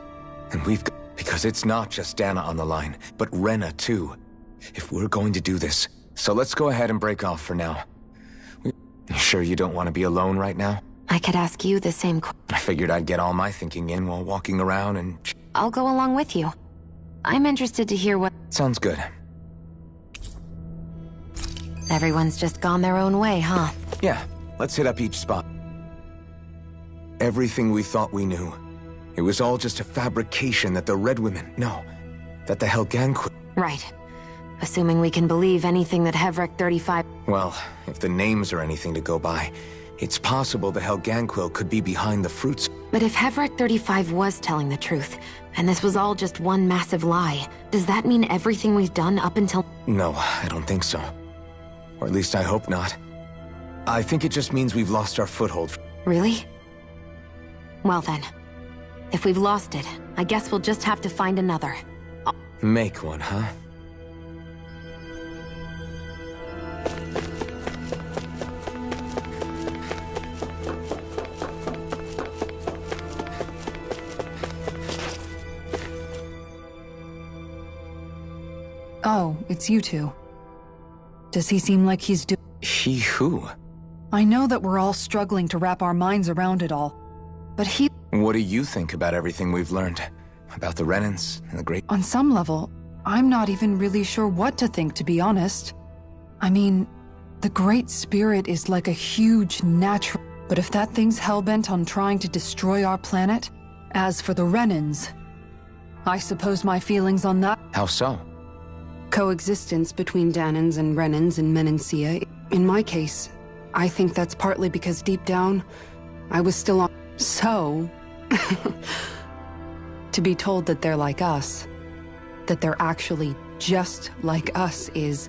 then we've got— Because it's not just Dana on the line, but Rena too. If we're going to do this, so let's go ahead and break off for now. You sure you don't want to be alone right now? I could ask you the same question. I figured I'd get all my thinking in while walking around and... I'll go along with you. I'm interested to hear what... Sounds good. Everyone's just gone their own way, huh? Yeah, let's hit up each spot. Everything we thought we knew. It was all just a fabrication that the Red Women... No, that the Helganquil... Right. Assuming we can believe anything that Hevrek 35... Well, if the names are anything to go by, it's possible the Helganquil could be behind the fruits. But if Hevrek 35 was telling the truth, and this was all just one massive lie, does that mean everything we've done up until... No, I don't think so. Or at least I hope not. I think it just means we've lost our foothold. Really? Well then, if we've lost it, I guess we'll just have to find another. Make one, huh? Oh, it's you two. Does he seem like he's He who? I know that we're all struggling to wrap our minds around it all, but he... What do you think about everything we've learned? About the Renans and the Great... On some level, I'm not even really sure what to think, to be honest. I mean, the Great Spirit is like a huge natural... But if that thing's hellbent on trying to destroy our planet, as for the Renans, I suppose my feelings on that... How so? Coexistence between Danans and Renans in Menancia. In my case, I think that's partly because deep down, I was still on... So... to be told that they're like us, that they're actually just like us is...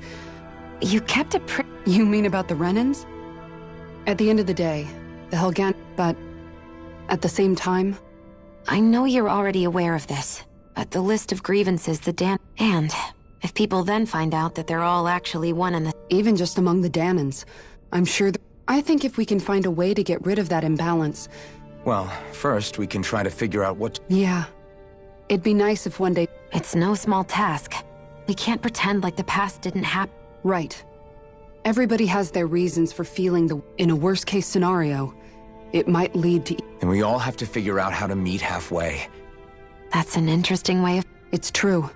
You kept a You mean about the Renans? At the end of the day, the Helgan... But at the same time... I know you're already aware of this, but the list of grievances the And if people then find out that they're all actually one and the... Even just among the Danans, I'm sure I think if we can find a way to get rid of that imbalance... Well, first we can try to figure out what... Yeah. It'd be nice if one day... It's no small task. We can't pretend like the past didn't happen. Right. Everybody has their reasons for feeling the... In a worst-case scenario, it might lead to... And we all have to figure out how to meet halfway. That's an interesting way of... It's true.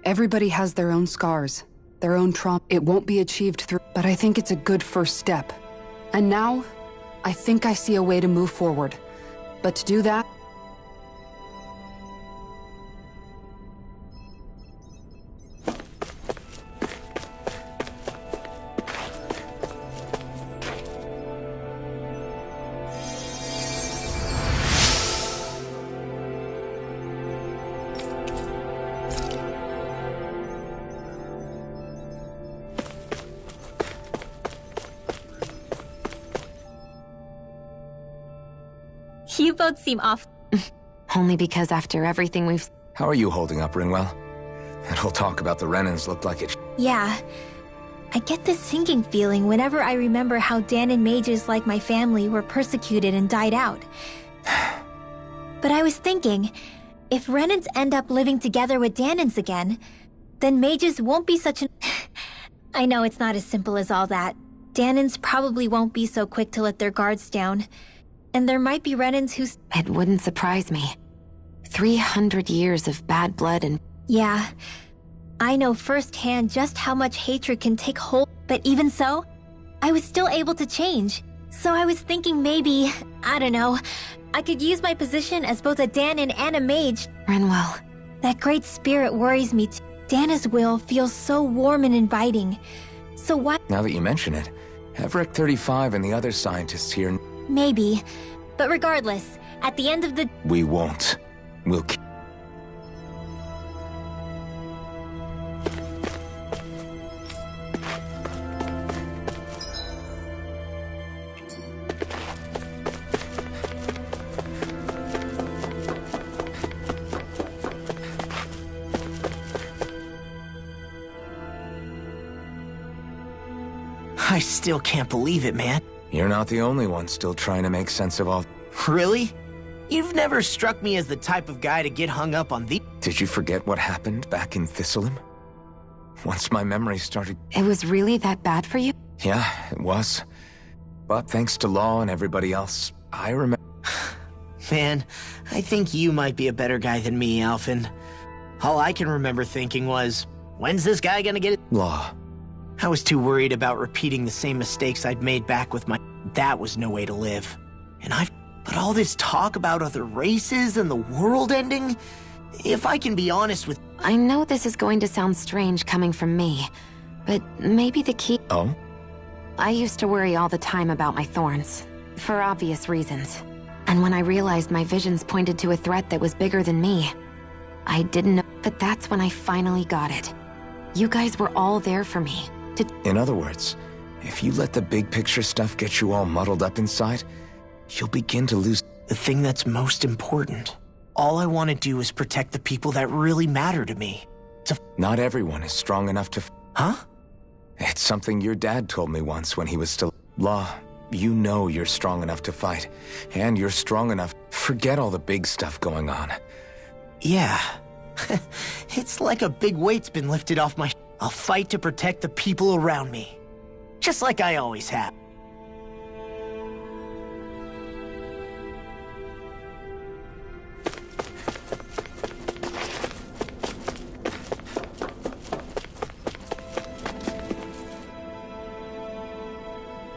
Everybody has their own scars, their own trauma. It won't be achieved through... But I think it's a good first step. And now, I think I see a way to move forward. But to do that... You both seem off. Only because after everything we've... How are you holding up, Rinwell? That whole talk about the Renans looked like it... Yeah. I get this sinking feeling whenever I remember how Danan mages like my family were persecuted and died out. But I was thinking, if Renans end up living together with Danans again, then mages won't be such an... I know it's not as simple as all that. Danans probably won't be so quick to let their guards down. And there might be Renans who... It wouldn't surprise me. 300 years of bad blood and... Yeah. I know firsthand just how much hatred can take hold. But even so, I was still able to change. So I was thinking maybe, I don't know, I could use my position as both a Danan and a mage. Rinwell. That Great Spirit worries me too. Dana's will feels so warm and inviting. So why... Now that you mention it, Hevrek 35 and the other scientists here... Maybe. But regardless, at the end of the... We won't. We'll... I still can't believe it, man. You're not the only one still trying to make sense of all... Really? You've never struck me as the type of guy to get hung up on the... Did you forget what happened back in Thistleum? Once my memory started... It was really that bad for you? Yeah, it was. But thanks to Law and everybody else, I remember... Man, I think you might be a better guy than me, Alphen. All I can remember thinking was, when's this guy gonna get it? Law. I was too worried about repeating the same mistakes I'd made back with my... That was no way to live. But all this talk about other races and the world ending... If I can be honest with... I know this is going to sound strange coming from me, but maybe the key... Oh? I used to worry all the time about my thorns, for obvious reasons. And when I realized my visions pointed to a threat that was bigger than me, I didn't know... But that's when I finally got it. You guys were all there for me. In other words, if you let the big picture stuff get you all muddled up inside, you'll begin to lose... The thing that's most important. All I want to do is protect the people that really matter to me. Not everyone is strong enough to... Huh? It's something your dad told me once when he was still... Law, you know you're strong enough to fight. And you're strong enough... Forget all the big stuff going on. Yeah. It's like a big weight's been lifted off my... I'll fight to protect the people around me. Just like I always have.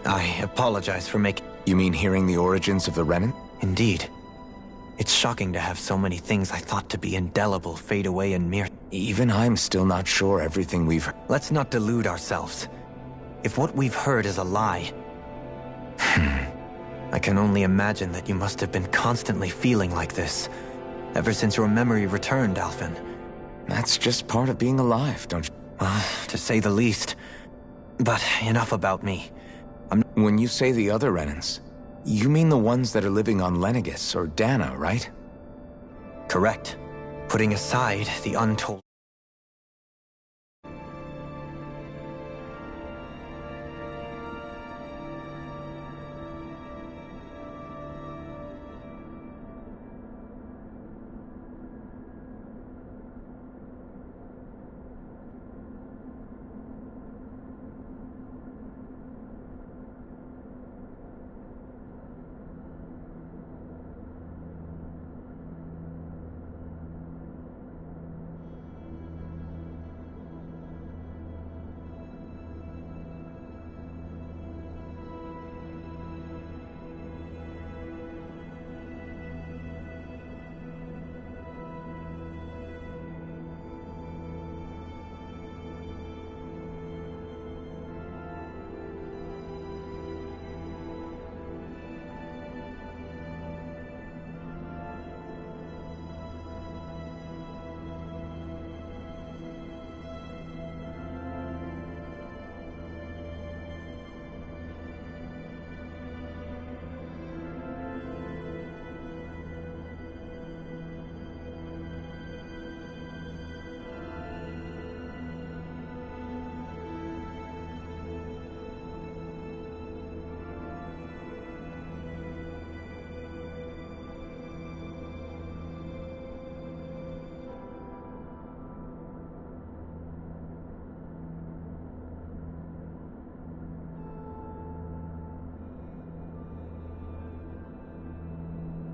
I apologize for making... You mean hearing the origins of the Renan? Indeed. It's shocking to have so many things I thought to be indelible fade away in mere... Even I'm still not sure everything we've heard... Let's not delude ourselves. If what we've heard is a lie... I can only imagine that you must have been constantly feeling like this, ever since your memory returned, Alphen. That's just part of being alive, don't you? To say the least. But enough about me. When you say the other Renans, you mean the ones that are living on Lenegis or Dana, right? Correct. Putting aside the untold...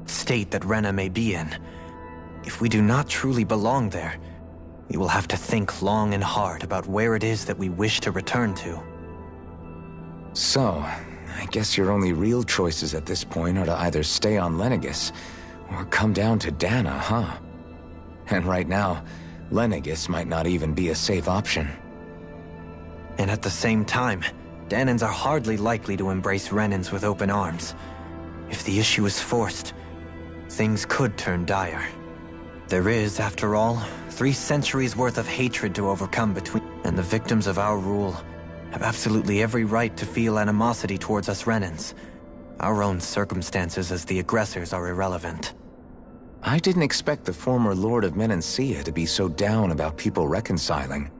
state that Rena may be in. If we do not truly belong there, we will have to think long and hard about where it is that we wish to return to. So, I guess your only real choices at this point are to either stay on Lenegis, or come down to Dana, huh? And right now, Lenegis might not even be a safe option. And at the same time, Danans are hardly likely to embrace Renans with open arms. If the issue is forced, things could turn dire. There is, after all, 3 centuries worth of hatred to overcome between, and the victims of our rule have absolutely every right to feel animosity towards us Renans. Our own circumstances as the aggressors are irrelevant. I didn't expect the former Lord of Menancia to be so down about people reconciling.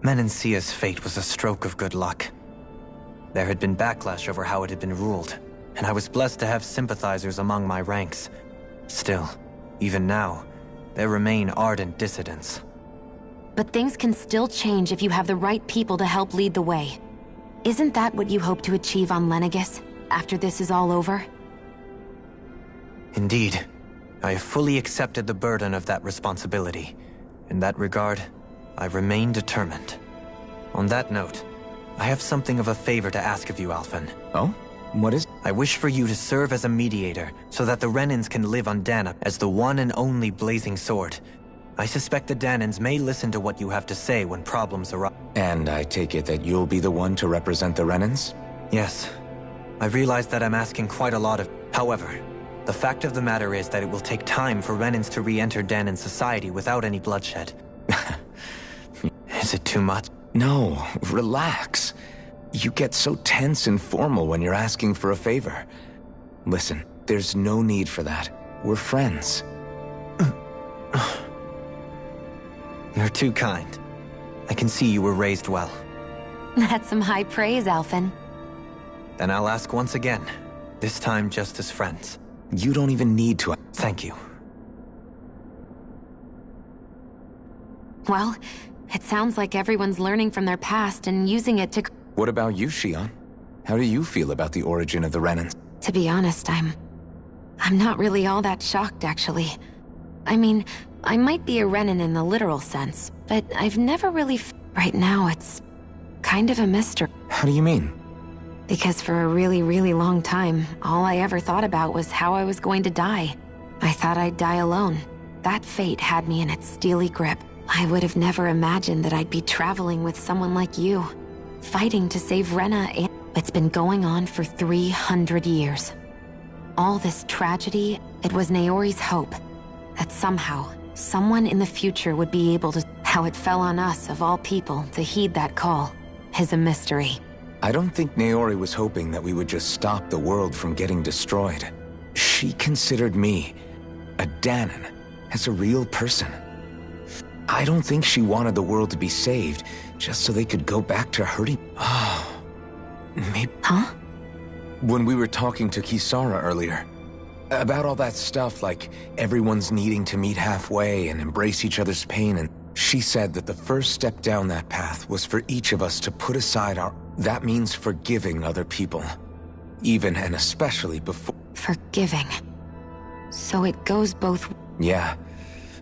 Menancia's fate was a stroke of good luck. There had been backlash over how it had been ruled, and I was blessed to have sympathizers among my ranks. Still, even now, there remain ardent dissidents. But things can still change if you have the right people to help lead the way. Isn't that what you hope to achieve on Lenegis? after this is all over? Indeed. I have fully accepted the burden of that responsibility. In that regard, I remain determined. On that note, I have something of a favor to ask of you, Alphen. Oh? What is? I wish for you to serve as a mediator, so that the Renans can live on Dana as the one and only blazing sword. I suspect the Danans may listen to what you have to say when problems arise. And I take it that you'll be the one to represent the Renans? Yes. I realize that I'm asking quite a lot of... However, the fact of the matter is that it will take time for Renans to re-enter Danan society without any bloodshed. Is it too much? No, relax. You get so tense and formal when you're asking for a favor. Listen, there's no need for that. We're friends. You're too kind. I can see you were raised well. That's some high praise, Alphen. Then I'll ask once again. This time just as friends. You don't even need to. Thank you. Well, it sounds like everyone's learning from their past and using it to... What about you, Shion? How do you feel about the origin of the Renans? To be honest, I'm not really all that shocked, actually. I mean, I might be a Renan in the literal sense, but I've never really... Right now, it's kind of a mystery. How do you mean? Because for a really, really long time, all I ever thought about was how I was going to die. I thought I'd die alone. That fate had me in its steely grip. I would have never imagined that I'd be traveling with someone like you, fighting to save Rena, and it's been going on for 300 years. All this tragedy, it was Naori's hope that somehow, someone in the future would be able to... How it fell on us, of all people, to heed that call is a mystery. I don't think Naori was hoping that we would just stop the world from getting destroyed. She considered me, a Danan, as a real person. I don't think she wanted the world to be saved, just so they could go back to hurting... Oh... Maybe... Huh? When we were talking to Kisara earlier, about all that stuff, like everyone's needing to meet halfway and embrace each other's pain, and she said that the first step down that path was for each of us to put aside our... That means forgiving other people. Even and especially before... Forgiving. So it goes both... Yeah.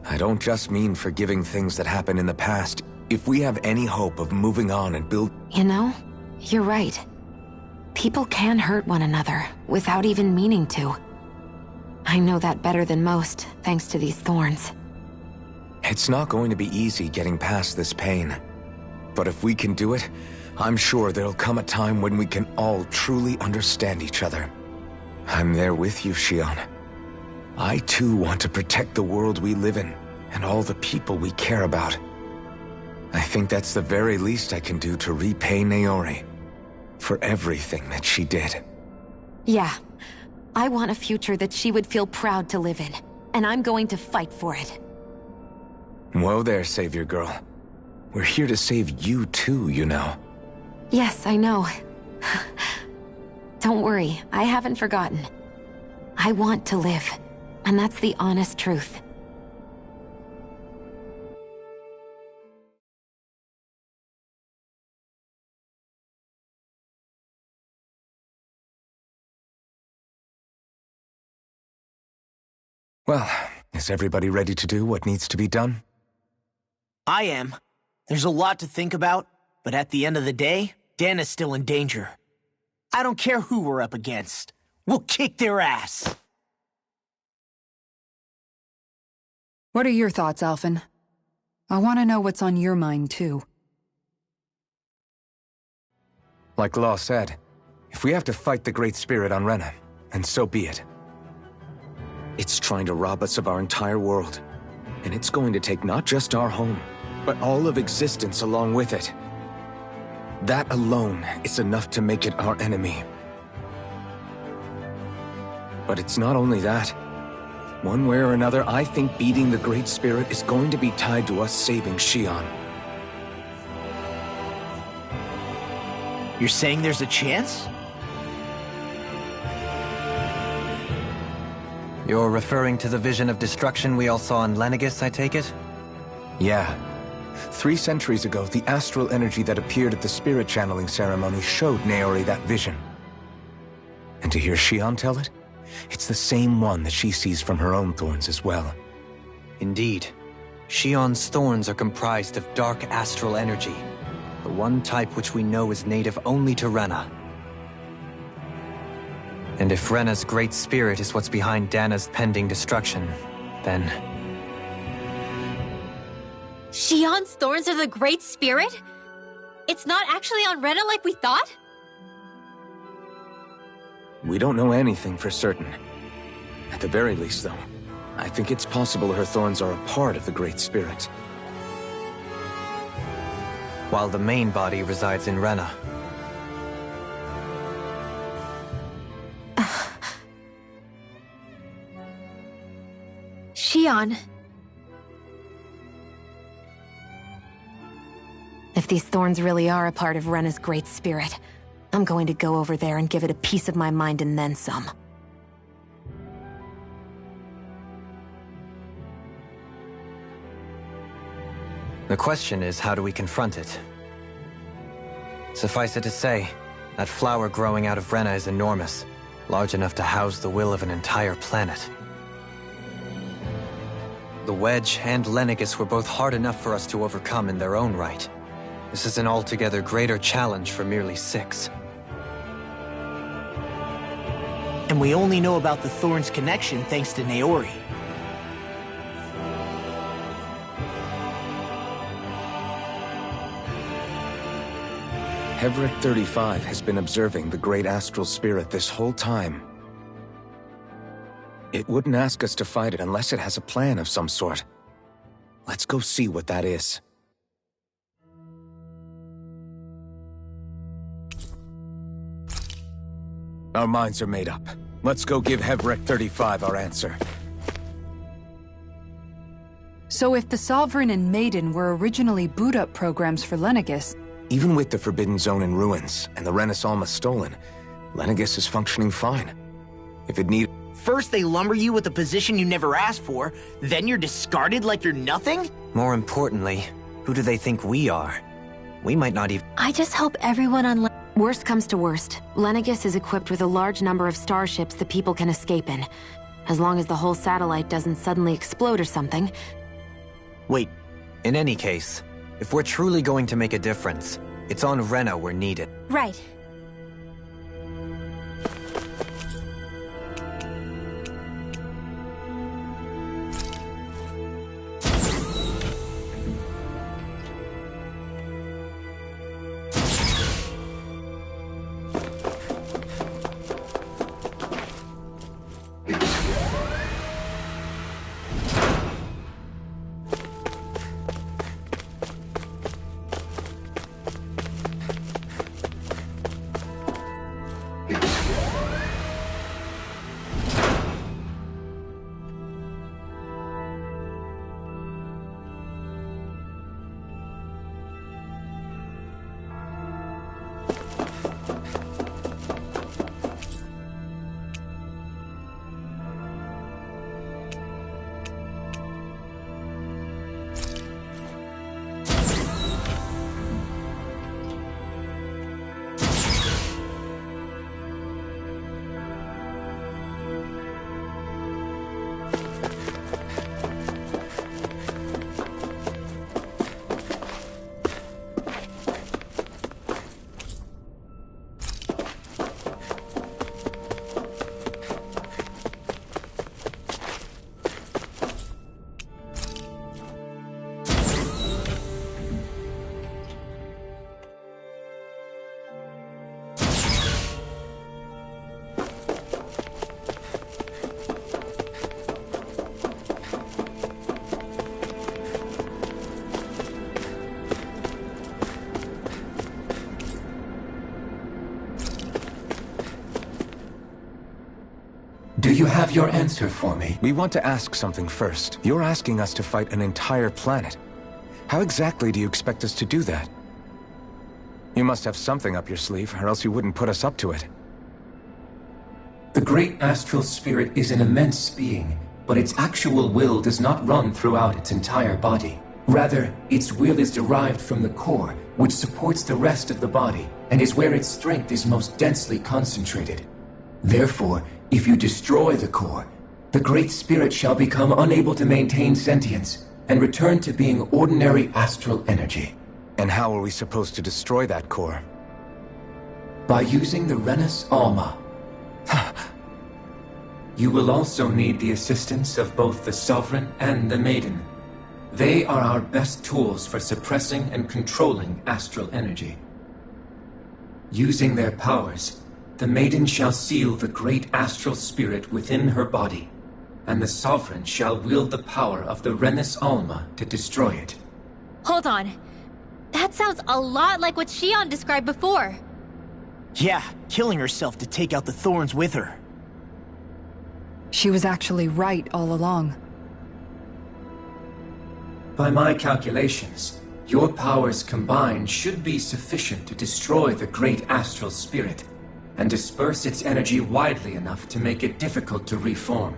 I don't just mean forgiving things that happened in the past. If we have any hope of moving on and build... You know, you're right. People can hurt one another, without even meaning to. I know that better than most, thanks to these thorns. It's not going to be easy getting past this pain. But if we can do it, I'm sure there'll come a time when we can all truly understand each other. I'm there with you, Shion. I too want to protect the world we live in, and all the people we care about. I think that's the very least I can do to repay Naori for everything that she did. Yeah. I want a future that she would feel proud to live in, and I'm going to fight for it. Whoa there, Savior Girl. We're here to save you too, you know. Yes, I know. Don't worry, I haven't forgotten. I want to live, and that's the honest truth. Well, is everybody ready to do what needs to be done? I am. There's a lot to think about, but at the end of the day, Dan is still in danger. I don't care who we're up against. We'll kick their ass. What are your thoughts, Alphen? I want to know what's on your mind, too. Like Law said, if we have to fight the Great Spirit on Rena, and so be it. It's trying to rob us of our entire world. And it's going to take not just our home, but all of existence along with it. That alone is enough to make it our enemy. But it's not only that. One way or another, I think beating the Great Spirit is going to be tied to us saving Shion. You're saying there's a chance? You're referring to the vision of destruction we all saw in Lenegis, I take it? Yeah. 3 centuries ago, the astral energy that appeared at the spirit channeling ceremony showed Naori that vision. to hear Shion tell it? It's the same one that she sees from her own thorns as well. Indeed. Shion's thorns are comprised of dark astral energy, the one type which we know is native only to Rena. And if Rena's great spirit is what's behind Dana's pending destruction, then... Shion's thorns are the Great Spirit? It's not actually on Rena like we thought? We don't know anything for certain. At the very least, though, I think it's possible her thorns are a part of the Great Spirit. While the main body resides in Rena. Shion. If these thorns really are a part of Rena's great spirit, I'm going to go over there and give it a piece of my mind and then some. The question is, how do we confront it? Suffice it to say, that flower growing out of Rena is enormous, large enough to house the will of an entire planet. The Wedge and Lenegis were both hard enough for us to overcome in their own right. This is an altogether greater challenge for merely 6. And we only know about the Thorns connection thanks to Naori. Hevric 35 has been observing the Great Astral Spirit this whole time. It wouldn't ask us to fight it unless it has a plan of some sort. Let's go see what that is. Our minds are made up. Let's go give Hevric 35 our answer. So if the Sovereign and Maiden were originally boot-up programs for Lenegis... Even with the Forbidden Zone in ruins and the Renis Alma stolen, Lenegis is functioning fine. If it need... First they lumber you with a position you never asked for, then you're discarded like you're nothing? More importantly, who do they think we are? We might not even... I just hope everyone on... Worst comes to worst, Lenegis is equipped with a large number of starships the people can escape in. As long as the whole satellite doesn't suddenly explode or something. Wait. In any case, if we're truly going to make a difference, it's on Rena we're needed. Right. Do you have your answer for me? We want to ask something first. You're asking us to fight an entire planet. How exactly do you expect us to do that? You must have something up your sleeve, or else you wouldn't put us up to it. The Great Astral Spirit is an immense being, but its actual will does not run throughout its entire body. Rather, its will is derived from the core, which supports the rest of the body, and is where its strength is most densely concentrated. Therefore, if you destroy the core, the Great Spirit shall become unable to maintain sentience and return to being ordinary astral energy. And how are we supposed to destroy that core? By using the Renus Alma. You will also need the assistance of both the Sovereign and the Maiden. They are our best tools for suppressing and controlling astral energy. Using their powers, the Maiden shall seal the great astral spirit within her body, and the Sovereign shall wield the power of the Renus Alma to destroy it. Hold on. That sounds a lot like what Shion described before. Yeah, killing herself to take out the thorns with her. She was actually right all along. By my calculations, your powers combined should be sufficient to destroy the great astral spirit and disperse its energy widely enough to make it difficult to reform.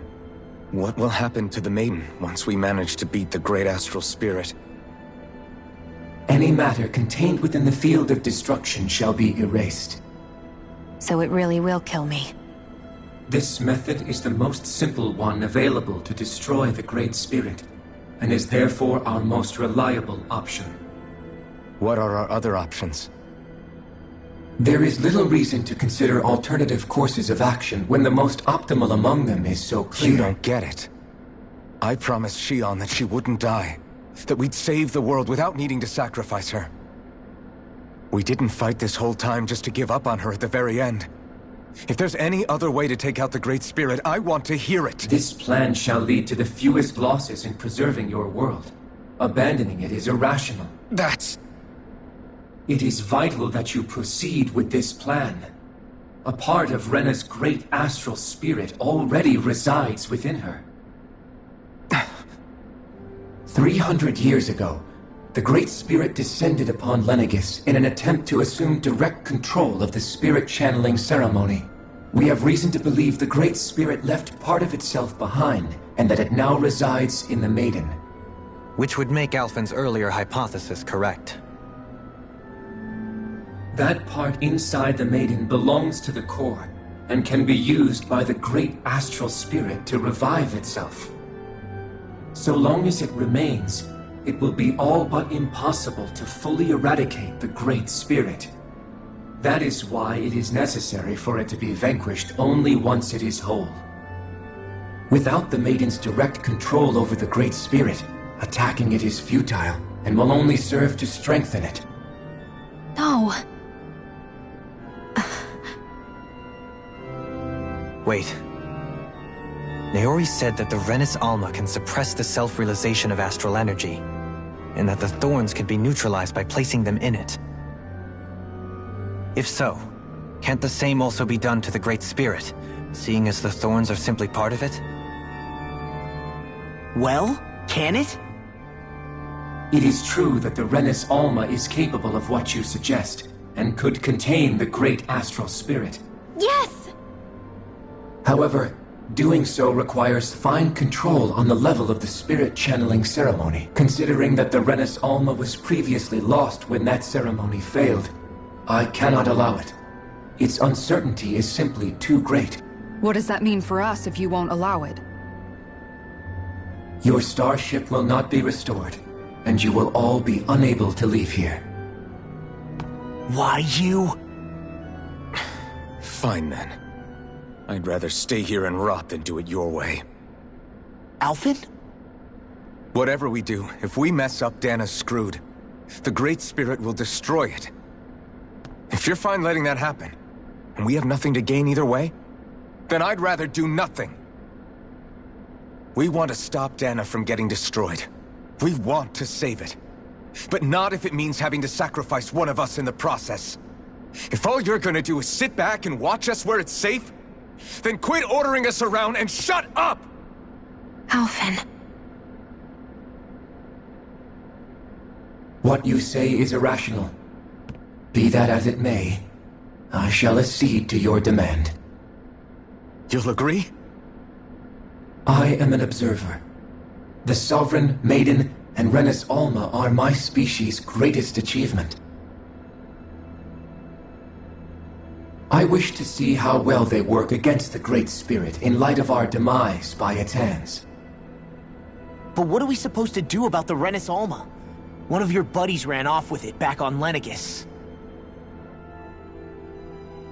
What will happen to the Maiden once we manage to beat the great astral spirit? Any matter contained within the field of destruction shall be erased. So it really will kill me. This method is the most simple one available to destroy the Great Spirit, and is therefore our most reliable option. What are our other options? There is little reason to consider alternative courses of action when the most optimal among them is so clear. You don't get it. I promised Shion that she wouldn't die, that we'd save the world without needing to sacrifice her. We didn't fight this whole time just to give up on her at the very end. If there's any other way to take out the Great Spirit, I want to hear it. This plan shall lead to the fewest losses in preserving your world. Abandoning it is irrational. It is vital that you proceed with this plan. A part of Rena's great astral spirit already resides within her. 300 years ago, the Great Spirit descended upon Lenegis in an attempt to assume direct control of the spirit channeling ceremony. We have reason to believe the Great Spirit left part of itself behind, and that it now resides in the Maiden. Which would make Alphen's earlier hypothesis correct. That part inside the Maiden belongs to the core, and can be used by the great astral spirit to revive itself. So long as it remains, it will be all but impossible to fully eradicate the Great Spirit. That is why it is necessary for it to be vanquished only once it is whole. Without the Maiden's direct control over the Great Spirit, attacking it is futile, and will only serve to strengthen it. No. Wait. Naori said that the Renus Alma can suppress the self-realization of astral energy, and that the thorns can be neutralized by placing them in it. If so, can't the same also be done to the Great Spirit, seeing as the thorns are simply part of it? Well, can it? It is true that the Renus Alma is capable of what you suggest, and could contain the great astral spirit. Yes! However, doing so requires fine control on the level of the spirit channeling ceremony, considering that the Renus Alma was previously lost when that ceremony failed. I cannot allow it. Its uncertainty is simply too great. What does that mean for us if you won't allow it? Your starship will not be restored, and you will all be unable to leave here. Why you? Fine then. I'd rather stay here and rot than do it your way. Alphen? Whatever we do, if we mess up, Dana's screwed. The Great Spirit will destroy it. If you're fine letting that happen, and we have nothing to gain either way, then I'd rather do nothing. We want to stop Dana from getting destroyed. We want to save it. But not if it means having to sacrifice one of us in the process. If all you're gonna do is sit back and watch us where it's safe, then quit ordering us around and shut up! Alphen. What you say is irrational. Be that as it may, I shall accede to your demand. You'll agree? I am an observer. The Sovereign, Maiden, and Renus Alma are my species' greatest achievement. I wish to see how well they work against the Great Spirit in light of our demise by its hands. But what are we supposed to do about the Renus Alma? One of your buddies ran off with it back on Lenegus.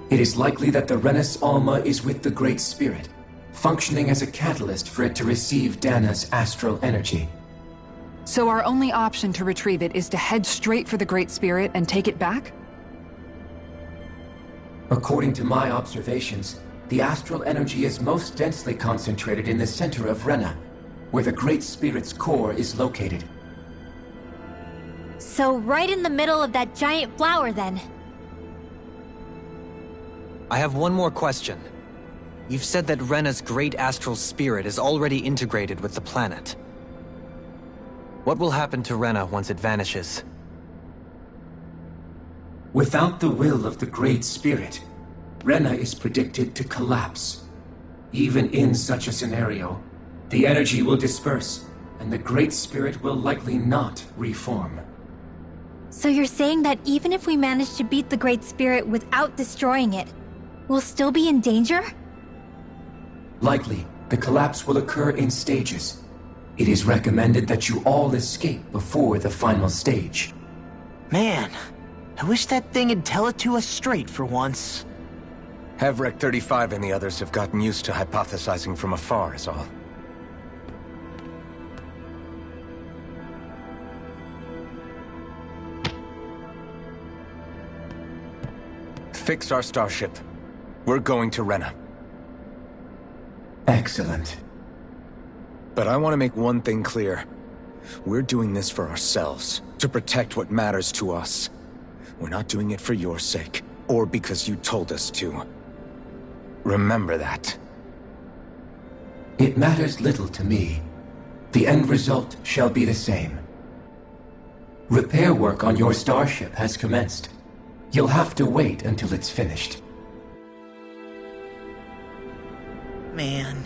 It is likely that the Renus Alma is with the Great Spirit, functioning as a catalyst for it to receive Dana's astral energy. So our only option to retrieve it is to head straight for the Great Spirit and take it back? According to my observations, the astral energy is most densely concentrated in the center of Rena, where the Great Spirit's core is located. So right in the middle of that giant flower, then. I have one more question. You've said that Rena's great astral spirit is already integrated with the planet. What will happen to Rena once it vanishes? Without the will of the Great Spirit, Rena is predicted to collapse. Even in such a scenario, the energy will disperse, and the Great Spirit will likely not reform. So you're saying that even if we manage to beat the Great Spirit without destroying it, we'll still be in danger? Likely, the collapse will occur in stages. It is recommended that you all escape before the final stage. Man, I wish that thing would tell it to us straight for once. Hevrek 35 and the others have gotten used to hypothesizing from afar, is all. Fix our starship. We're going to Rena. Excellent. But I want to make one thing clear. We're doing this for ourselves, to protect what matters to us. We're not doing it for your sake, or because you told us to. Remember that. It matters little to me. The end result shall be the same. Repair work on your starship has commenced. You'll have to wait until it's finished. Man,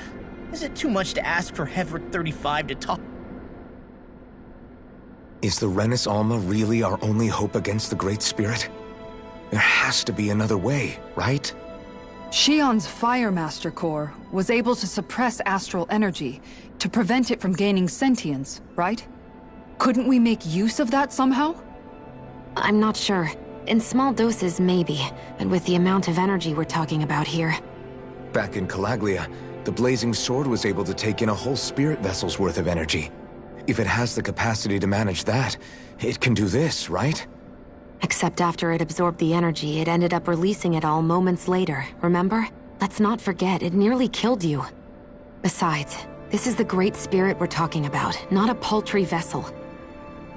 is it too much to ask for Hevrek 35 to talk? Is the Renus Alma really our only hope against the Great Spirit? There has to be another way, right? Shion's Fire Master Core was able to suppress astral energy to prevent it from gaining sentience, right? Couldn't we make use of that somehow? I'm not sure. In small doses, maybe, and with the amount of energy we're talking about here. Back in Calaglia, the Blazing Sword was able to take in a whole spirit vessel's worth of energy. If it has the capacity to manage that, it can do this, right? Except after it absorbed the energy, it ended up releasing it all moments later, remember? Let's not forget, it nearly killed you. Besides, this is the Great Spirit we're talking about, not a paltry vessel.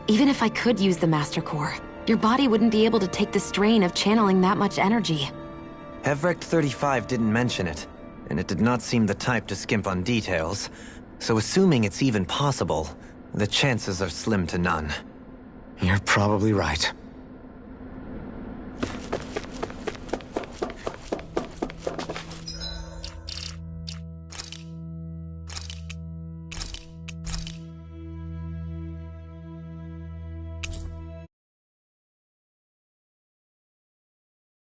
Even if I could use the Master Core, your body wouldn't be able to take the strain of channeling that much energy. Hevrek 35 didn't mention it, and it did not seem the type to skimp on details, so assuming it's even possible, the chances are slim to none. You're probably right.